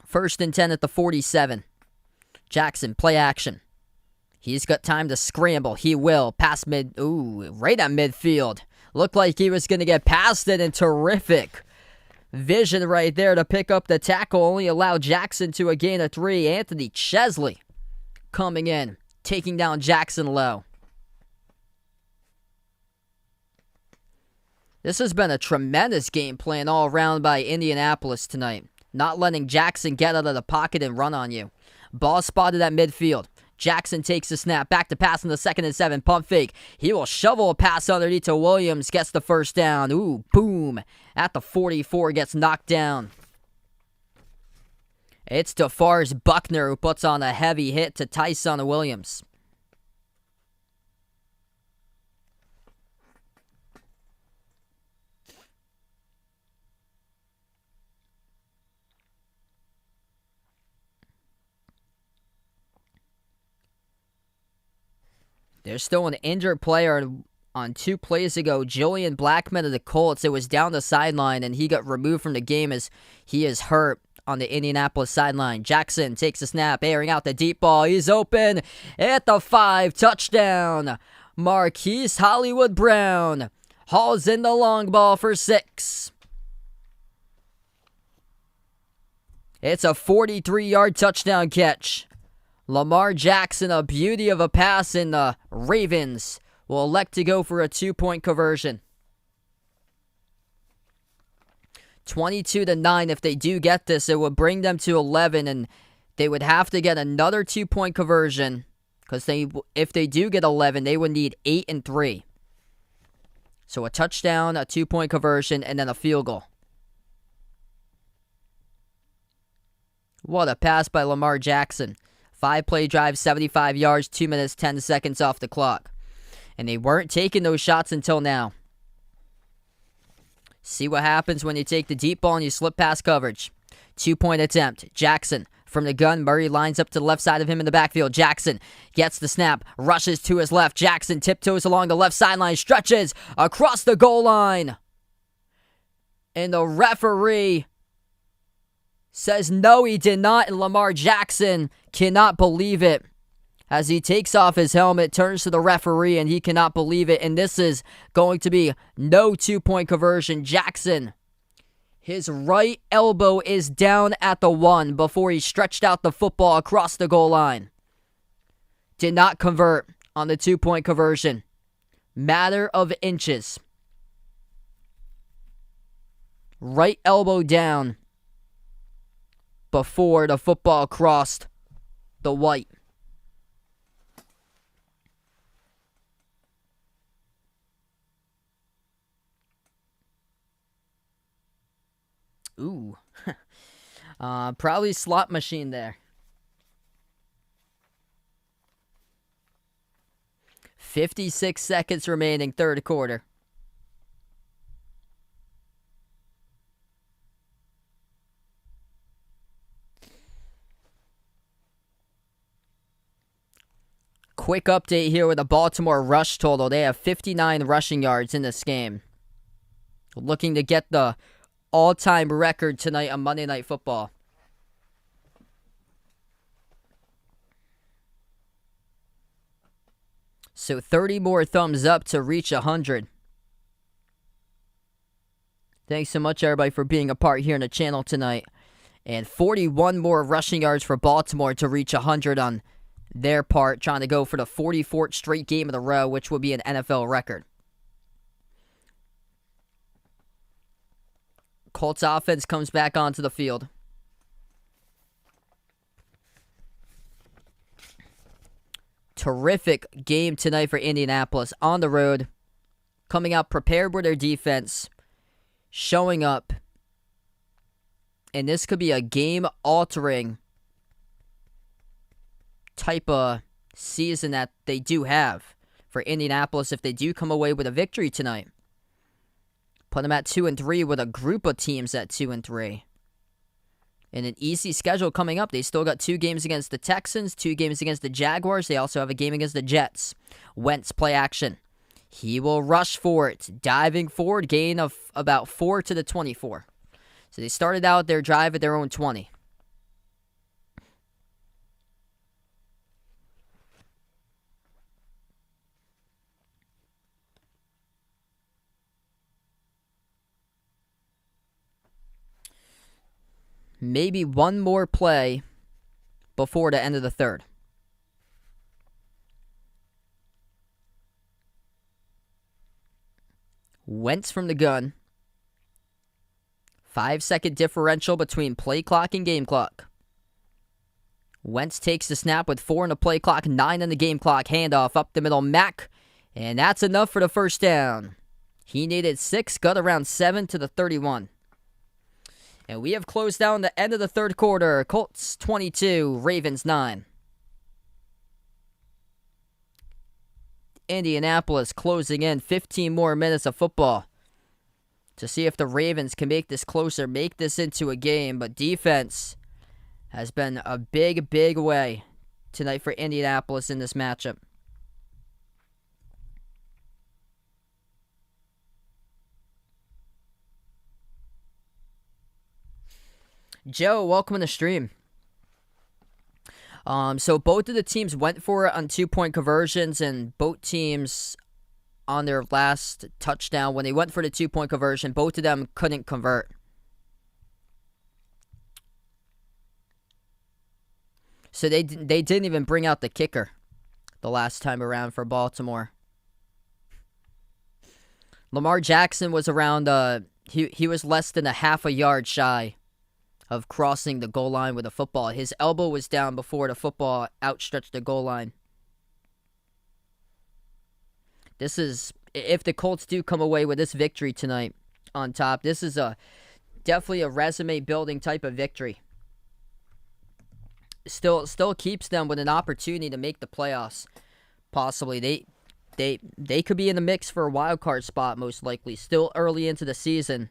[SPEAKER 1] First and 10 at the 47. Jackson, play action. He's got time to scramble. He will. Past mid. Ooh, right at midfield. Looked like he was going to get past it, and terrific vision right there to pick up the tackle. Only allowed Jackson to a gain of 3. Anthony Chesley coming in, taking down Jackson low. This has been a tremendous game plan all around by Indianapolis tonight. Not letting Jackson get out of the pocket and run on you. Ball spotted at midfield. Jackson takes the snap. Back to pass in the 2nd and 7. Pump fake. He will shovel a pass underneath to Williams. Gets the first down. Ooh, boom. At the 44, gets knocked down. It's DeForest Buckner who puts on a heavy hit to Tyson Williams. There's still an injured player on 2 plays ago. Julian Blackman of the Colts. It was down the sideline, and he got removed from the game as he is hurt on the Indianapolis sideline. Jackson takes a snap, airing out the deep ball. He's open at the 5. Touchdown. Marquise Hollywood Brown hauls in the long ball for 6. It's a 43-yard touchdown catch. Lamar Jackson, a beauty of a pass, and the Ravens will elect to go for a 2-point conversion. 22-9. If they do get this, it would bring them to 11, and they would have to get another 2-point conversion, because if they do get 11, they would need 8 and 3. So a touchdown, a 2-point conversion, and then a field goal. What a pass by Lamar Jackson. 5-play drive, 75 yards, 2 minutes, 10 seconds off the clock. And they weren't taking those shots until now. See what happens when you take the deep ball and you slip past coverage. 2-point attempt. Jackson from the gun. Murray lines up to the left side of him in the backfield. Jackson gets the snap, rushes to his left. Jackson tiptoes along the left sideline, stretches across the goal line. And the referee says no, he did not, and Lamar Jackson cannot believe it. As he takes off his helmet, turns to the referee, and he cannot believe it. And this is going to be no 2-point conversion. Jackson, his right elbow is down at the 1 before he stretched out the football across the goal line. Did not convert on the 2-point conversion. Matter of inches. Right elbow down before the football crossed the white. Ooh. Probably slot machine there. 56 seconds remaining, third quarter. Quick update here with the Baltimore rush total. They have 59 rushing yards in this game. Looking to get the all-time record tonight on Monday Night Football. So 30 more thumbs up to reach 100. Thanks so much, everybody, for being a part here in the channel tonight. And 41 more rushing yards for Baltimore to reach 100 on their part, trying to go for the 44th straight game in a row, which would be an NFL record. Colts offense comes back onto the field. Terrific game tonight for Indianapolis on the road. Coming out prepared with their defense. Showing up. And this could be a game-altering type of season that they do have for Indianapolis if they do come away with a victory tonight. Put them at 2-3 with a group of teams at 2-3. And an easy schedule coming up. They still got 2 games against the Texans, 2 games against the Jaguars. They also have a game against the Jets. Wentz play action. He will rush for it. Diving forward, gain of about 4 to the 24. So they started out their drive at their own 20. Maybe one more play before the end of the third. Wentz from the gun. 5-second differential between play clock and game clock. Wentz takes the snap with 4 on the play clock, 9 on the game clock. Handoff up the middle, Mack. And that's enough for the first down. He needed 6, got around 7 to the 31. And we have closed down the end of the third quarter. Colts 22, Ravens 9. Indianapolis closing in 15 more minutes of football to see if the Ravens can make this closer, make this into a game. But defense has been a big, big way tonight for Indianapolis in this matchup. Joe, welcome to the stream. So both of the teams went for it on 2-point conversions, and both teams on their last touchdown, when they went for the 2-point conversion, both of them couldn't convert. So they didn't even bring out the kicker the last time around for Baltimore. Lamar Jackson was around, he was less than a half a yard shy of crossing the goal line with a football. His elbow was down before the football outstretched the goal line. This is, if the Colts do come away with this victory tonight on top, this is definitely a resume-building type of victory. Still keeps them with an opportunity to make the playoffs. Possibly. They could be in the mix for a wild card spot, most likely. Still early into the season.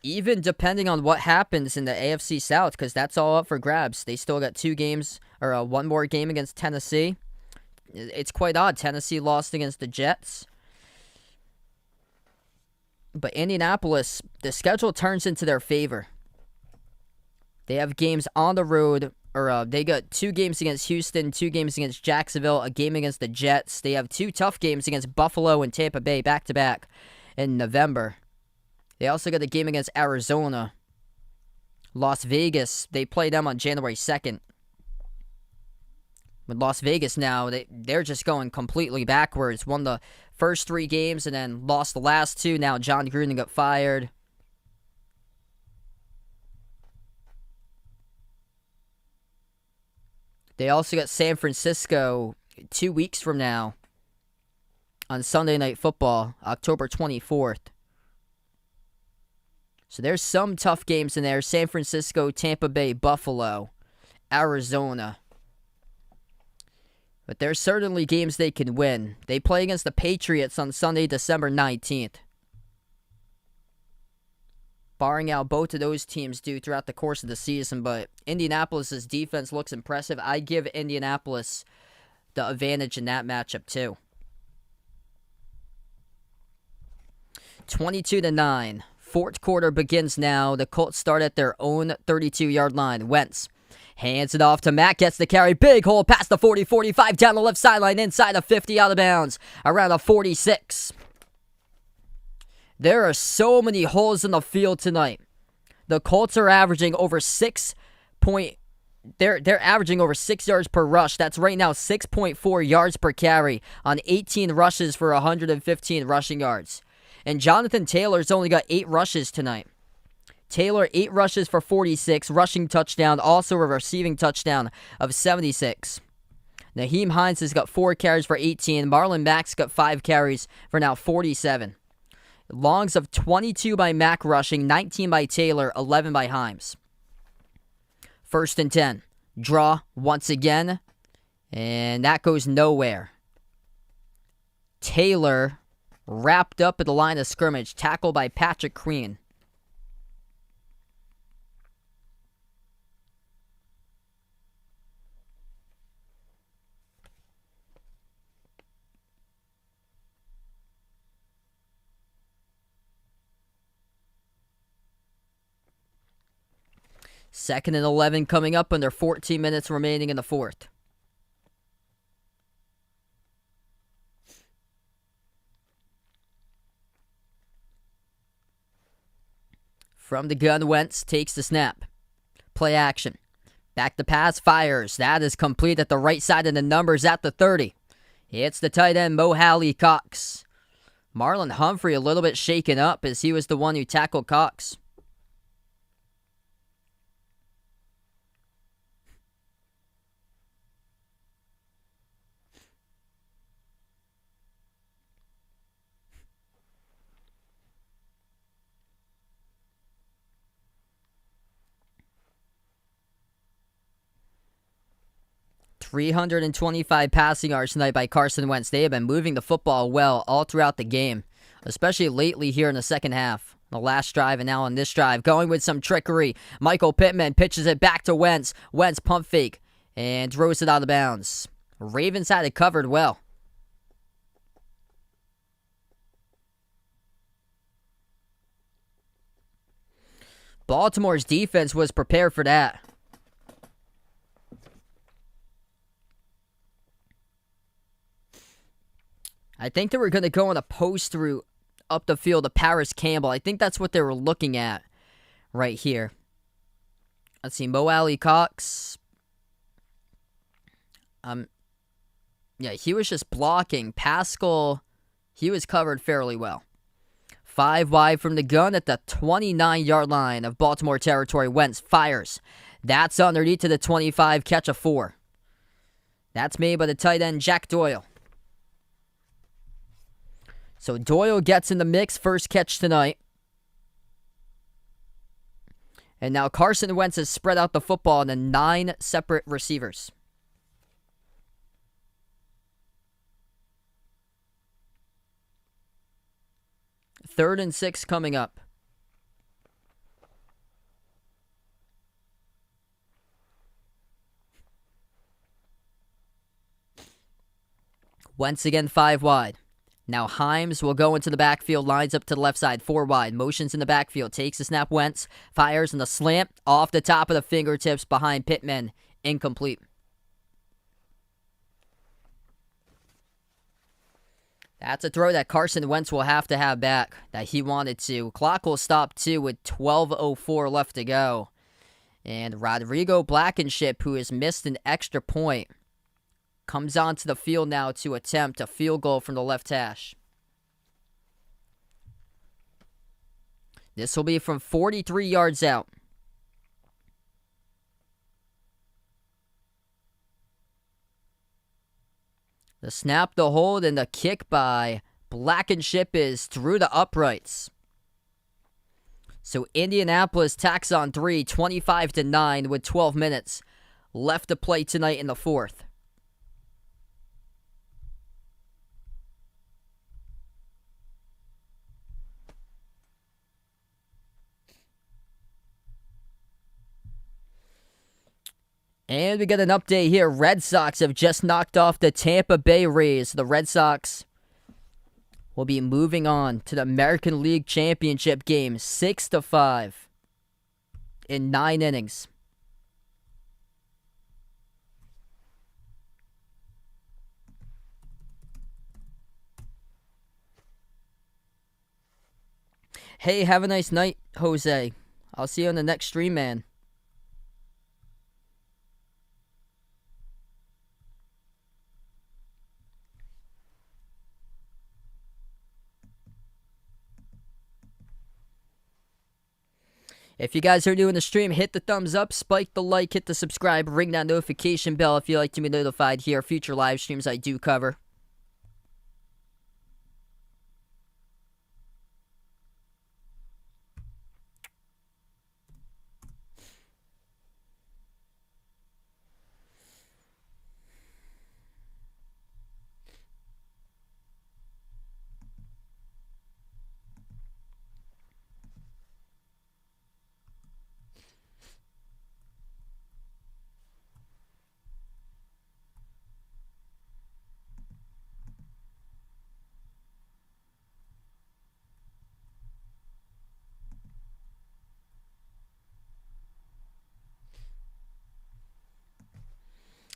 [SPEAKER 1] Even depending on what happens in the AFC South, because that's all up for grabs. They still got 2 games, or 1 more game against Tennessee. It's quite odd. Tennessee lost against the Jets. But Indianapolis, the schedule turns into their favor. They have games on the road, or they got 2 games against Houston, 2 games against Jacksonville, a game against the Jets. They have 2 tough games against Buffalo and Tampa Bay back-to-back in November. They also got a game against Arizona. Las Vegas, they play them on January 2nd. With Las Vegas now, they're just going completely backwards. Won the first 3 games and then lost the last 2. Now John Gruden got fired. They also got San Francisco 2 weeks from now on Sunday Night Football, October 24th. So there's some tough games in there. San Francisco, Tampa Bay, Buffalo, Arizona. But there's certainly games they can win. They play against the Patriots on Sunday, December 19th. Barring out both of those teams do throughout the course of the season, but Indianapolis' defense looks impressive. I give Indianapolis the advantage in that matchup too. 22-9. Fourth quarter begins now. The Colts start at their own 32-yard line. Wentz hands it off to Mack. Gets the carry. Big hole past the 40-45. Down the left sideline. Inside the 50. Out of bounds. Around the 46. There are so many holes in the field tonight. The Colts are averaging over 6 point. They're averaging over 6 yards per rush. That's right now 6.4 yards per carry on 18 rushes for 115 rushing yards. And Jonathan Taylor's only got 8 rushes tonight. Taylor, 8 rushes for 46, rushing touchdown, also a receiving touchdown of 76. Naheem Hines has got 4 carries for 18. Marlon Mack's got 5 carries for now 47. Longs of 22 by Mack rushing, 19 by Taylor, 11 by Hines. 1st and 10. Draw once again, and that goes nowhere. Taylor wrapped up at the line of scrimmage, tackled by Patrick Queen. Second and 11 coming up under 14 minutes remaining in the fourth. From the gun, Wentz takes the snap. Play action. Back to pass, fires. That is complete at the right side of the numbers at the 30. It's the tight end, Mo Halley Cox. Marlon Humphrey a little bit shaken up as he was the one who tackled Cox. .325 passing yards tonight by Carson Wentz. They have been moving the football well all throughout the game, especially lately here in the second half. The last drive and now on this drive, going with some trickery. Michael Pittman pitches it back to Wentz. Wentz pump fake and throws it out of bounds. Ravens had it covered well. Baltimore's defense was prepared for that. I think they were going to go on a post through up the field to Paris Campbell. I think that's what they were looking at right here. Let's see, Mo Halley Cox. Yeah, he was just blocking. Pascal, he was covered fairly well. 5 wide from the gun at the 29-yard line of Baltimore territory. Wentz fires. That's underneath to the 25, catch a 4. That's made by the tight end, Jack Doyle. So Doyle gets in the mix, first catch tonight. And now Carson Wentz has spread out the football to 9 separate receivers. Third and 6 coming up. Once again, 5 wide. Now Himes will go into the backfield, lines up to the left side, 4 wide, motions in the backfield, takes the snap, Wentz, fires in the slant, off the top of the fingertips behind Pittman, incomplete. That's a throw that Carson Wentz will have to have back, that he wanted to. Clock will stop too with 12:04 left to go. And Rodrigo Blankenship, who has missed an extra point, comes onto the field now to attempt a field goal from the left hash. This will be from 43 yards out. The snap, the hold, and the kick by Blankenship is through the uprights. So Indianapolis tacks on 3, 25-9 with 12 minutes left to play tonight in the fourth. And we get an update here. Red Sox have just knocked off the Tampa Bay Rays. The Red Sox will be moving on to the American League Championship game, 6-5 in 9 innings. Hey, have a nice night, Jose. I'll see you on the next stream, man. If you guys are new in the stream, hit the thumbs up, spike the like, hit the subscribe, ring that notification bell if you like to be notified here. Future live streams I do cover.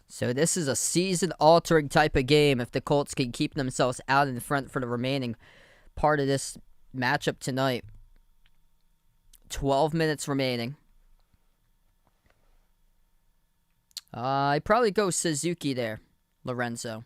[SPEAKER 1] So this is a season-altering type of game if the Colts can keep themselves out in front for the remaining part of this matchup tonight. 12 minutes remaining. I'd probably go Suzuki there, Lorenzo.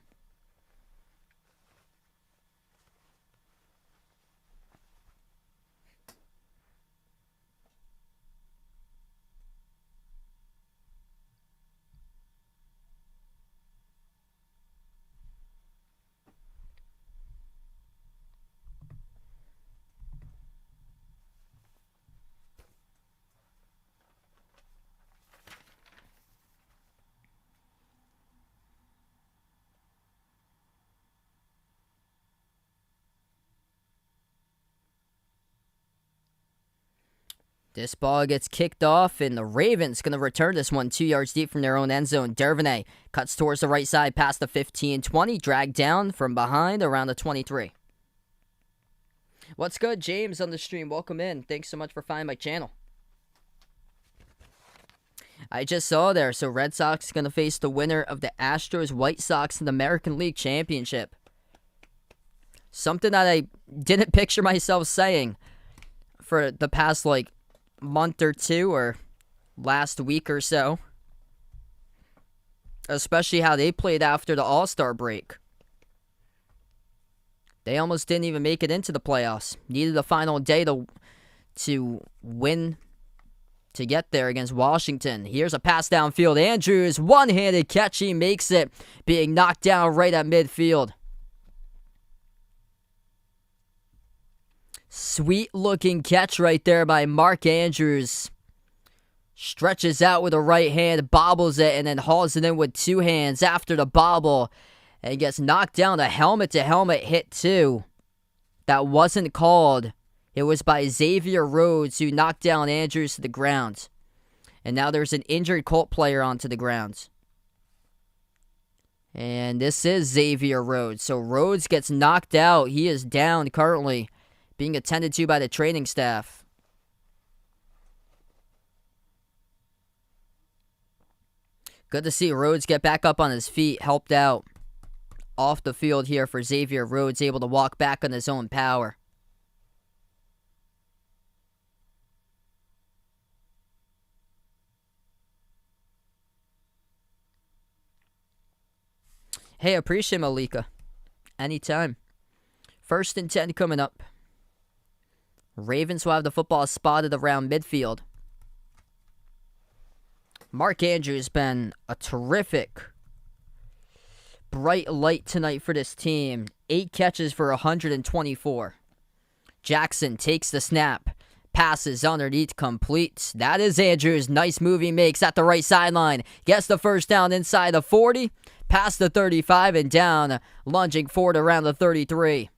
[SPEAKER 1] This ball gets kicked off, and the Ravens going to return this one 2 yards deep from their own end zone. Dervinay cuts towards the right side past the 15-20, dragged down from behind around the 23. What's good, James, on the stream? Welcome in. Thanks so much for finding my channel. I just saw there, so Red Sox going to face the winner of the Astros-White Sox in the American League Championship. Something that I didn't picture myself saying for the past, month or two or last week or so. Especially how they played after the All-Star break. They almost didn't even make it into the playoffs. Needed the final day to win to get there against Washington. Here's a pass downfield. Andrews, one-handed catch. He makes it, being knocked down right at midfield. Sweet looking catch right there by Mark Andrews. Stretches out with a right hand, bobbles it, and then hauls it in with two hands after the bobble. And gets knocked down. A helmet-to-helmet hit too. That wasn't called. It was by Xavier Rhodes who knocked down Andrews to the ground. And now there's an injured Colt player onto the ground. And this is Xavier Rhodes. So Rhodes gets knocked out. He is down currently, being attended to by the training staff. Good to see Rhodes get back up on his feet, helped out off the field here for Xavier Rhodes, able to walk back on his own power. Hey, appreciate Malika. Anytime. 1st and 10 coming up. Ravens will have the football spotted around midfield. Mark Andrews been a terrific bright light tonight for this team. 8 catches for 124. Jackson takes the snap. Passes underneath, complete. That is Andrews. Nice move he makes at the right sideline. Gets the first down inside the 40. Past the 35 and down. Lunging forward around the 33.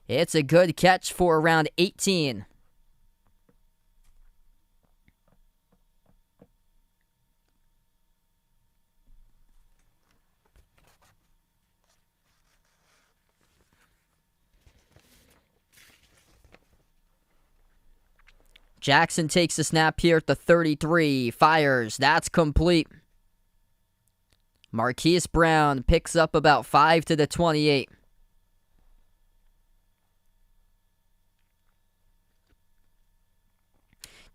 [SPEAKER 1] It's a good catch for around 18. Jackson takes the snap here at the 33. Fires. That's complete. Marquise Brown picks up about 5 to the 28.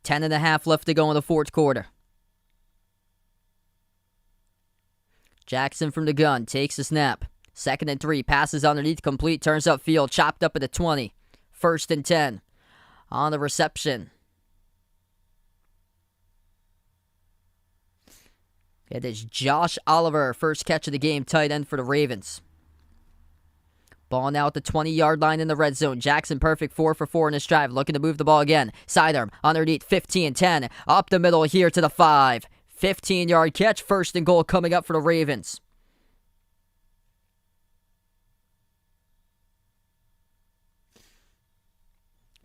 [SPEAKER 1] Ten and a half left to go in the fourth quarter. Jackson from the gun takes the snap. 2nd and 3. Passes underneath, complete. Turns upfield. Chopped up at the 20. 1st and 10. On the reception. It is Josh Oliver, first catch of the game, tight end for the Ravens. Ball now at the 20-yard line in the red zone. Jackson perfect 4 for 4 in his drive. Looking to move the ball again. Sidearm underneath 15-10. Up the middle here to the 5. 15-yard catch. First and goal coming up for the Ravens.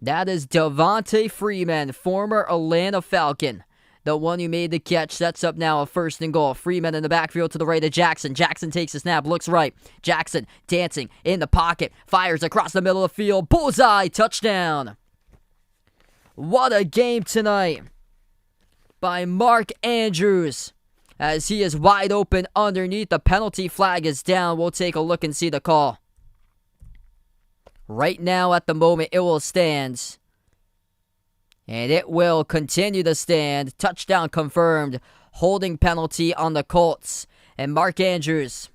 [SPEAKER 1] That is Devontae Freeman, former Atlanta Falcon. The one who made the catch sets up now a first and goal. Freeman in the backfield to the right of Jackson. Jackson takes a snap, looks right. Jackson dancing in the pocket. Fires across the middle of the field. Bullseye, touchdown. What a game tonight by Mark Andrews. As he is wide open underneath. The penalty flag is down. We'll take a look and see the call. Right now at the moment it will stand. And it will continue to stand. Touchdown confirmed. Holding penalty on the Colts. And Mark Andrews,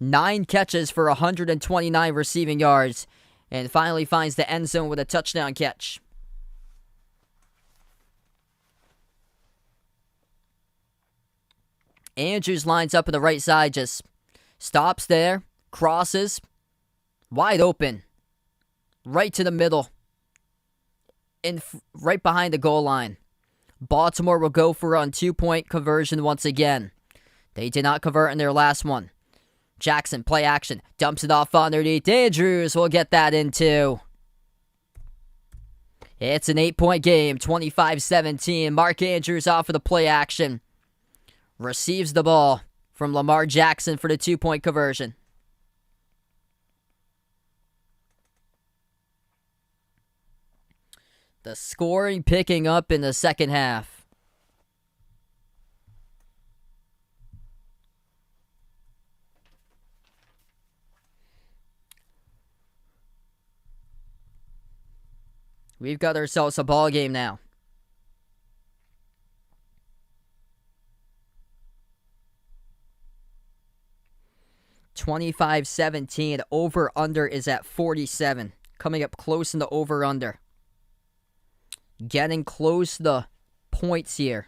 [SPEAKER 1] 9 catches for 129 receiving yards. And finally finds the end zone with a touchdown catch. Andrews lines up on the right side. Just stops there. Crosses. Wide open. Right to the middle. Right behind the goal line. Baltimore will go for a 2-point conversion once again. They did not convert in their last one. Jackson, play action. Dumps it off underneath. Andrews will get that in too. It's an 8-point game. 25-17. Mark Andrews off of the play action. Receives the ball from Lamar Jackson for the 2-point conversion. The scoring picking up in the second half. We've got ourselves a ball game now. $25-17. Over-under is at 47. Coming up close in the over-under. Getting close to the points here.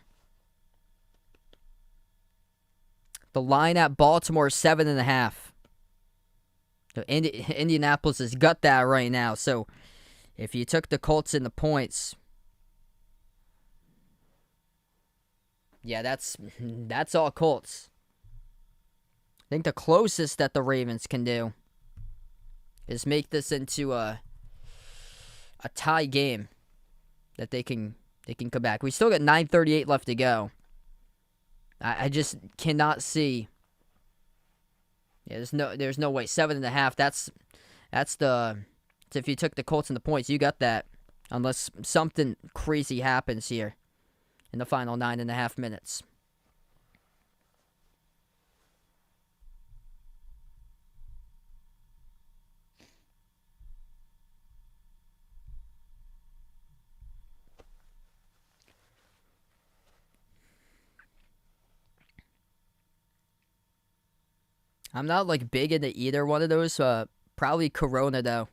[SPEAKER 1] The line at Baltimore, 7.5. Indianapolis has got that right now. So, if you took the Colts in the points, yeah, that's all Colts. I think the closest that the Ravens can do is make this into a tie game. That they can come back. We still got 9:38 left to go. I just cannot see. Yeah, there's no way. 7.5. That's the. If you took the Colts and the points, you got that. Unless something crazy happens here in the final 9.5 minutes. I'm not big into either one of those. Probably Corona though.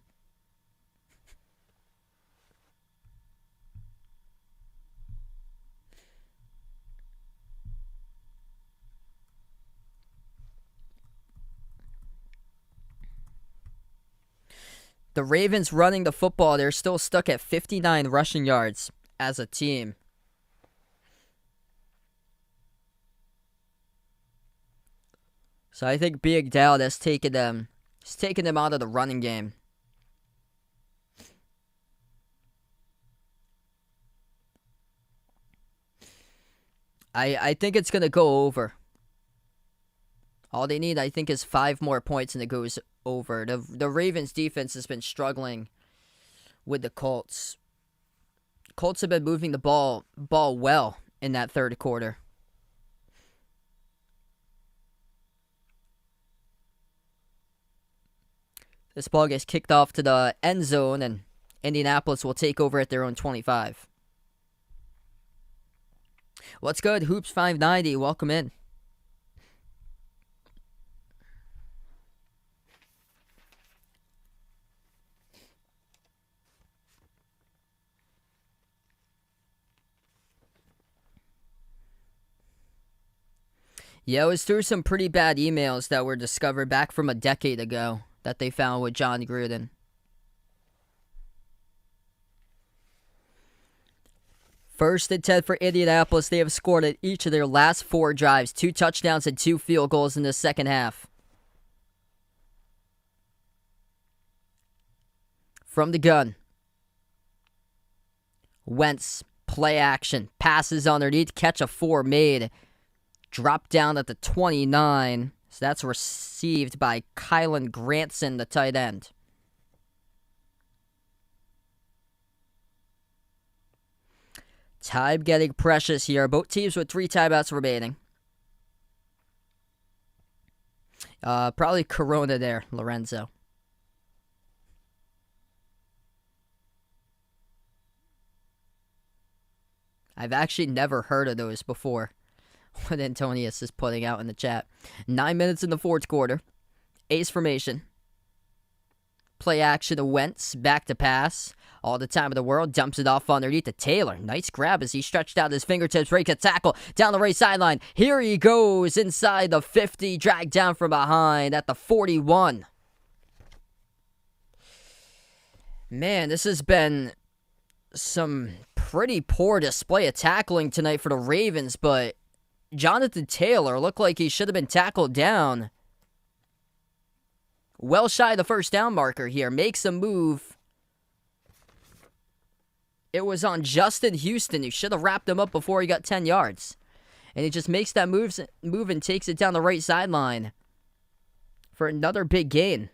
[SPEAKER 1] The Ravens running the football, they're still stuck at 59 rushing yards as a team. So I think Big Dowd has taken them out of the running game. I think it's going to go over. All they need, I think, is 5 more points and it goes over. The Ravens defense has been struggling with the Colts. Colts have been moving the ball well in that third quarter. This ball gets kicked off to the end zone, and Indianapolis will take over at their own 25. What's good? Hoops 590, welcome in. Yeah, it was through some pretty bad emails that were discovered back from a decade ago that they found with John Gruden. First and 10 for Indianapolis. They have scored at each of their last 4 drives. 2 touchdowns and 2 field goals in the second half. From the gun. Wentz, play action. Passes underneath. Catch a 4 made. Drop down at the 29. So that's received by Kylan Granson, the tight end. Time getting precious here. Both teams with 3 timeouts remaining. Probably Corona there, Lorenzo. I've actually never heard of those before. What Antonius is putting out in the chat. 9 minutes in the fourth quarter. Ace formation. Play action to Wentz. Back to pass. All the time in the world. Dumps it off underneath to Taylor. Nice grab as he stretched out his fingertips. Breaks a tackle down the right sideline. Here he goes inside the 50. Dragged down from behind at the 41. Man, this has been some pretty poor display of tackling tonight for the Ravens, but Jonathan Taylor looked like he should have been tackled down. Well shy of the first down marker here. Makes a move. It was on Justin Houston, who should have wrapped him up before he got 10 yards. And he just makes that move and takes it down the right sideline for another big gain.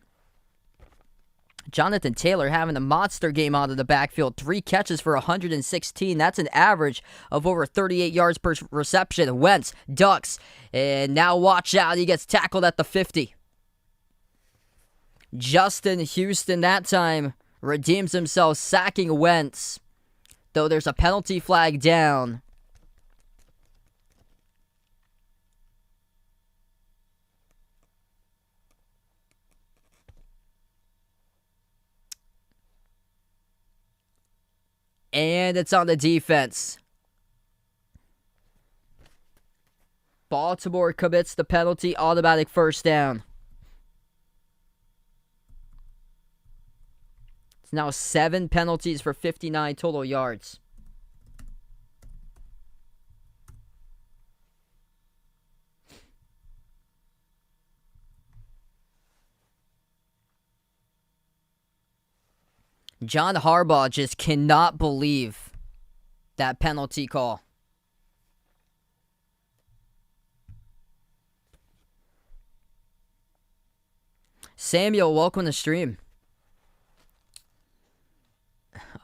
[SPEAKER 1] Jonathan Taylor having a monster game out of the backfield. 3 catches for 116. That's an average of over 38 yards per reception. Wentz ducks. And now watch out. He gets tackled at the 50. Justin Houston that time redeems himself, sacking Wentz. Though there's a penalty flag down. And it's on the defense. Baltimore commits the penalty, automatic first down. It's now 7 penalties for 59 total yards. John Harbaugh just cannot believe that penalty call. Samuel, welcome to the stream.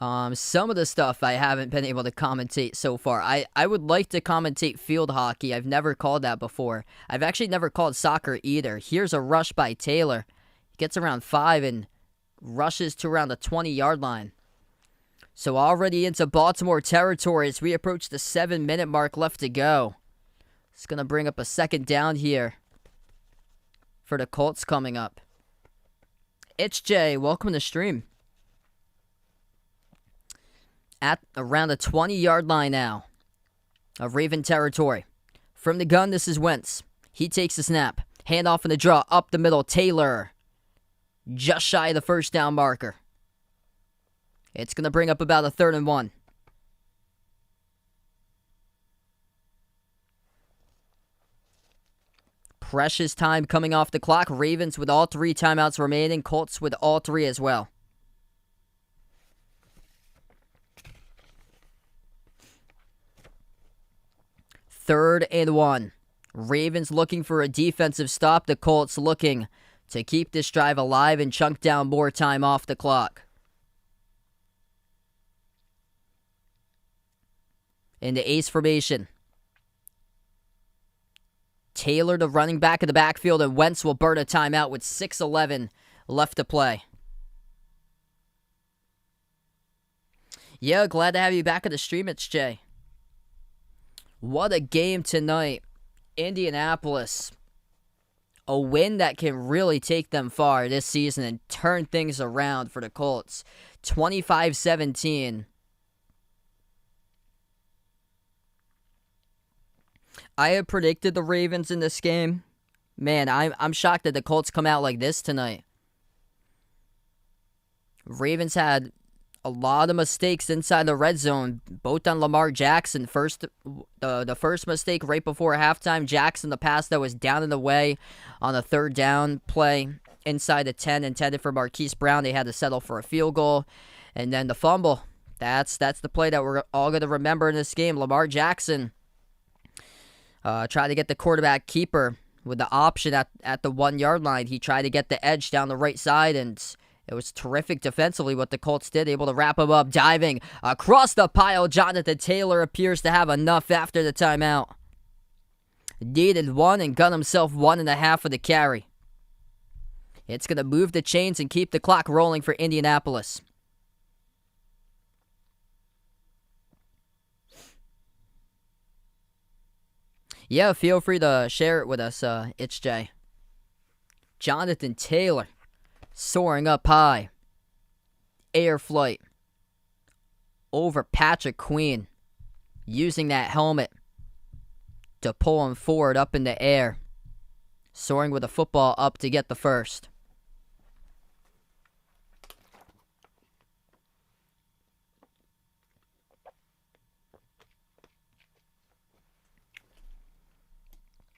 [SPEAKER 1] Some of the stuff I haven't been able to commentate so far. I would like to commentate field hockey. I've never called that before. I've actually never called soccer either. Here's a rush by Taylor. He gets around 5 and rushes to around the 20-yard line. So already into Baltimore territory as we approach the 7-minute mark left to go. It's going to bring up a second down here for the Colts coming up. It's Jay. Welcome to the stream. At around the 20-yard line now of Raven territory. From the gun, this is Wentz. He takes the snap. Handoff in the draw. Up the middle, Taylor. Just shy of the first down marker. It's going to bring up about a 3rd and 1. Precious time coming off the clock. Ravens with all 3 timeouts remaining. Colts with all 3 as well. Third and 1. Ravens looking for a defensive stop. The Colts looking to keep this drive alive and chunk down more time off the clock. In the ace formation. Taylor, the running back in the backfield, and Wentz will burn a timeout with 6:11 left to play. Yeah, glad to have you back at the stream. It's Jay. What a game tonight. Indianapolis. A win that can really take them far this season and turn things around for the Colts. 25-17. I had predicted the Ravens in this game. Man, I'm shocked that the Colts come out like this tonight. Ravens had a lot of mistakes inside the red zone, both on Lamar Jackson. The first mistake right before halftime, Jackson, the pass that was down and away on a third down play inside the 10 intended for Marquise Brown. They had to settle for a field goal. And then the fumble. That's the play that we're all going to remember in this game. Lamar Jackson tried to get the quarterback keeper with the option at the 1 yard line. He tried to get the edge down the right side, and it was terrific defensively what the Colts did, able to wrap him up, diving across the pile. Jonathan Taylor appears to have enough after the timeout. Needed one and got himself 1.5 for the carry. It's going to move the chains and keep the clock rolling for Indianapolis. Yeah, feel free to share it with us, It's Jay. Jonathan Taylor soaring up high. Air flight over Patrick Queen, using that helmet to pull him forward up in the air. Soaring with the football up to get the first.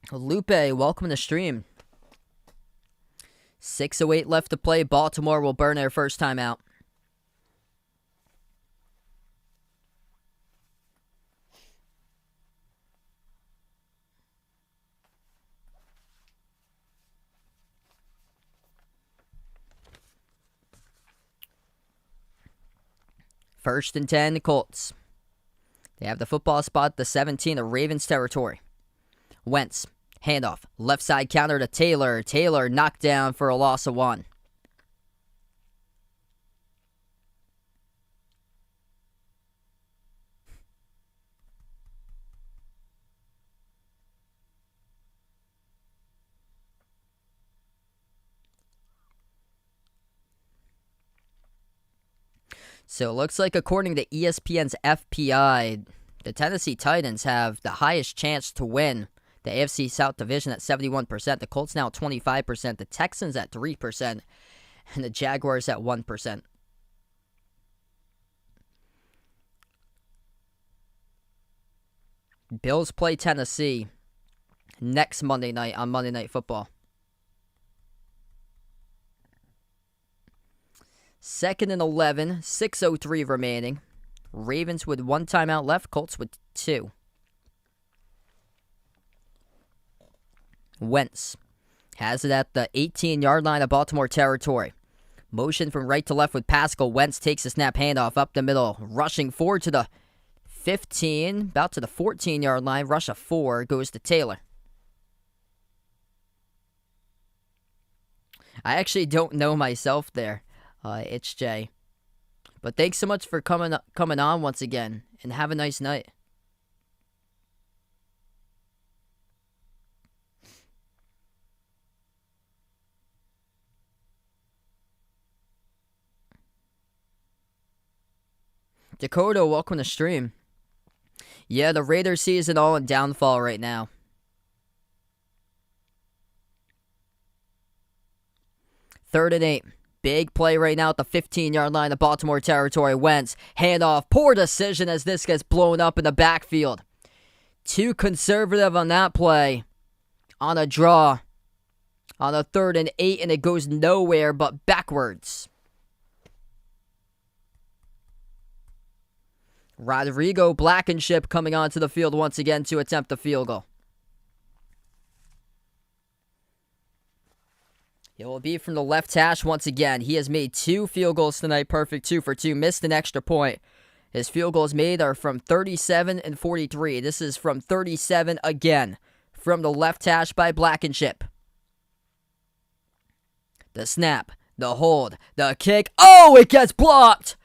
[SPEAKER 1] Lupe, welcome to the stream. 6:08 left to play. Baltimore will burn their first time out. First and 10, Colts. They have the football spot at the 17 of Ravens territory. Wentz. Handoff. Left side counter to Taylor. Taylor knocked down for a loss of 1. So it looks like according to ESPN's FPI, the Tennessee Titans have the highest chance to win the AFC South Division at 71%. The Colts now at 25%. The Texans at 3%. And the Jaguars at 1%. Bills play Tennessee next Monday night on Monday Night Football. Second and 11, 6:03 remaining. Ravens with 1 timeout left, Colts with 2. Wentz has it at the 18-yard line of Baltimore territory. Motion from right to left with Pascal. Wentz takes a snap handoff up the middle. Rushing forward to the 15, about to the 14-yard line. Rush of 4 goes to Taylor. I actually don't know myself there, It's Jay. But thanks so much for coming on once again, and have a nice night. Dakota, welcome to stream. Yeah, the Raiders season all in downfall right now. Third and 8. Big play right now at the 15-yard line of Baltimore territory. Wentz, handoff, poor decision as this gets blown up in the backfield. Too conservative on that play. On a draw. On a 3rd and 8, and it goes nowhere but backwards. Rodrigo Blankenship coming onto the field once again to attempt the field goal. It will be from the left hash once again. He has made 2 field goals tonight. Perfect 2 for 2. Missed an extra point. His field goals made are from 37 and 43. This is from 37 again. From the left hash by Blankenship. The snap. The hold. The kick. Oh, it gets blocked.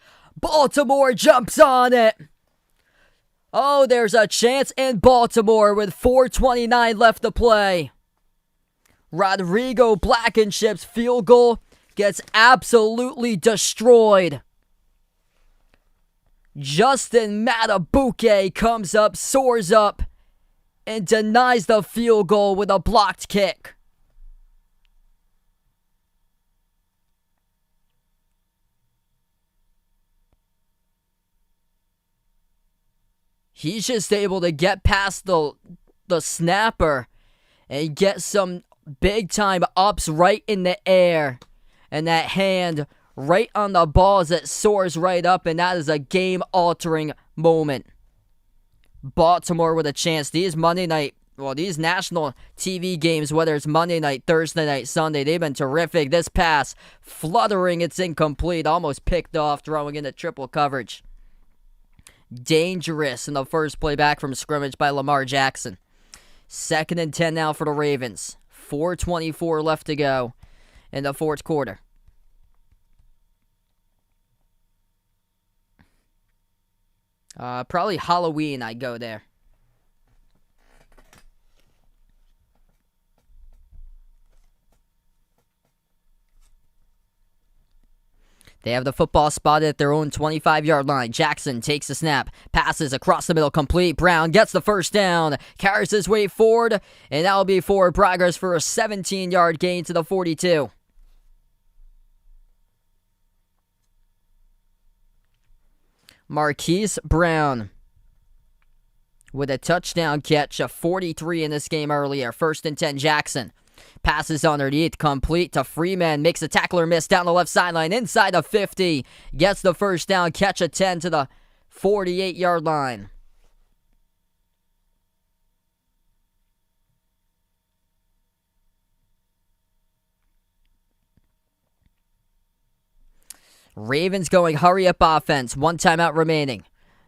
[SPEAKER 1] Baltimore jumps on it. Oh, there's a chance in Baltimore with 4:29 left to play. Rodrigo Blankenship's field goal gets absolutely destroyed. Justin Matabuke comes up, soars up, and denies the field goal with a blocked kick. He's just able to get past the snapper and get some big-time ups right in the air. And that hand right on the ball as it soars right up, and that is a game-altering moment. Baltimore with a chance. These national TV games, whether it's Monday night, Thursday night, Sunday, they've been terrific. This pass, fluttering, it's incomplete, almost picked off, throwing into triple coverage. Dangerous in the first play back from scrimmage by Lamar Jackson. 2nd and 10 now for the Ravens. 4:24 left to go in the fourth quarter. Probably Halloween I'd go there. They have the football spotted at their own 25-yard line. Jackson takes the snap, passes across the middle, complete. Brown gets the first down, carries his way forward, and that will be forward progress for a 17-yard gain to the 42. Marquise Brown with a touchdown catch, a 43 in this game earlier. 1st and 10, Jackson. Passes underneath, complete to Freeman. Makes a tackler miss down the left sideline, inside the 50. Gets the first down, catch a 10 to the 48-yard line. Ravens going hurry-up offense. 1 timeout remaining.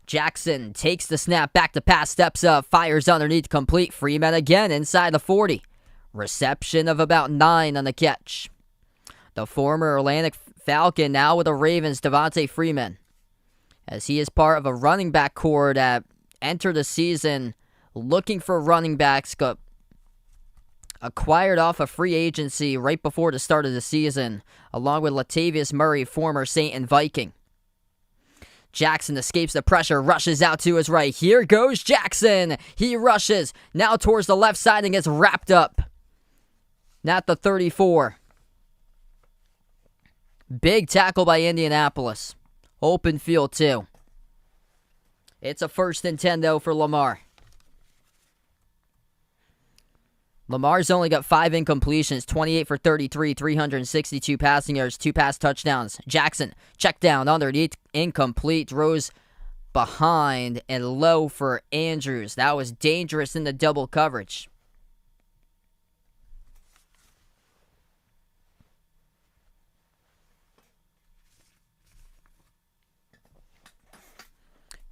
[SPEAKER 1] Jackson takes the snap, back to pass, steps up, fires underneath, complete. Freeman again, inside the 40. Reception of about 9 on the catch. The former Atlantic Falcon now with the Ravens, Devontae Freeman, as he is part of a running back core that entered the season looking for running backs, got acquired off a free agency right before the start of the season, along with Latavius Murray, former Saint and Viking. Jackson escapes the pressure, rushes out to his right. Here goes Jackson. He rushes now towards the left side and gets wrapped up. Not the 34. Big tackle by Indianapolis. Open field, too. It's a 1st and 10, though, for Lamar. Lamar's only got 5 incompletions, 28 for 33, 362 passing yards, 2 pass touchdowns. Jackson, check down, underneath, incomplete, throws behind and low for Andrews. That was dangerous in the double coverage.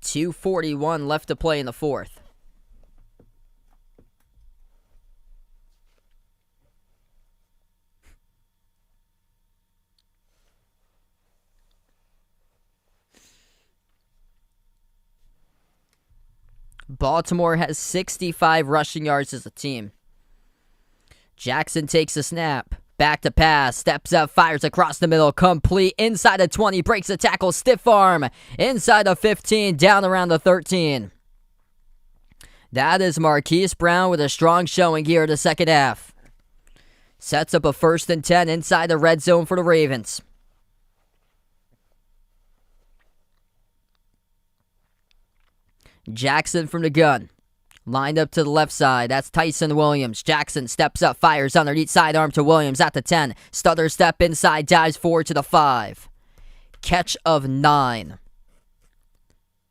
[SPEAKER 1] .241 left to play in the fourth. Baltimore has 65 rushing yards as a team. Jackson takes a snap. Back to pass. Steps up. Fires across the middle. Complete. Inside the 20. Breaks a tackle. Stiff arm. Inside the 15. Down around the 13. That is Marquise Brown with a strong showing here in the second half. Sets up a 1st and 10 inside the red zone for the Ravens. Jackson from the gun. Lined up to the left side. That's Tyson Williams. Jackson steps up, fires underneath sidearm to Williams at the 10. Stutter step inside, dives forward to the 5. Catch of 9.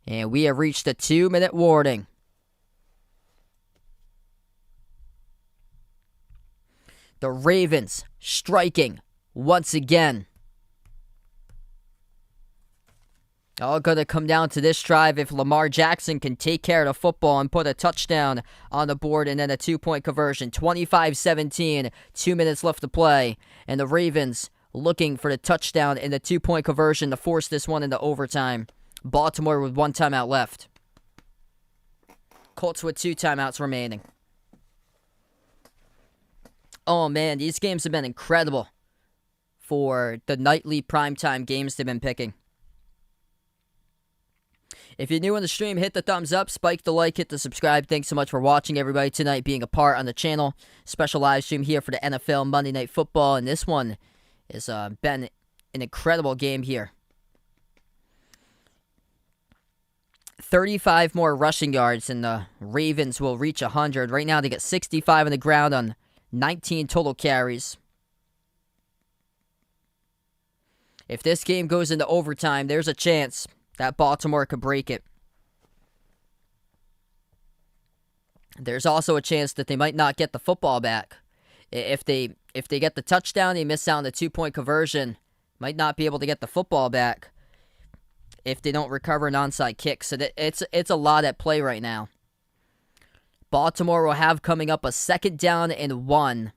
[SPEAKER 1] And we have reached a 2-minute warning. The Ravens striking once again. All going to come down to this drive if Lamar Jackson can take care of the football and put a touchdown on the board and then a 2-point conversion. 25-17, 2 minutes left to play. And the Ravens looking for the touchdown and the 2-point conversion to force this one into overtime. Baltimore with 1 timeout left. Colts with 2 timeouts remaining. Oh man, these games have been incredible for the nightly primetime games they've been picking. If you're new on the stream, hit the thumbs up, spike the like, hit the subscribe. Thanks so much for watching, everybody, tonight, being a part on the channel. Special live stream here for the NFL Monday Night Football, and this one has been an incredible game here. 35 more rushing yards, and the Ravens will reach 100. Right now, they get 65 on the ground on 19 total carries. If this game goes into overtime, there's a chance that Baltimore could break it. There's also a chance that they might not get the football back. If they get the touchdown, they miss out on the 2-point conversion. Might not be able to get the football back if they don't recover an onside kick. So it's a lot at play right now. Baltimore will have coming up a 2nd down and 1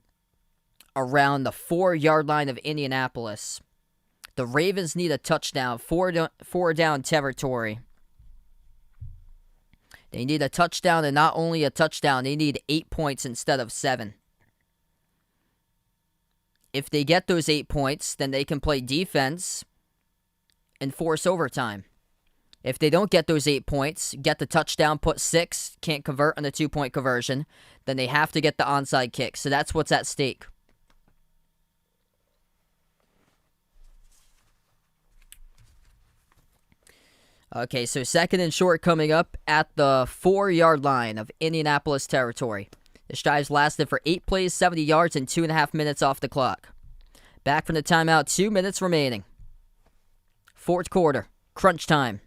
[SPEAKER 1] around the 4-yard line of Indianapolis. The Ravens need a touchdown, 4 down territory. They need a touchdown, and not only a touchdown, they need 8 points instead of 7. If they get those 8 points, then they can play defense and force overtime. If they don't get those 8 points, get the touchdown, put 6, can't convert on the 2-point conversion, then they have to get the onside kick. So that's what's at stake. Okay, so 2nd and short coming up at the 4-yard line of Indianapolis territory. This drive's lasted for 8 plays, 70 yards, and 2.5 minutes off the clock. Back from the timeout, 2 minutes remaining. 4th quarter, crunch time.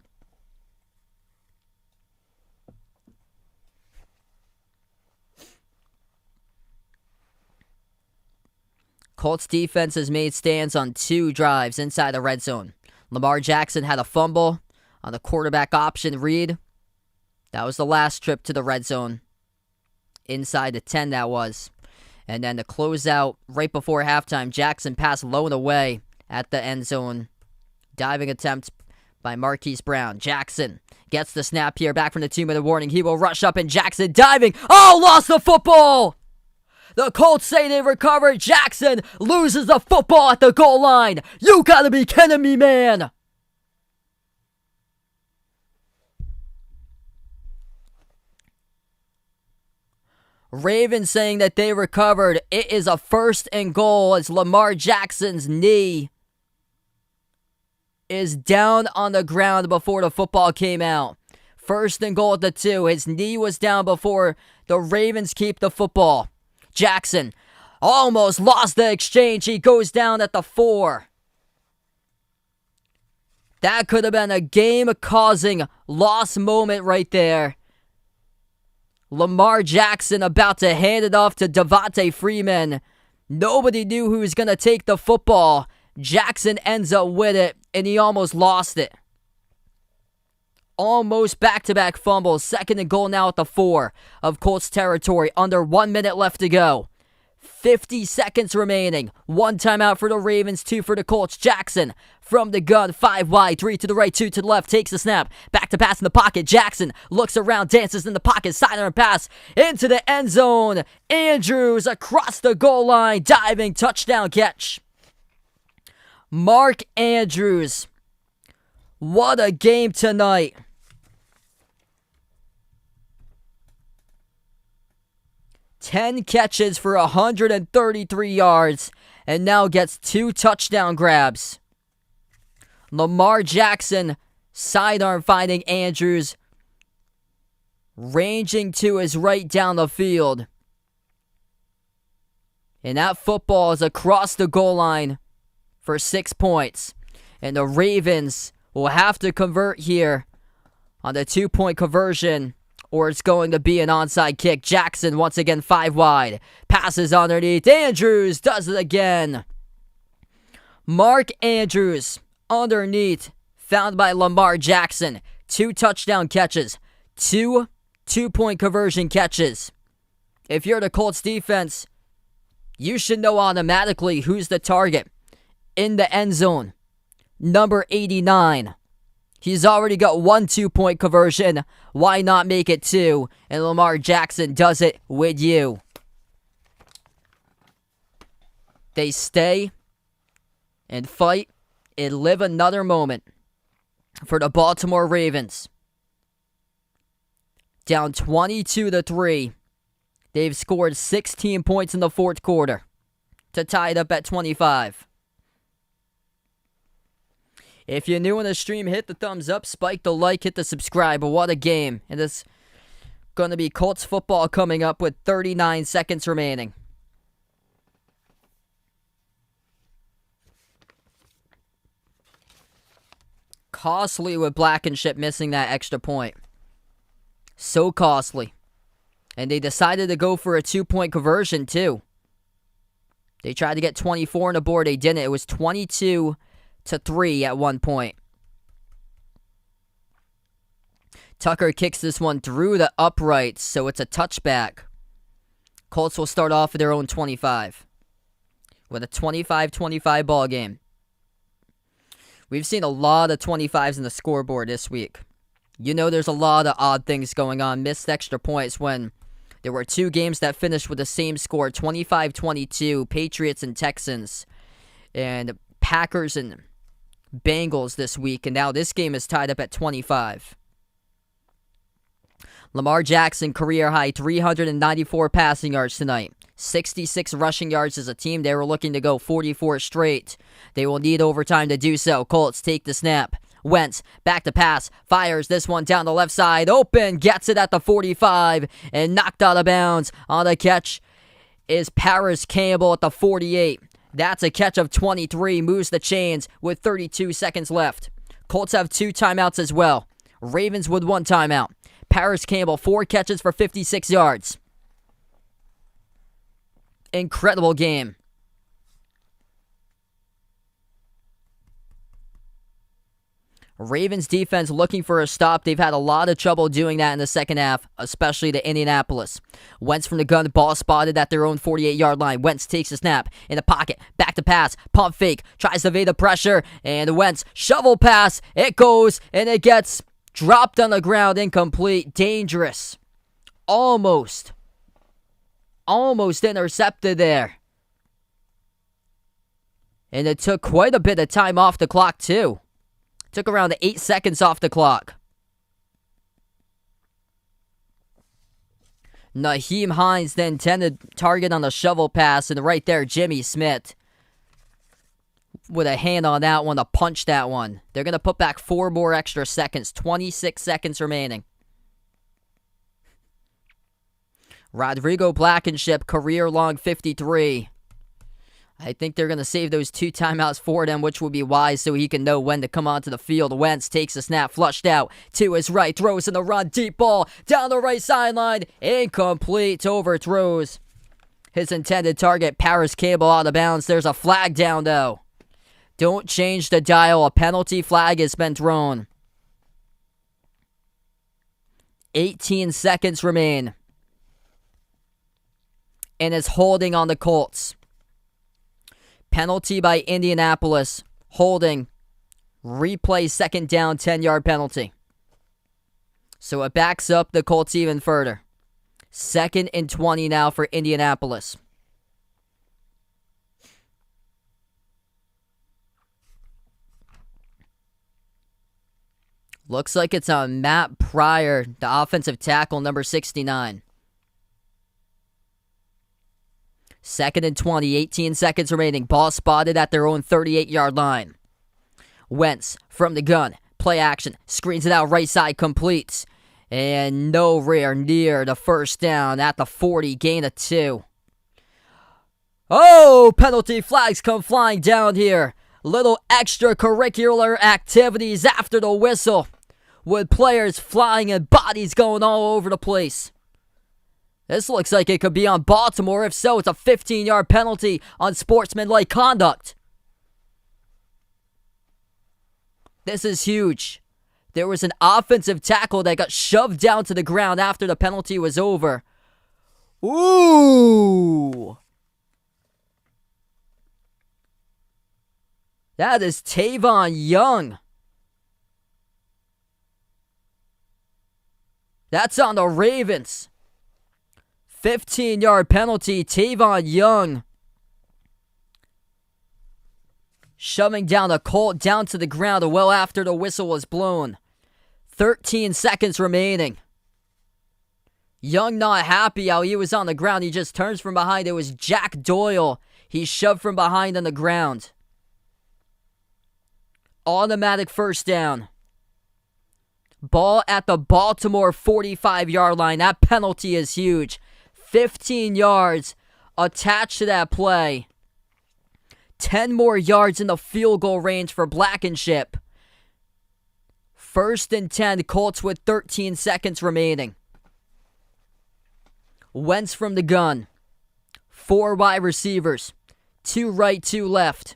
[SPEAKER 1] Colts defense has made stands on 2 drives inside the red zone. Lamar Jackson had a fumble on the quarterback option read. That was the last trip to the red zone. Inside the 10, that was. And then to close out right before halftime, Jackson passed low and away at the end zone. Diving attempt by Marquise Brown. Jackson gets the snap here, back from the 2-minute warning. He will rush up, and Jackson diving. Oh, lost the football! The Colts say they recovered. Jackson loses the football at the goal line. You gotta be kidding me, man! Ravens saying that they recovered. It is a 1st and goal as Lamar Jackson's knee is down on the ground before the football came out. 1st and goal at the 2. His knee was down before the Ravens keep the football. Jackson almost lost the exchange. He goes down at the 4. That could have been a game-causing loss moment right there. Lamar Jackson about to hand it off to Devontae Freeman. Nobody knew who was going to take the football. Jackson ends up with it, and he almost lost it. Almost back-to-back fumbles. 2nd and goal now at the 4 of Colts territory. Under 1 minute left to go. 50 seconds remaining. 1 timeout for the Ravens, 2 for the Colts. Jackson from the gun, 5 wide, 3 to the right, 2 to the left. Takes the snap. Back to pass in the pocket. Jackson looks around, dances in the pocket. Sidearm pass into the end zone. Andrews across the goal line. Diving touchdown catch. Mark Andrews. What a game tonight. Ten catches for 133 yards, and now gets 2 touchdown grabs. Lamar Jackson sidearm finding Andrews, ranging to his right down the field. And that football is across the goal line for 6 points. And the Ravens will have to convert here on the 2-point conversion, or it's going to be an onside kick. Jackson once again 5 wide. Passes underneath. Andrews does it again. Mark Andrews underneath. Found by Lamar Jackson. 2 touchdown catches. 2 2-point conversion catches. If you're the Colts defense, you should know automatically who's the target. In the end zone, number 89. He's already got 1 2-point conversion. Why not make it 2? And Lamar Jackson does it with you. They stay and fight and live another moment for the Baltimore Ravens. down 22-3. They've scored 16 points in the fourth quarter to tie it up at 25. If you're new on the stream, hit the thumbs up, spike the like, hit the subscribe. But what a game. And it's going to be Colts football coming up with 39 seconds remaining. Costly with Blankenship missing that extra point. So costly. And they decided to go for a 2-point conversion too. They tried to get 24 on the board. They didn't. It was 22-3 at one point. Tucker kicks this one through the uprights, so it's a touchback. Colts will start off at their own 25 with a 25-25 ball game. We've seen a lot of 25s in the scoreboard this week. You know there's a lot of odd things going on. Missed extra points when there were two games that finished with the same score, 25-22, Patriots and Texans, and Packers and Bengals this week, and now this game is tied up at 25. Lamar Jackson, career-high 394 passing yards tonight. 66 rushing yards as a team. They were looking to go 44 straight. They will need overtime to do so. Colts take the snap. Wentz, back to pass, fires this one down the left side, open, gets it at the 45, and knocked out of bounds. On the catch is Paris Campbell at the 48. That's a catch of 23, moves the chains with 32 seconds left. Colts have 2 timeouts as well. Ravens with 1 timeout. Paris Campbell, 4 catches for 56 yards. Incredible game. Ravens defense looking for a stop. They've had a lot of trouble doing that in the second half, especially to Indianapolis. Wentz from the gun, ball spotted at their own 48-yard line. Wentz takes a snap in the pocket, back to pass, pump fake, tries to evade the pressure, and Wentz shovel pass. It goes, and it gets dropped on the ground, incomplete, dangerous. Almost intercepted there. And it took quite a bit of time off the clock, too. Took around 8 seconds off the clock. Nyheim Hines then intended target on the shovel pass, and right there, Jimmy Smith with a hand on that one to punch that one. They're going to put back 4 more extra seconds. 26 seconds remaining. Rodrigo Blankenship, career-long 53. I think they're going to save those 2 timeouts for him, which will be wise so he can know when to come onto the field. Wentz takes a snap, flushed out to his right, throws in the run, deep ball, down the right sideline, incomplete, overthrows his intended target, Paris Campbell, out of bounds. There's a flag down, though. Don't change the dial. A penalty flag has been thrown. 18 seconds remain. And it's holding on the Colts. Penalty by Indianapolis. Holding. Replay, second down, 10-yard penalty. So it backs up the Colts even further. 2nd and 20 now for Indianapolis. Looks like it's on Matt Pryor, the offensive tackle, number 69. 2nd and 20, 18 seconds remaining. Ball spotted at their own 38-yard line. Wentz from the gun. Play action. Screens it out right side. Completes. And nowhere near the first down at the 40. Gain of 2. Oh, penalty flags come flying down here. Little extracurricular activities after the whistle. With players flying and bodies going all over the place. This looks like it could be on Baltimore. If so, it's a 15-yard penalty on sportsmanlike conduct. This is huge. There was an offensive tackle that got shoved down to the ground after the penalty was over. Ooh. That is Tavon Young. That's on the Ravens. 15-yard penalty, Tavon Young. Shoving down a Colt down to the ground well after the whistle was blown. 13 seconds remaining. Young not happy how he was on the ground. He just turns from behind. It was Jack Doyle. He shoved from behind on the ground. Automatic first down. Ball at the Baltimore 45-yard line. That penalty is huge. 15 yards attached to that play. 10 more yards in the field goal range for Blankenship. 1st and 10, Colts with 13 seconds remaining. Wentz from the gun. 4 wide receivers. 2 right, 2 left.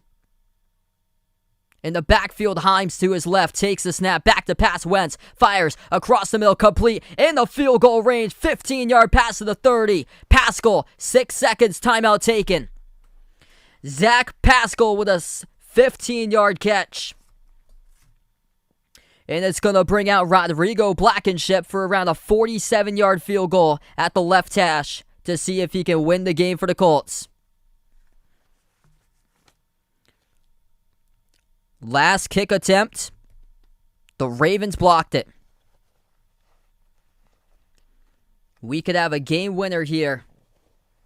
[SPEAKER 1] In the backfield, Himes to his left takes the snap. Back to pass, Wentz fires across the middle, complete in the field goal range. 15-yard pass to the 30. Pascal, 6 seconds, timeout taken. Zach Pascal with a 15-yard catch. And it's going to bring out Rodrigo Blankenship for around a 47-yard field goal at the left hash to see if he can win the game for the Colts. Last kick attempt. The Ravens blocked it. We could have a game winner here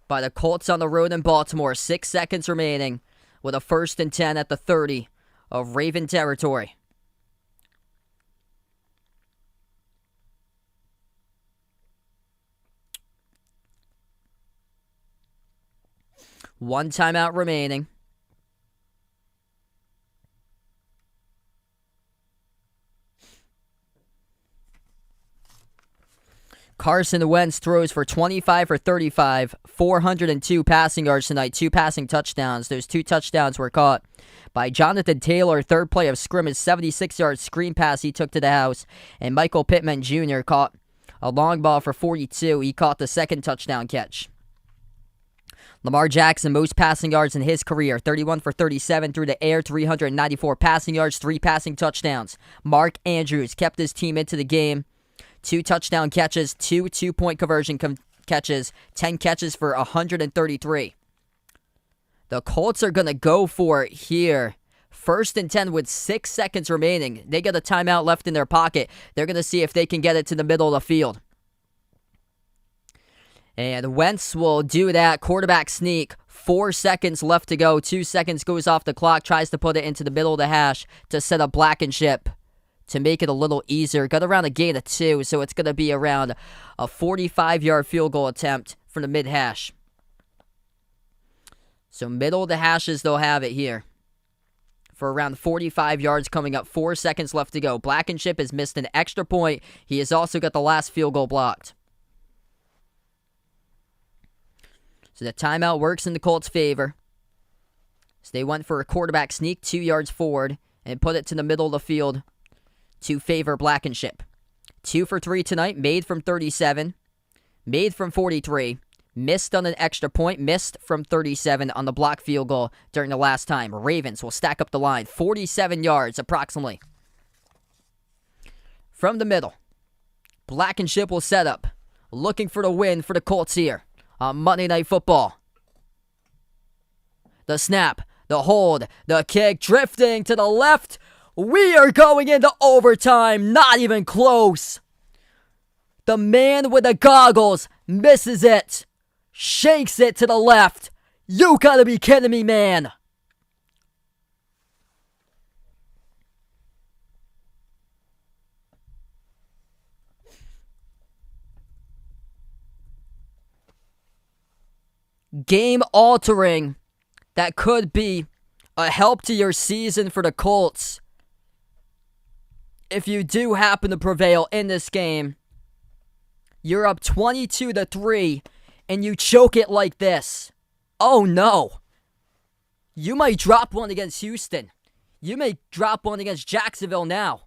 [SPEAKER 1] by the Colts on the road in Baltimore. 6 seconds remaining with a 1st and 10 at the 30 of Raven territory. One timeout remaining. Carson Wentz throws for 25 for 35, 402 passing yards tonight, 2 passing touchdowns. Those 2 touchdowns were caught by Jonathan Taylor, 3rd play of scrimmage, 76-yard screen pass he took to the house. And Michael Pittman Jr. caught a long ball for 42. He caught the 2nd touchdown catch. Lamar Jackson, most passing yards in his career, 31 for 37 through the air, 394 passing yards, 3 passing touchdowns. Mark Andrews kept his team into the game. 2 touchdown catches, 2 two-point conversion catches, 10 catches for 133. The Colts are going to go for it here. 1st and 10 with 6 seconds remaining. They got a timeout left in their pocket. They're going to see if they can get it to the middle of the field. And Wentz will do that. Quarterback sneak. 4 seconds left to go. 2 seconds goes off the clock. Tries to put it into the middle of the hash to set up Blankenship to make it a little easier. Got around a gain of 2, so it's going to be around a 45-yard field goal attempt from the mid-hash. So middle of the hashes, they'll have it here for around 45 yards coming up. 4 seconds left to go. Blankenship has missed an extra point. He has also got the last field goal blocked. So the timeout works in the Colts' favor. So they went for a quarterback sneak 2 yards forward and put it to the middle of the field to favor Blankenship. 2 for 3 tonight, made from 37, made from 43, missed on an extra point, missed from 37 on the block field goal during the last time. Ravens will stack up the line, 47 yards approximately. From the middle, Blankenship will set up, looking for the win for the Colts here on Monday Night Football. The snap, the hold, the kick, drifting to the left. We are going into overtime, not even close. The man with the goggles misses it, shakes it to the left. You gotta be kidding me, man. Game altering that could be a help to your season for the Colts. If you do happen to prevail in this game, you're up 22-3, and you choke it like this. Oh no. You might drop one against Houston. You may drop one against Jacksonville now.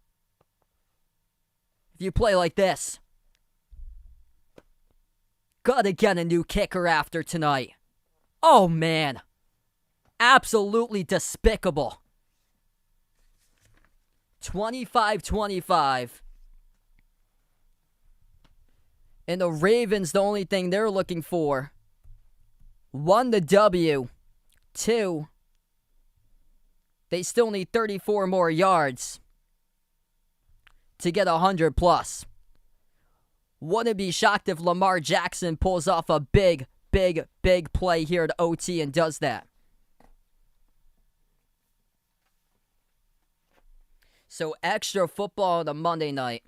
[SPEAKER 1] If you play like this. Gotta get a new kicker after tonight. Oh man. Absolutely despicable. 25-25. And the Ravens, the only thing they're looking for, 1, the W. 2, they still need 34 more yards to get 100 plus. Wouldn't be shocked if Lamar Jackson pulls off a big play here at OT and does that. So extra football on a Monday night.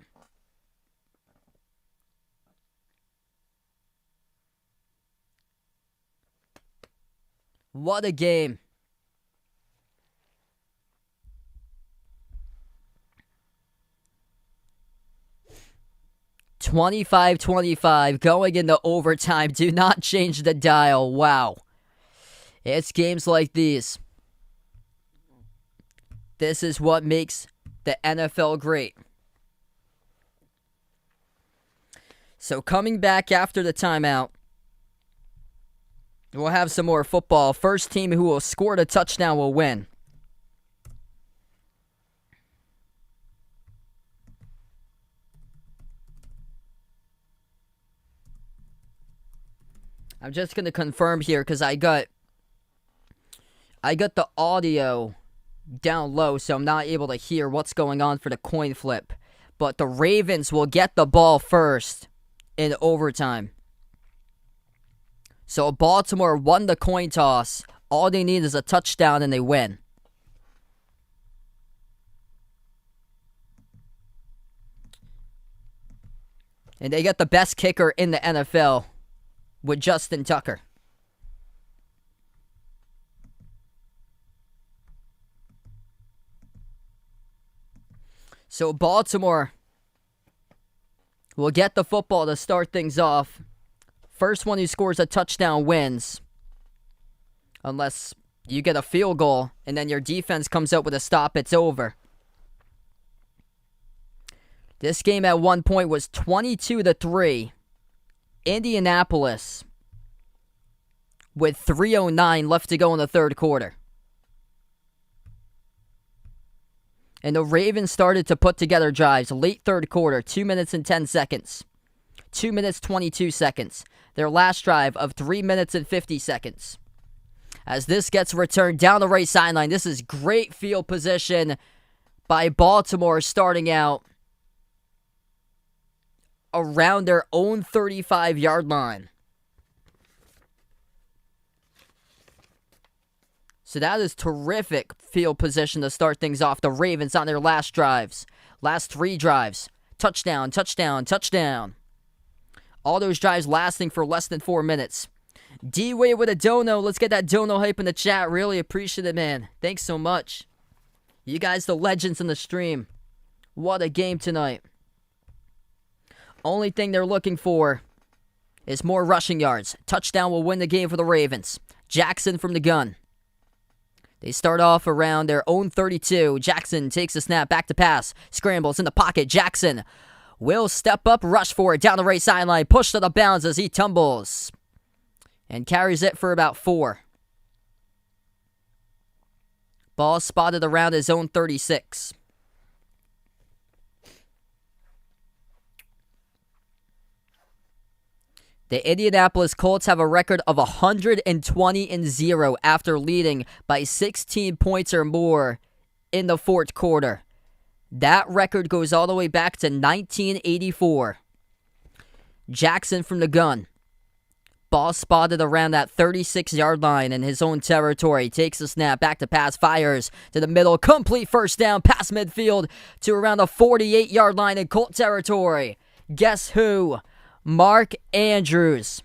[SPEAKER 1] What a game. $25-25 going into overtime. Do not change the dial. Wow. It's games like these. This is what makes the NFL great. So coming back after the timeout, we'll have some more football. First team who will score the touchdown will win. I'm just going to confirm here because I got the audio down low, so I'm not able to hear what's going on for the coin flip. But the Ravens will get the ball first in overtime. So Baltimore won the coin toss. All they need is a touchdown and they win. And they get the best kicker in the NFL with Justin Tucker. So Baltimore will get the football to start things off. First one who scores a touchdown wins. Unless you get a field goal and then your defense comes out with a stop, it's over. This game at one point was 22-3. Indianapolis with 3:09 left to go in the third quarter. And the Ravens started to put together drives late third quarter, 2 minutes and 10 seconds. 2 minutes, 22 seconds. Their last drive of 3 minutes and 50 seconds. As this gets returned down the right sideline, this is great field position by Baltimore starting out around their own 35-yard line. So that is terrific field position to start things off. The Ravens on their last drives. Last 3 drives. Touchdown, touchdown, touchdown. All those drives lasting for less than 4 minutes. D-Wade with a dono. Let's get that dono hype in the chat. Really appreciate it, man. Thanks so much. You guys, the legends in the stream. What a game tonight. Only thing they're looking for is more rushing yards. Touchdown will win the game for the Ravens. Jackson from the gun. They start off around their own 32. Jackson takes a snap, back to pass. Scrambles in the pocket. Jackson will step up, rush for it down the right sideline. Push to the bounds as he tumbles. And carries it for about 4. Ball spotted around his own 36. The Indianapolis Colts have a record of 120-0 after leading by 16 points or more in the fourth quarter. That record goes all the way back to 1984. Jackson from the gun. Ball spotted around that 36-yard line in his own territory. Takes a snap, back to pass, fires to the middle. Complete first down, past midfield to around the 48-yard line in Colt territory. Guess who? Mark Andrews.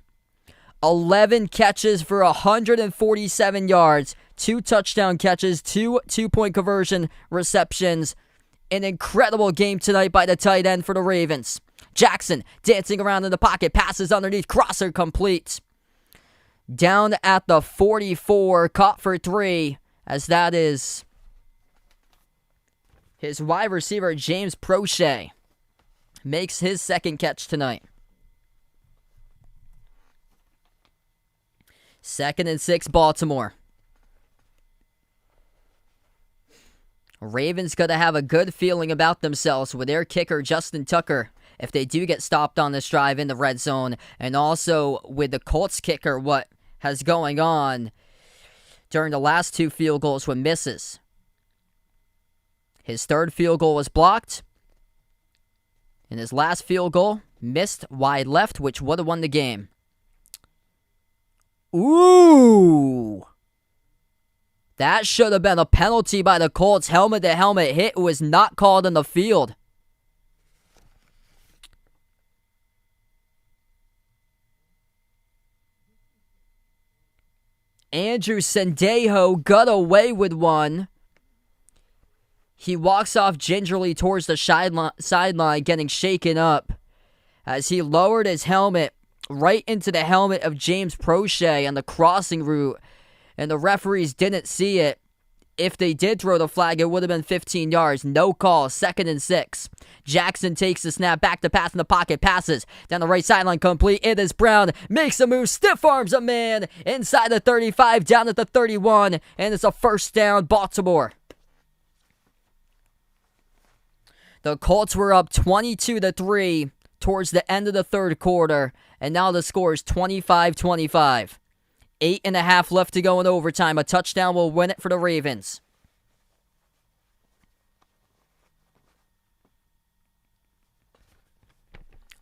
[SPEAKER 1] 11 catches for 147 yards. 2 touchdown catches, 2 two-point conversion receptions. An incredible game tonight by the tight end for the Ravens. Jackson dancing around in the pocket, passes underneath, crosser complete. Down at the 44, caught for 3, as that is his wide receiver, James Prochet, makes his second catch tonight. 2nd and 6, Baltimore. Ravens got to have a good feeling about themselves with their kicker, Justin Tucker, if they do get stopped on this drive in the red zone. And also with the Colts kicker, what has going on during the last 2 field goals with misses. His third field goal was blocked. And his last field goal Missed wide left, which would have won the game. Ooh! That should have been a penalty by the Colts. Helmet-to-helmet hit was not called on the field. Andrew Sendejo got away with one. He walks off gingerly towards the sideline, getting shaken up as he lowered his helmet right into the helmet of James Prochet on the crossing route, and the referees didn't see it. If they did throw the flag, it would have been 15 yards. No call. 2nd and 6. Jackson takes the snap, back to pass in the pocket, passes down the right sideline, complete. It is Brown, makes a move, stiff arms a man inside the 35, down at the 31, and it's a first down, Baltimore. The Colts were up 22-3 towards the end of the third quarter, and now the score is 25-25. 8.5 left to go in overtime. A touchdown will win it for the Ravens.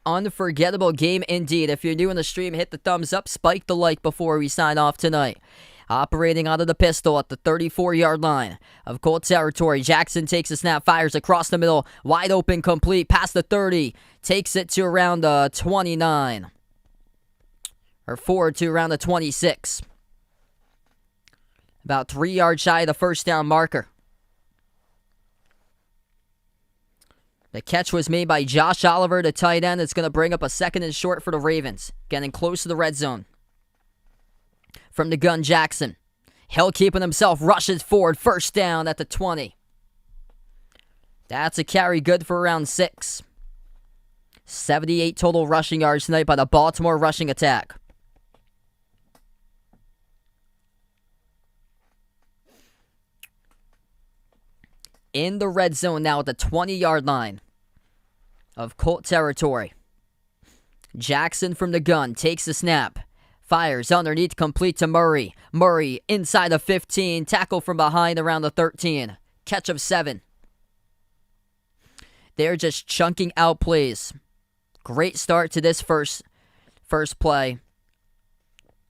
[SPEAKER 1] Unforgettable game indeed. If you're new in the stream, hit the thumbs up, spike the like before we sign off tonight. Operating out of the pistol at the 34-yard line of Colts territory. Jackson takes a snap, fires across the middle, wide open, complete, past the 30, takes it to around the 29. Or forward to around the 26. About 3 yards shy of the first down marker. The catch was made by Josh Oliver, the tight end. It's going to bring up a 2nd and short for the Ravens. Getting close to the red zone. From the gun, Jackson. Hill keeping himself, rushes forward, first down at the 20. That's a carry good for around 6. 78 total rushing yards tonight by the Baltimore rushing attack. In the red zone now at the 20-yard line of Colt territory. Jackson from the gun takes the snap. Fires underneath, complete to Murray. Murray inside the 15. Tackle from behind around the 13. Catch of 7. They're just chunking out plays. Great start to this first play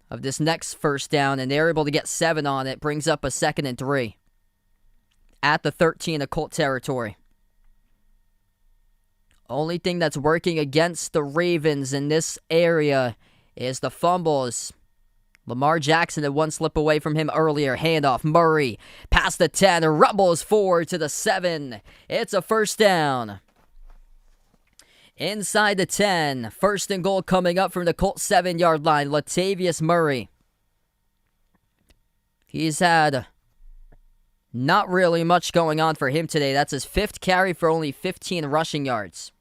[SPEAKER 1] of this next first down, and they're able to get 7 on it. Brings up a 2nd and 3. At the 13 of Colt territory. Only thing that's working against the Ravens in this area is the fumbles. Lamar Jackson had one slip away from him earlier. Handoff, Murray, past the 10, rumbles forward to the 7. It's a first down. Inside the 10, 1st and goal coming up from the Colts 7-yard line. Latavius Murray. He's had not really much going on for him today. That's his 5th carry for only 15 rushing yards.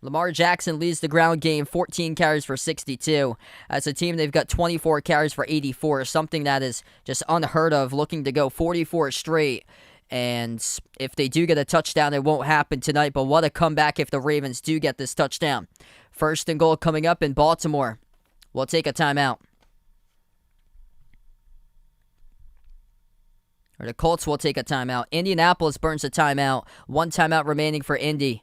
[SPEAKER 1] Lamar Jackson leads the ground game, 14 carries for 62. As a team, they've got 24 carries for 84, something that is just unheard of, looking to go 44 straight. And if they do get a touchdown, it won't happen tonight, but what a comeback if the Ravens do get this touchdown. 1st and goal coming up in Baltimore. We'll take a timeout. Or the Colts will take a timeout. Indianapolis burns a timeout. 1 timeout remaining for Indy.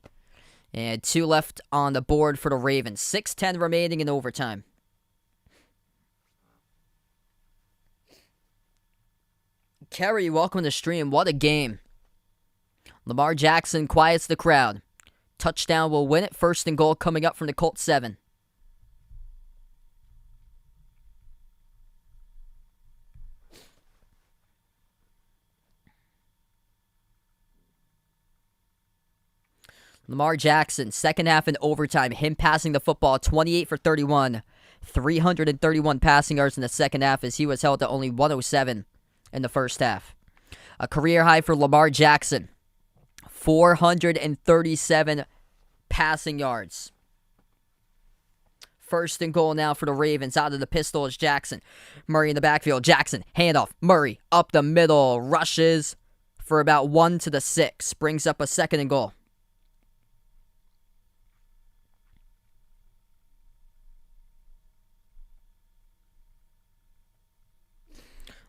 [SPEAKER 1] And 2 left on the board for the Ravens. 6:10 remaining in overtime. Kerry, welcome to the stream. What a game. Lamar Jackson quiets the crowd. Touchdown will win it. 1st and goal coming up from the Colts 7. Lamar Jackson, 2nd half in overtime. Him passing the football, 28 for 31. 331 passing yards in the 2nd half as he was held to only 107 in the 1st half. A career high for Lamar Jackson. 437 passing yards. 1st and goal now for the Ravens. Out of the pistol is Jackson. Murray in the backfield. Jackson, handoff. Murray up the middle. Rushes for about 1 to the 6. Brings up a 2nd and goal.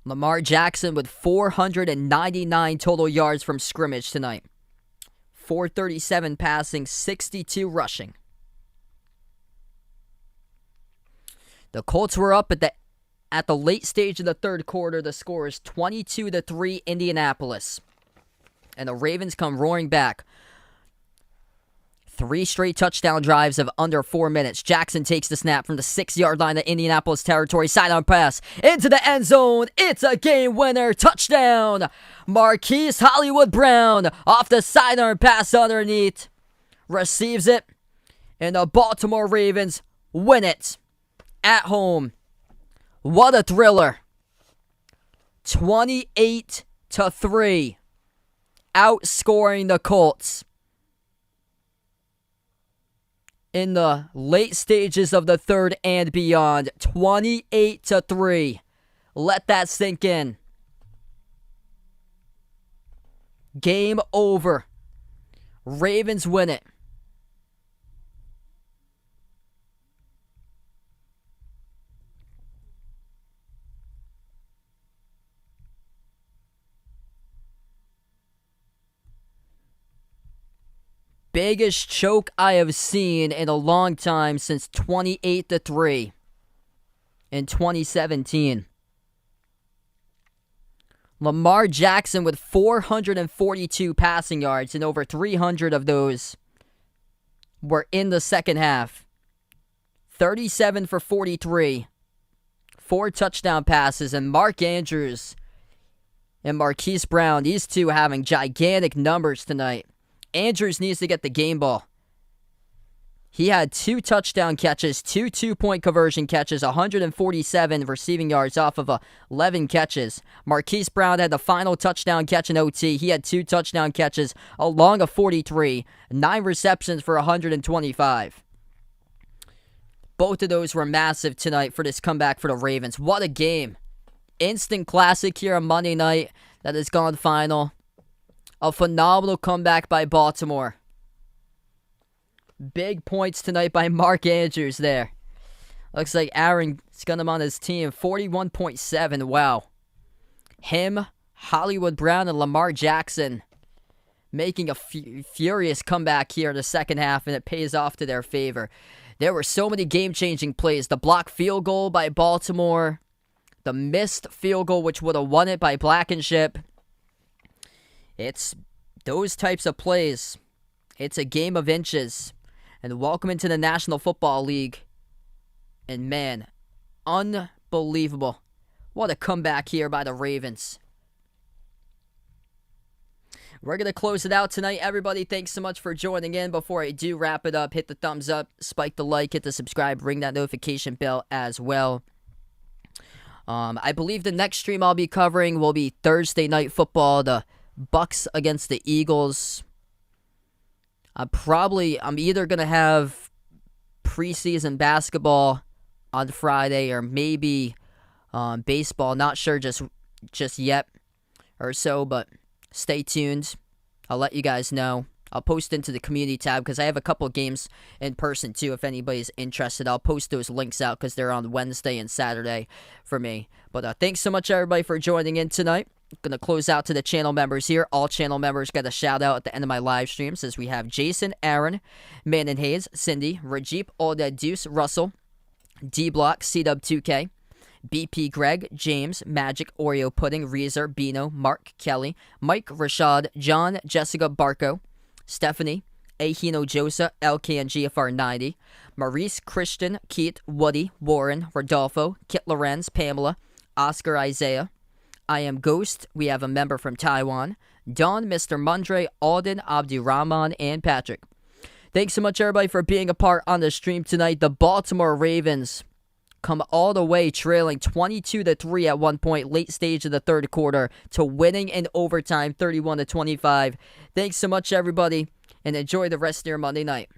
[SPEAKER 1] Lamar Jackson with 499 total yards from scrimmage tonight. 437 passing, 62 rushing. The Colts were up at the late stage of the third quarter. The score is 22-3 Indianapolis. And the Ravens come roaring back. 3 straight touchdown drives of under 4 minutes. Jackson takes the snap from the 6-yard line of Indianapolis territory. Sidearm pass into the end zone. It's a game winner. Touchdown. Marquise Hollywood Brown off the sidearm pass underneath. Receives it. And the Baltimore Ravens win it at home. What a thriller. 28-3. Outscoring the Colts. In the late stages of the third and beyond. 28-3. Let that sink in. Game over. Ravens win it. Biggest choke I have seen in a long time since 28-3 in 2017. Lamar Jackson with 442 passing yards, and over 300 of those were in the second half. 37 for 43. 4 touchdown passes, and Mark Andrews and Marquise Brown, these two having gigantic numbers tonight. Andrews needs to get the game ball. He had 2 touchdown catches, 2 two-point conversion catches, 147 receiving yards off of 11 catches. Marquise Brown had the final touchdown catch in OT. He had 2 touchdown catches along a 43, 9 receptions for 125. Both of those were massive tonight for this comeback for the Ravens. What a game. Instant classic here on Monday night that has gone final. A phenomenal comeback by Baltimore. Big points tonight by Mark Andrews there. Looks like Aaron's got him on his team. 41.7. Wow. Him, Hollywood Brown, and Lamar Jackson making a furious comeback here in the second half, and it pays off to their favor. There were so many game-changing plays. The blocked field goal by Baltimore. The missed field goal, which would have won it by Blankenship. It's those types of plays. It's a game of inches. And welcome into the National Football League. And man, unbelievable. What a comeback here by the Ravens. We're going to close it out tonight. Everybody, thanks so much for joining in. Before I do wrap it up, hit the thumbs up, spike the like, hit the subscribe, ring that notification bell as well. I believe the next stream I'll be covering will be Thursday Night Football, the Bucks against the Eagles. I'm either going to have preseason basketball on Friday or maybe baseball. Not sure just yet or so, but stay tuned. I'll let you guys know. I'll post into the community tab because I have a couple games in person too. If anybody's interested, I'll post those links out because they're on Wednesday and Saturday for me. But thanks so much, everybody, for joining in tonight. Going to close out to the channel members here. All channel members get a shout out at the end of my live streams as we have Jason, Aaron, Manon Hayes, Cindy, Rajeep, Alded Deuce, Russell, D-Block, CW2K, BP Greg, James, Magic, Oreo Pudding, Reezer, Bino, Mark, Kelly, Mike, Rashad, John, Jessica, Barco, Stephanie, Ahino Josa, LK and GFR 90, Maurice, Christian, Keith, Woody, Warren, Rodolfo, Kit Lorenz, Pamela, Oscar, Isaiah, I Am Ghost, we have a member from Taiwan, Don, Mr. Mundre, Alden, Abdirahman, and Patrick. Thanks so much, everybody, for being a part on the stream tonight. The Baltimore Ravens come all the way trailing 22-3 at one point, late stage of the third quarter, to winning in overtime 31-25. Thanks so much, everybody, and enjoy the rest of your Monday night.